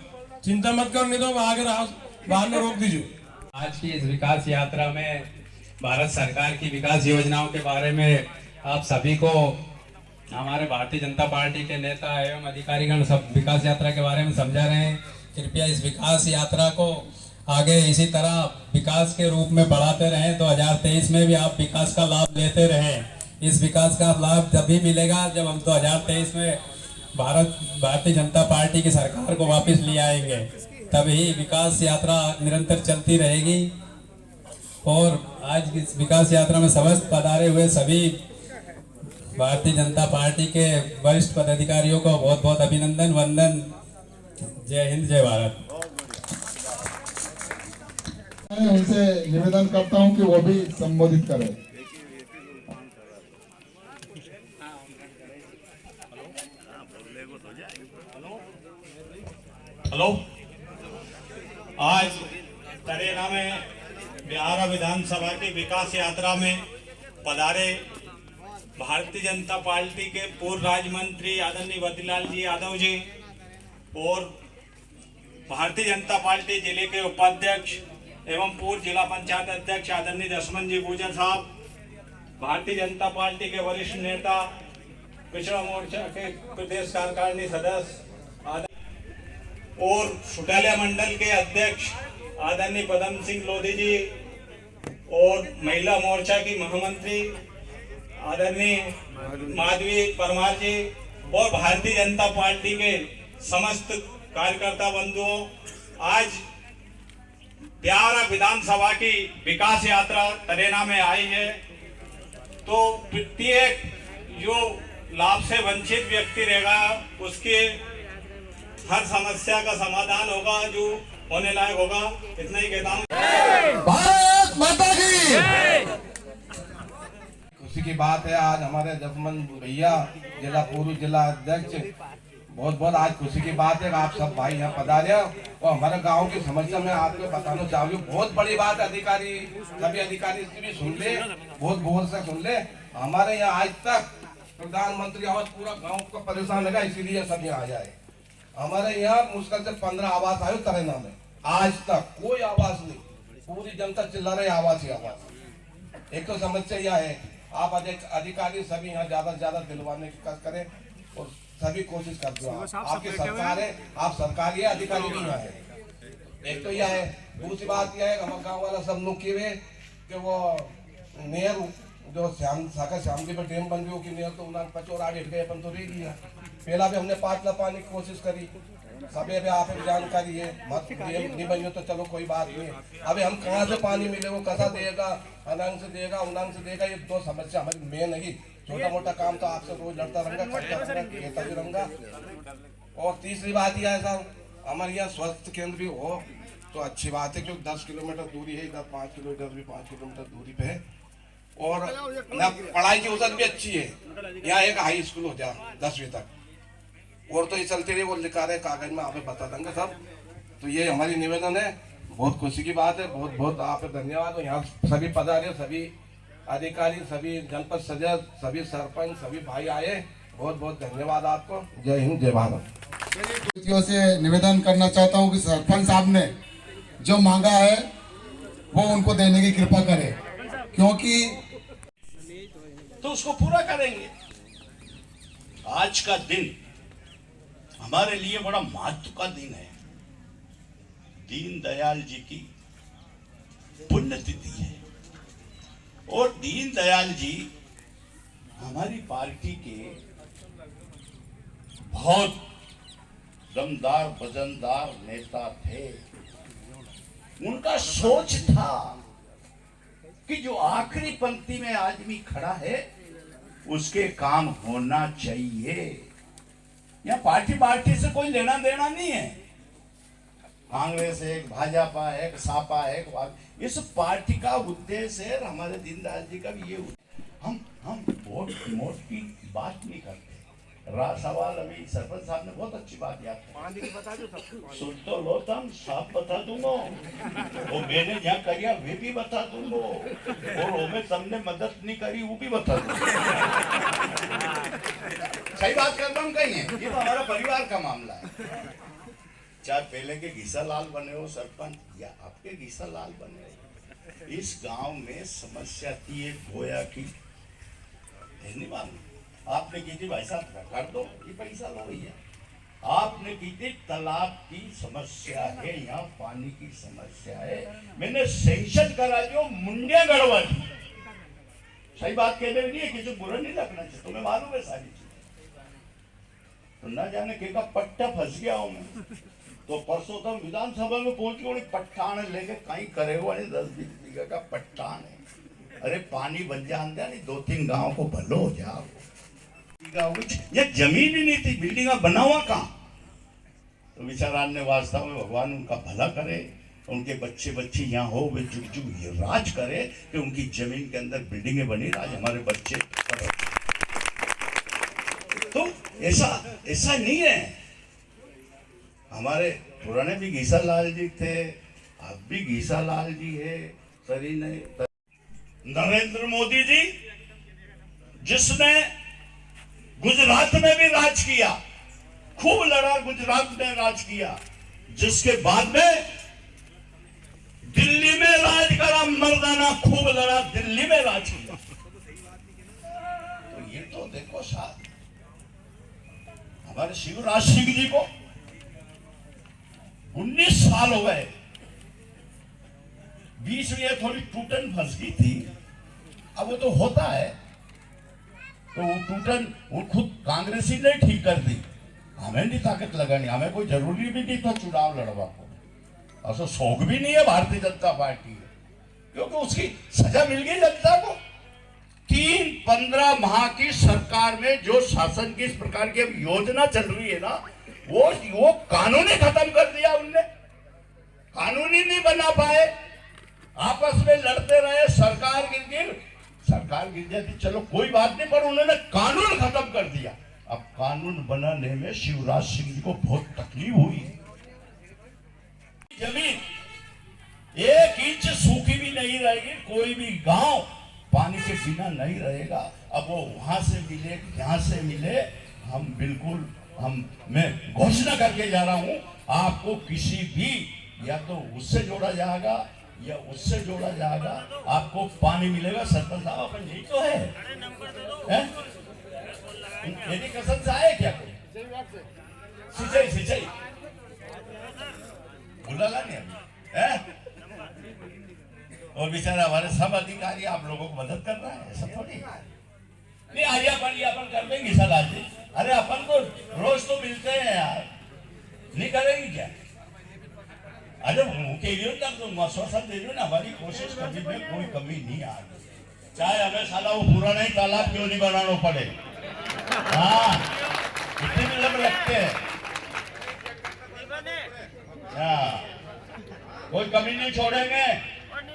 चिंता मत करो, नहीं तो आगे बाहर में रोक दीजिए। आज की इस विकास यात्रा में भारत सरकार की विकास योजनाओं के बारे में आप सभी को हमारे भारतीय जनता पार्टी के नेता एवं अधिकारीगण सब विकास यात्रा के बारे में समझा रहे हैं। कृपया इस विकास यात्रा को आगे इसी तरह विकास के रूप में बढ़ाते रहें। 2023 में भी आप विकास का लाभ लेते रहें। इस विकास का लाभ तभी मिलेगा जब हम 2023 में भारतीय जनता पार्टी की सरकार को वापस ले आएंगे, तभी विकास यात्रा निरंतर चलती रहेगी। और आज इस विकास यात्रा में समस्त पधारे हुए सभी भारतीय जनता पार्टी के वरिष्ठ पदाधिकारियों को बहुत बहुत अभिनंदन, वंदन। जय हिंद, जय भारत। मैं उनसे निवेदन करता हूं कि वो भी संबोधित करें। हेलो, आज तरेना में बिहार विधानसभा की विकास यात्रा में पधारे भारतीय जनता पार्टी के पूर्व राज्य मंत्री आदरणीय बद्रीलाल जी यादव जी और भारतीय जनता पार्टी जिले के उपाध्यक्ष एवं पूर्व जिला पंचायत अध्यक्ष आदरणीय जसवंत जी गुर्जर साहब, भारतीय जनता पार्टी के वरिष्ठ नेता, पिछड़ा मोर्चा के प्रदेश कार्यकारिणी सदस्य और सुटालिया मंडल के अध्यक्ष आदरणीय पदम सिंह लोधी जी और महिला मोर्चा की महामंत्री आदरणीय माधवी परमार जी और भारतीय जनता पार्टी के समस्त कार्यकर्ता बंधुओं, आज ब्यारा विधानसभा की विकास यात्रा तरेना में आई है। तो प्रत्येक जो लाभ से वंचित व्यक्ति रहेगा उसके हर समस्या का समाधान होगा, जो होने लायक होगा। इतना ही कहता हूँ। भारत माता की खुशी की बात है, आज हमारे जसमंत भैया जिला पूर्व जिला अध्यक्ष, बहुत बहुत आज खुशी की बात है आप सब भाई यहाँ पधारे और हमारे गांव की समस्या में आपको बताना चाहूँ। बहुत बड़ी बात, अधिकारी सभी अधिकारी भी सुन ले, बहुत गौर से सुन ले। हमारे यहाँ आज तक प्रधानमंत्री आवास पूरा गांव को परेशान लगा, इसीलिए सब यहाँ आ जाए। हमारे यहाँ मुश्किल से 15 आवास आये तरेना में, आज तक कोई आवास नहीं, पूरी जनता चिल्ला रही आवास ही आवास। एक तो समस्या यह है, आप अधिकारी सभी यहाँ ज्यादा से ज्यादा दिलवाने की कोशिश करें और सभी कोशिश करते हो। आपकी सरकार है, आप सरकारी है, अधिकारी भी यहाँ है। एक तो यह है, दूसरी बात यह है हमारे गाँव वाला सब लोग किए कि वो नेहरू जो श्याम जी पे डैम बन गई कि नेहरू तो उन्होंने 5 और हट गए, अपन तो रह गया। पहला भी हमने 5 लाख पाने की कोशिश करी, सभी अभी आप जानकारी है, मत नहीं बनी तो चलो कोई बात नहीं। अभी हम कहाँ से पानी मिले, वो कैसा देगा, अनांग से देगा उनांग से देगा, ये 2 समस्या हमारी मेन है। छोटा मोटा काम तो आपसे रोज लड़ता रहूंगा। और तीसरी बात यह है साहब, हमारे यहाँ स्वास्थ्य केंद्र भी हो तो अच्छी बात है, क्योंकि 10 किलोमीटर दूरी है, इधर 5 किलोमीटर भी 5 किलोमीटर दूरी पे है। और पढ़ाई की वजह भी अच्छी है, यहाँ एक हाई स्कूल हो जाए 10वीं तक, और तो ये चलते रहे, वो लिखा रहे कागज में आप बता देंगे सब। तो ये हमारी निवेदन है, बहुत खुशी की बात है, बहुत बहुत आप धन्यवाद। यहाँ सभी पधारे, सभी अधिकारी, सभी जनपद सदस्य, सभी सरपंच, सभी भाई आए, बहुत बहुत धन्यवाद आपको। जय हिंद, जय भारत। से निवेदन करना चाहता हूँ कि सरपंच साहब ने जो मांगा है वो उनको देने की कृपा करें, क्योंकि तो उसको पूरा करेंगे। आज का दिन हमारे लिए बड़ा महत्व का दिन है। दीनदयाल जी की पुण्यतिथि है और दीनदयाल जी हमारी पार्टी के बहुत दमदार वजनदार नेता थे। उनका सोच था कि जो आखिरी पंक्ति में आदमी खड़ा है उसके काम होना चाहिए। यहाँ पार्टी से कोई लेना देना नहीं है, कांग्रेस है, भाजपा है, सापा है, इस पार्टी का उद्देश्य है। हमारे दीनदयाल जी का भी ये, हम वोट की बात नहीं करते। सवाल अभी सरपंच साहब ने बहुत अच्छी बात याद सुन तो लो, तुम साफ बता दूंगा, वो मैंने जहाँ करिया वे भी बता दूंगा, और वो में तुमने मदद नहीं करी वो भी बता दूंगा। सही बात कर रहा हूँ कहीं है, ये तो हमारा परिवार का मामला है। चाहे पहले के घीसा लाल बने हो सरपंच या आपके घीसा लाल बने हो, इस गांव में समस्या थी एक गोया की, नहीं मालूम आपने की थी, भाई साहब कर दो ये पैसा लो भैया। आपने की थी तालाब की समस्या है, यहाँ पानी की समस्या है, मैंने सेंशन करा जो मुंडिया गड़बड़। सही बात कहने नहीं है, किसी बुरा नहीं लगना चाहिए, तुम्हें मालूम है सारी चीजें। तो ना जाने के का पट्टा फंस गया हूं मैं, तो परसों तो विधानसभा में पहुंच गया, पट्टान लेके कहीं करेगा नहीं, 10-20 बीघा का पट्टान है। अरे पानी बन जान दिया नहीं, 2-3 गांव को भलो हो जाओ। ये जमीन ही नहीं थी, बिल्डिंग बना हुआ कहाँ। तो विचारान ने वास्तव में भगवान उनका भला करे, उनके बच्चे बच्ची यहाँ हो, वे जुग जुग ये राज करे कि उनकी जमीन के अंदर बिल्डिंगें बनी, आज हमारे बच्चे। तो ऐसा नहीं है। हमारे पुराने भी घीसा लाल जी थे, अब भी घीसा लाल जी है। सरी ने नरेंद्र मोदी जी जिसने गुजरात में भी राज किया, खूब लड़ा, गुजरात में राज किया, जिसके बाद में दिल्ली में राज करा, मर्दाना खूब लड़ा, दिल्ली में राज किया। तो ये तो देखो साथ हमारे शिवराज सिंह जी को 19 साल हो गए। बीच में ये थोड़ी टूटन फंस गई थी, अब वो तो होता है। तो वो टूटन वो खुद कांग्रेसी ने ठीक कर दी, हमें नहीं ताकत लगानी, हमें कोई जरूरी भी नहीं था चुनाव लड़वा को, ऐसा शौक भी नहीं है भारतीय जनता पार्टी है, क्योंकि उसकी सजा मिल गई जनता को। 15 माह की सरकार में जो शासन की इस प्रकार की अब योजना चल रही है ना, वो कानून ही खत्म कर दिया उनने, कानून ही नहीं बना पाए, आपस में लड़ते रहे, सरकार गिर जाती चलो कोई बात नहीं, पर उन्होंने कानून खत्म कर दिया। अब कानून बनाने में शिवराज सिंह जी को बहुत तकलीफ हुई। जमीन 1 इंच सूखी भी नहीं रहेगी, कोई भी गांव पानी के बिना नहीं रहेगा। अब वो वहां से मिले यहां से मिले, मैं घोषणा करके जा रहा हूं, आपको किसी भी या तो उससे जोड़ा जाएगा या उससे जोड़ा जाएगा, आपको पानी मिलेगा। सरपंच साहब अपन यही तो है, यदि कसम से आए क्या कोई सिंचाई बुला नहीं है? और बेचारा हमारे सब अधिकारी आप लोगों को मदद कर रहा है, ऐसा थोड़ी नहीं। अपन कर देंगे सर आज, अरे अपन को रोज तो मिलते हैं यार, नहीं करेंगे क्या? अरे उनके लिए तक आश्वासन दे रही ना, हमारी कोशिश कभी में कोई कमी नहीं आ रही, चाहे हमें साला वो पुराना ही तालाब क्यों नहीं बनाना पड़े। हाँ इतने भी लग लगते हैं, कोई कमी नहीं छोड़ेंगे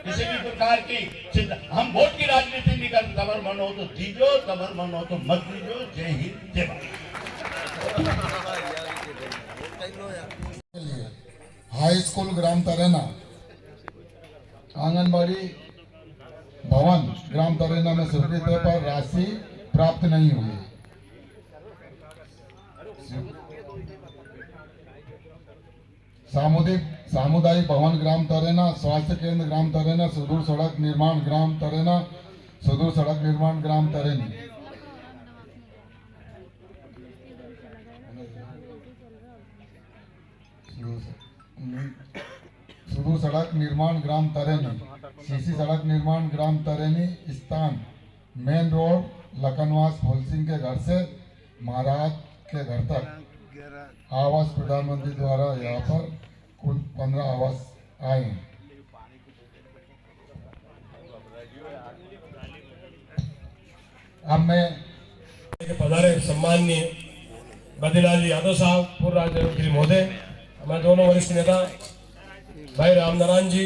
किसी भी प्रकार की। हम वोट की राजनीति नहीं करते, तबर मन हो तो दीजो, तबर मन हो तो मत दीजो। जय हिंद जय भारत। हाई स्कूल ग्राम तरेना, आंगनबाड़ी भवन ग्राम तरेना में स्वीकृति पर राशि प्राप्त नहीं हुई। सामुदायिक भवन ग्राम तरेना, स्वास्थ्य केंद्र ग्राम तरेना, सुदूर सड़क निर्माण ग्राम तरेना, सुदूर सड़क निर्माण ग्राम तरेनी। सुदूर सड़क निर्माण ग्राम तरेनी, सीसी सड़क निर्माण ग्राम तरेनी स्थान मेन रोड लखनवास फूल सिंह के घर से महाराज के घर तक आवास प्रधानमंत्री द्वारा यहाँ पर कुल 15 आवास आए हैं। अब मैं पधारे सम्माननीय बद्रीलाल यादव साहब, पूर्व राज्य मंत्री महोदय, हमारे दोनों वरिष्ठ नेता भाई रामनारायण जी,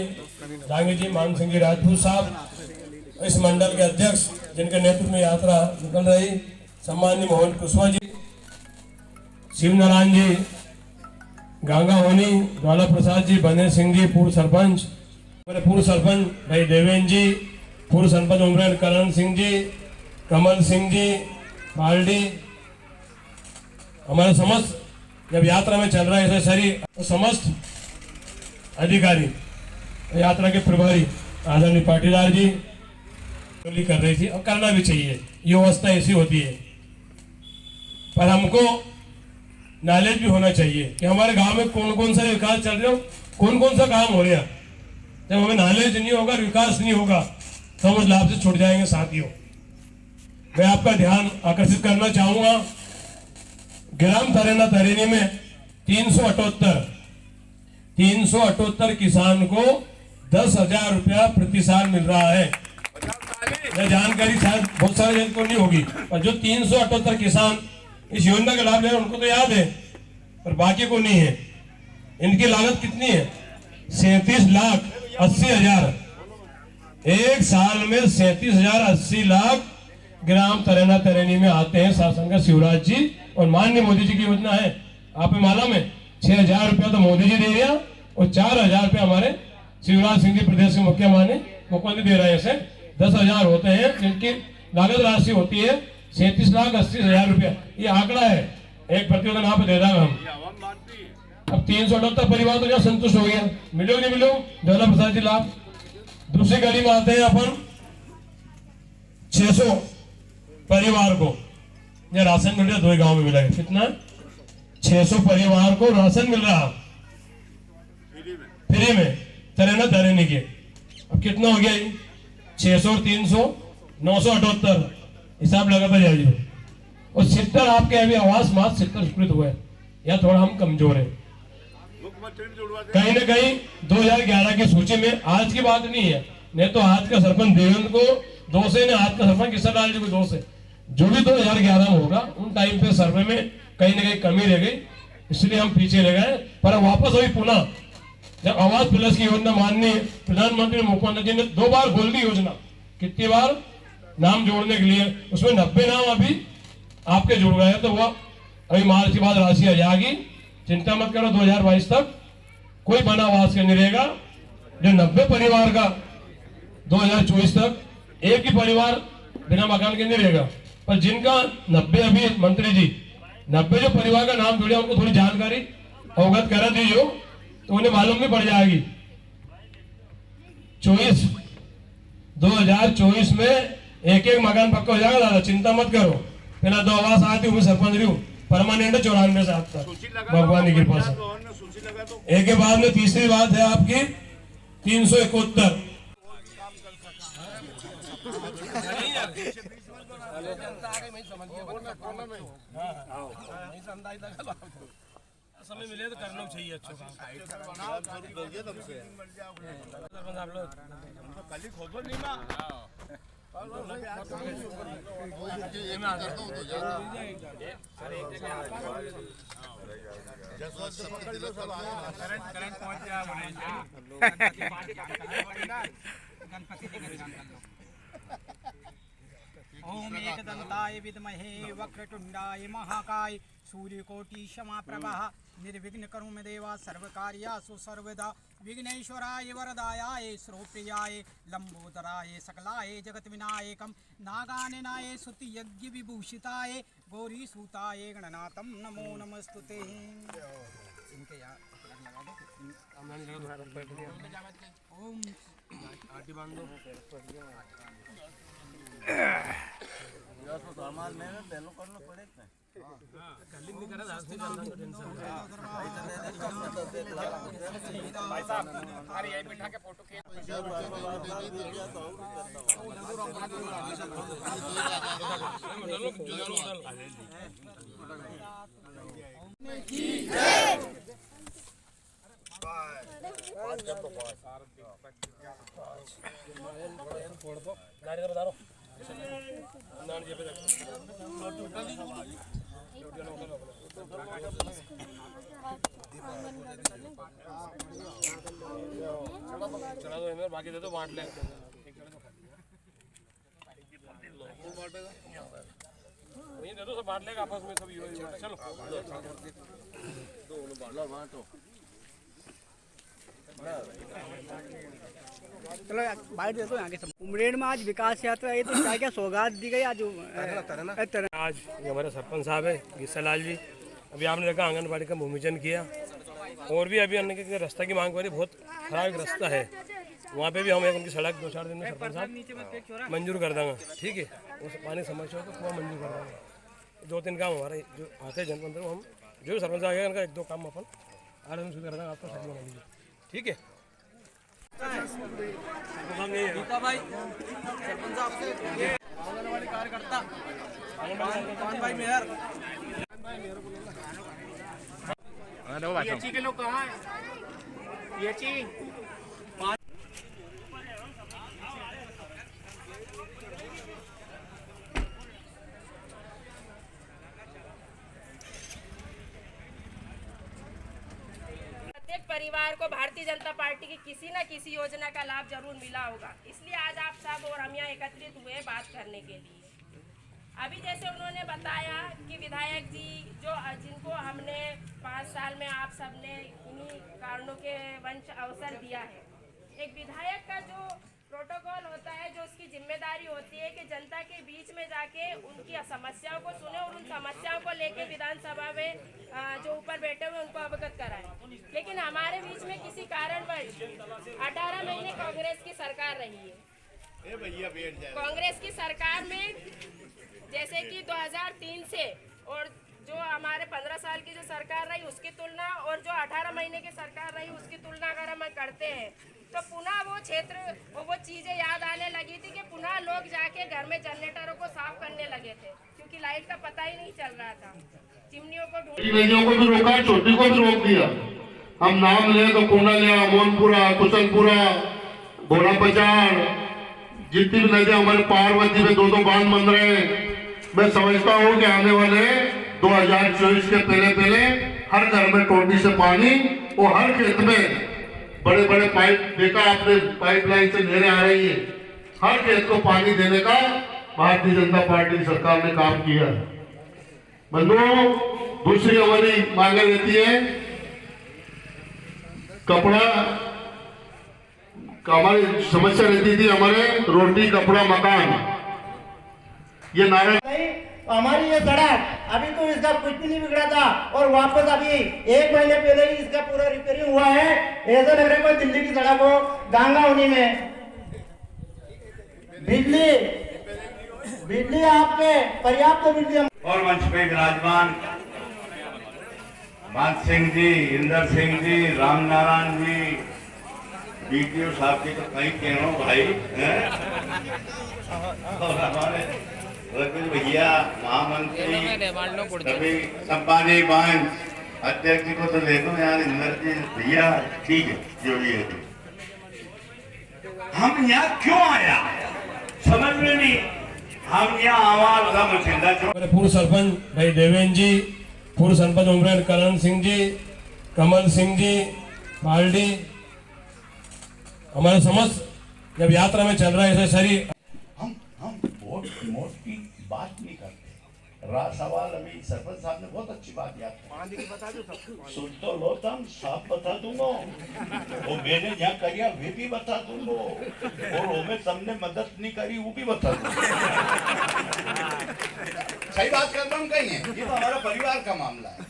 डांगी जी, मान सिंह जी राजपूत साहब, इस मंडल के अध्यक्ष जिनके नेतृत्व में यात्रा निकल रही, सम्माननीय मोहन कुशवाहा जी, शिव नारायण जी, गंगा होनी, ज्वाला प्रसाद जी, बने सिंह जी, पूर्व सरपंच, हमारे पूर्व सरपंच भाई देवेंद्र जी, पूर्व सरपंच उमरेड करण सिंह जी, कमल सिंह जी बाल्डी, हमारे समस्त जब यात्रा में चल रहा है सरी समस्त अधिकारी, यात्रा के प्रभारी आदरणीय पाटीदार जी कर रही थी, और करना भी चाहिए, ये अवस्था ऐसी होती है। पर हमको नॉलेज भी होना चाहिए कि हमारे गांव में कौन कौन सा विकास चल रहा हो, कौन कौन सा काम हो रहा है। जब हमें नॉलेज नहीं होगा, विकास नहीं होगा, तो हम उस लाभ से छूट जाएंगे। साथियों, मैं आपका ध्यान आकर्षित करना चाहूंगा, ग्राम तरेना तरेनी में 378 किसान को 10,000 रुपया प्रति साल मिल रहा है। यह जानकारी शायद बहुत सारे जन को नहीं होगी, और जो 378 किसान इस योजना का लाभ ले रहे हैं उनको तो याद है, पर बाकी को नहीं है। इनकी लागत कितनी है? 37,80,000। एक साल में 37,80 लाख ग्राम तरेना तरेनी में आते हैं। शासन का शिवराज जी और माननीय मोदी जी की योजना है, आप में मालूम है, 6,000 रुपया तो मोदी जी दे रहे हैं और 4,000 रुपया हमारे शिवराज सिंह जी प्रदेश के मुख्यमंत्री दे रहे हैं। ऐसे 10,000 होते हैं जिनकी लागत राशि होती है 37,80,000 रुपया। ये आंकड़ा है, एक प्रतिवेदन आप दे रहा हम। अब 378 परिवार तो जो संतुष्ट हो गया, मिलो नहीं मिलो ज्वाला प्रसाद जी लाभ। दूसरी कड़ी में आते हैं अपन 600 परिवार को यह राशन मिल रहा है, 2 गांव में मिला है। कितना? 600 परिवार को राशन मिल रहा। फ्री में तरेना तरेने के। अब कितना हो गया ये? 600 और 300 978 हिसाब लगाता जाइए। और 70 आपके अभी आवास मात्र 70 स्वीकृत हुए, या थोड़ा हम कमजोर है। कहीं ना कहीं 2011 की सूची में, आज की बात नहीं है, नहीं तो आज का सरपंच देवेंद्र को 2 से, आज का सरपंच किशनलाल जी को 2 से, जो भी 2011 में होगा उन टाइम पे सर्वे में कहीं ना कहीं कमी रह गई, इसलिए हम पीछे रह गए। पर वापस अभी पुनः जब आवास प्लस की योजना माननीय प्रधानमंत्री मुख्यमंत्री जी ने 2 बार खोल दी योजना, कितनी बार नाम जोड़ने के लिए, उसमें 90 नाम अभी आपके जुड़ गए, तो वह अभी मार्च के बाद राशि आ जाएगी। चिंता मत करो, 2022 तक कोई बना आवास का नहीं रहेगा। जो 90 परिवार का 2024 तक एक ही परिवार बिना मकान के नहीं रहेगा। पर जिनका 90 अभी मंत्री जी 90 जो परिवार का नाम जुड़े, उनको थोड़ी जानकारी अवगत करा दीजिए, तो उन्हें मालूम नहीं पड़ जाएगी। 2024 में एक मकान पक्का हो जाएगा दादा, चिंता मत करो। पहला 2 आवास आती हूँ, सरपंच रही हूँ, परमानेंट 94 से आज तक भगवान की कृपा से। एक के बाद में तीसरी बात है आपकी 371। समय मिले तो करना चाहिए अच्छा काम। ओम एकदंताय विद्महे वक्रतुंडाय महाकाय सूर्यकोटि समाप्रभः निर्विघ्न करो मे देवा सर्वकार्येषु सर्वदा विघ्नेश्वराय वरदायाय श्रोप्रियाय लंबोदराय सकलाय जगत्विनायकं नागाननाय स्तुति यज्ञ विभूषिताय गौरी सूताय गणनाथं नमो नमस्तुते। इनके यार ओम आटी बांधो सामान में पहले करना पड़ेगा। कलिंग नहीं करा, दास नहीं करना, तो टेंशन भाई साहब अरे यही बिठा के फोटो खींच। चला दो इधर, बाकी दे दो, बांट ले। वहीं दे दो, सब बांट लेगा आपस में सब। चलो चलो बाइट दे दो यहाँ के सब। उमरेड में आज विकास यात्रा है, तो क्या क्या सौगात दी गई आज? आज हमारे सरपंच साहब है किशनलाल जी, अभी आपने देखा आंगनबाड़ी का भूमिपूजन किया, और भी अभी अन्य के रास्ता की मांग करी, बहुत खराब एक रास्ता है, वहाँ पे भी हम एक उनकी सड़क 2-4 दिन में सरपंच साहब मंजूर कर देंगे। ठीक है, उस पानी समस्या हो तो वहाँ मंजूर कर देंगे। 2-3 काम हमारे जो आते हैं जनपद में, हम जो भी सरपंच आ गया उनका 1-2 काम अपन आराम से कर देंगे, आपको सब मान लीजिए। ठीक है भाई, सरपंच साहब से आंगनबाड़ी कार्यकर्ता भाई मेयर के लोग कहाँ हैं? परिवार को भारतीय जनता पार्टी की किसी न किसी योजना का लाभ जरूर मिला होगा, इसलिए आज आप सब और हम यहाँ एकत्रित हुए बात करने के लिए। अभी जैसे उन्होंने बताया कि विधायक जी जिनको हमने 5 साल में आप सबने इन्हीं कारणों के वंश अवसर दिया है। एक विधायक का जो प्रोटोकॉल होता है, जो उसकी जिम्मेदारी होती है कि जनता के बीच में जाके उनकी समस्याओं को सुने और उन समस्याओं को लेके विधानसभा में जो ऊपर बैठे हुए उनको अवगत कराएं। लेकिन हमारे बीच में किसी कारणवश 18 महीने कांग्रेस की सरकार रही है। कांग्रेस की सरकार में जैसे कि 2003 से और जो हमारे 15 साल की जो सरकार रही उसकी तुलना और जो 18 महीने की सरकार रही उसकी तुलना अगर हम करते हैं तो पुनः वो क्षेत्र वो चीज़ें याद आने लगी थी कि पुनः लोग जाके घर में जनरेटरों को साफ करने लगे थे, क्योंकि लाइट का पता ही नहीं चल रहा था। चिमनियों को नदियों को भी रोका, छोटी को भी रोक दिया। हम नाम ले तो कोंडालिया, मोनपुरा, कुशलपुरा, भोला पचार, जितनी भी नदियां हमारे पार्वती में 2-2 बांध बन रहे हैं। मैं समझता हूँ कि आने वाले 2024 के पहले हर घर में टोटी से पानी और हर खेत में बड़े बड़े पाइप, देखा आपने पाइपलाइन से नहरें आ रही है, हर खेत को पानी देने का भारतीय जनता पार्टी की सरकार ने काम किया है। बंधुओं, दूसरी हमारी मांगे रहती है कपड़ा, हमारी समस्या रहती थी हमारे रोटी कपड़ा मकान, ये नारा हमारी ये सड़क अभी तो इसका कुछ भी नहीं बिगड़ा था और वापस अभी 1 महीने पहले ही इसका पूरा रिपेयरिंग हुआ है। ऐसा लग रहा है कोई दिल्ली की सड़क हो। गंगा उन्हीं में बिजली आपके पर्याप्त बिजली। और मंच पे विराजमान मान सिंह जी, इंदर सिंह जी, राम नारायण जी, बीटीओ साहब की तो कहीं कह रहा हूँ भाई हैं? और हमारे रघुवीर भैया महामंत्री रवि संपादी बांझ अध्यक्ष को तो ले दो यार, इंदर जी भैया ठीक है जो भी है। हम यहाँ क्यों आया समझ में नहीं। हम यहाँ आवाज का मुझे पूर्व सरपंच भाई देवेंद्र जी, पूर्व सरपंच उमरेड करण सिंह जी, कमल सिंह जी, बाल्डी, हमारे समस्त जब यात्रा में चल रहा है ऐसे सरी हम वोट की बात नहीं करते। सवाल अभी सरपंच साहब ने बहुत अच्छी बात याद सुन तो लो, तुम साफ बता दूंगा वो मैंने यहाँ करिया वे भी बता दूंगा और वो में तुमने मदद नहीं करी वो भी बता दूंगा। सही बात कर रहा हूँ कहीं है, ये तो हमारा परिवार का मामला है।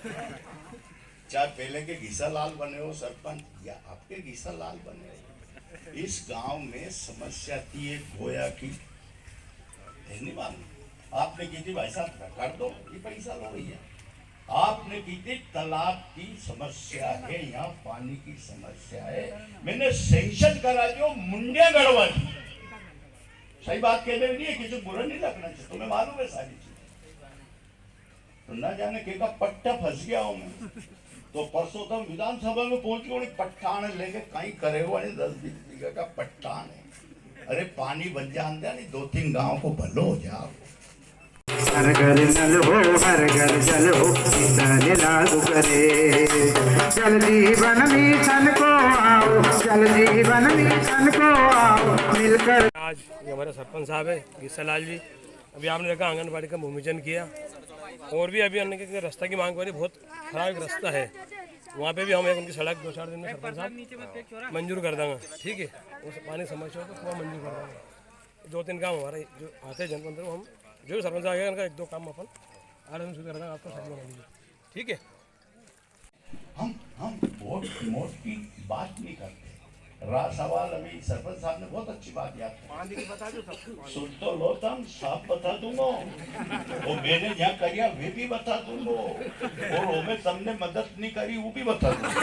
चाहे पहले के घीसा लाल बने हो सरपंच या आपके घीसा लाल बने हो, इस गांव में समस्या थी एक गोया की धन्यवाद आपने की थी, भाई साहब कर दो ये पैसा लो भैया। आपने की थी तालाब की समस्या है, यहाँ पानी की समस्या है, मैंने सेंक्शन करा दियो मुंडिया गड़बड़। सही बात कहने नहीं है, किसी बुरा नहीं लगना चाहिए, तुम्हें मालूम है सारी चीजें। तो ना जाने के का पट्टा फंस गया हूं मैं, तो परसों तक विधानसभा में पहुंच गए, पट्टान लेके कहीं करेगा 10-20 बीघा का पट्टान है। अरे पानी बन जान दिया नहीं, 2-3 गांव को भलो हो जाओ। हर घर नल हो हर घर जल हो, किसान लागू करे। जल जीवन मिशन को आओ, जल जीवन मिशन को आओ मिलकर। आज हमारे सरपंच साहब है घीसालाल जी, अभी आपने देखा आंगनबाड़ी का भूमिपूजन किया और भी अभी अन्य के रास्ता की मांग करी, बहुत खराब रास्ता है वहाँ पे भी हम एक उनकी सड़क 2-4 दिन में सरपंच साहब मंजूर कर देंगे। ठीक है, उस पानी समस्या को पूरा मंजूर कर देंगे। 2-3 काम हमारे जो आते जनपद में हम जो सरपंच आ गया उनका 1-2 काम अपन आराम से कर देंगे, आपको सही बना लीजिए। ठीक है, हम वोट की बात नहीं करते। सवाल अभी सरपंच साहब ने बहुत अच्छी बात याद सुन तो लो, तुम साफ बता दूंगा वो मैंने यहाँ करिया वे भी बता दूंगा और वो में तुमने मदद नहीं करी वो भी बता दूंगा।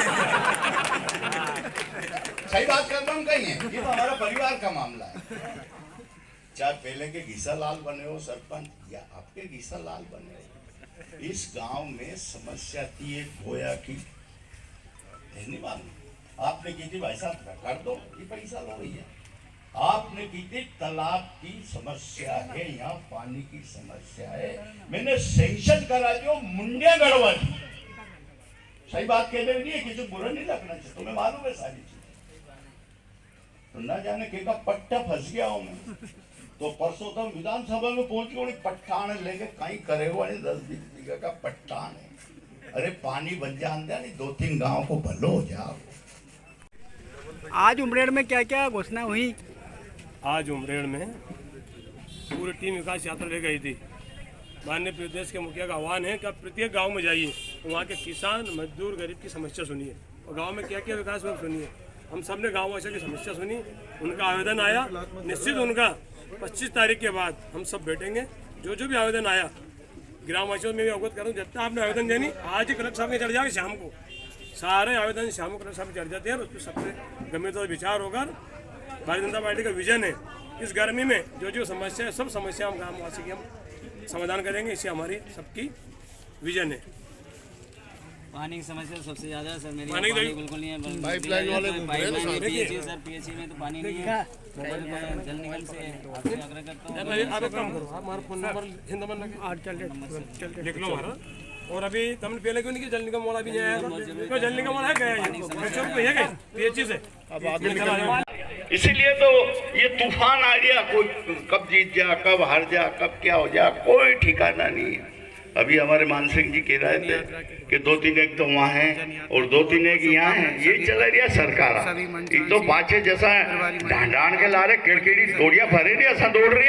सही बात कर रहा हूँ कहीं है, ये तो हमारा परिवार का मामला है। चाहे पहले के घीसा लाल बने हो सरपंच या आपके घीसा लाल बने हो, इस गांव में समस्या थी एक गोया की धन्यवाद आपने की थी, भाई साहब कर दो ये पैसा लो भैया। आपने की थी तालाब की समस्या है, यहाँ पानी की समस्या है, मैंने सेंक्शन करा दियो मुंडिया गड़बड़। सही बात कहने नहीं है, किसी बुरा नहीं लगना चाहिए, तुम्हें मालूम है सारी चीजें। तो ना जाने के का पट्टा फंस गया हूं मैं, तो परसों तक विधानसभा में पहुंच गए, पट्टान लेके कहीं करेगा 10-20 बीघा का पट्टान है। अरे पानी बन जान दिया नहीं, 2-3 गांव को भलो हो जाओ। आज उमरेड में क्या क्या घोषणा हुई? आज उमरेड में पूरी टीम विकास यात्रा ले गई थी। माननीय प्रदेश के मुखिया का आह्वान है कि आप प्रत्येक गांव में जाइए, वहाँ के किसान मजदूर गरीब की समस्या सुनिए और गांव में क्या क्या विकास हुआ सुनिए। हम सब ने गाँव वासियों की समस्या सुनी, उनका आवेदन आया, निश्चित उनका 25 तारीख के बाद हम सब बैठेंगे। जो भी आवेदन आया ग्रामवासियों में भी अवगत करूँ, जितना आपने आवेदन देनी आज ही कलेक्टर साहब के चढ़ जाएंगे शाम को, सारे आवेदन शाम को सब चढ़ जाते हैं और उस पर सबसे गंभीरता से विचार होकर भारतीय जनता पार्टी का विजन है इस गर्मी में जो समस्या है सब समस्या हम ग्रामवासी की हम समाधान करेंगे। इससे हमारी सबकी विजन है। पानी की समस्या सबसे ज्यादा है सर। मेरी पानी बिल्कुल नहीं है। पाइपलाइन वाले पीएचसी सर, पीएचसी में तो पानी नहीं है। जल निगम से आपसे आग्रह करता हूँ। आप एक काम करो, आप हमारा फोन नंबर लिख लो हमारा। और अभी तुमने पहले क्यों नहीं किया? जल निगम वाला भी नहीं आया। तो जल निगम वाला है गया पीएचसी से। इसीलिए तो ये तूफान आ गया, कोई कब जीत जा, कब हार जा, कब क्या हो जा, कोई ठिकाना नहीं है। अभी हमारे मान सिंह जी कह रहे थे कि 2-3 एक तो वहाँ हैं और 2-3 एक यहाँ हैं। ये चला रहा सरकार। एक तो पाछे जैसा ढांढ के ला रहे किड़किड़ी डोरिया भरे नहीं ऐसा दौड़ रही है।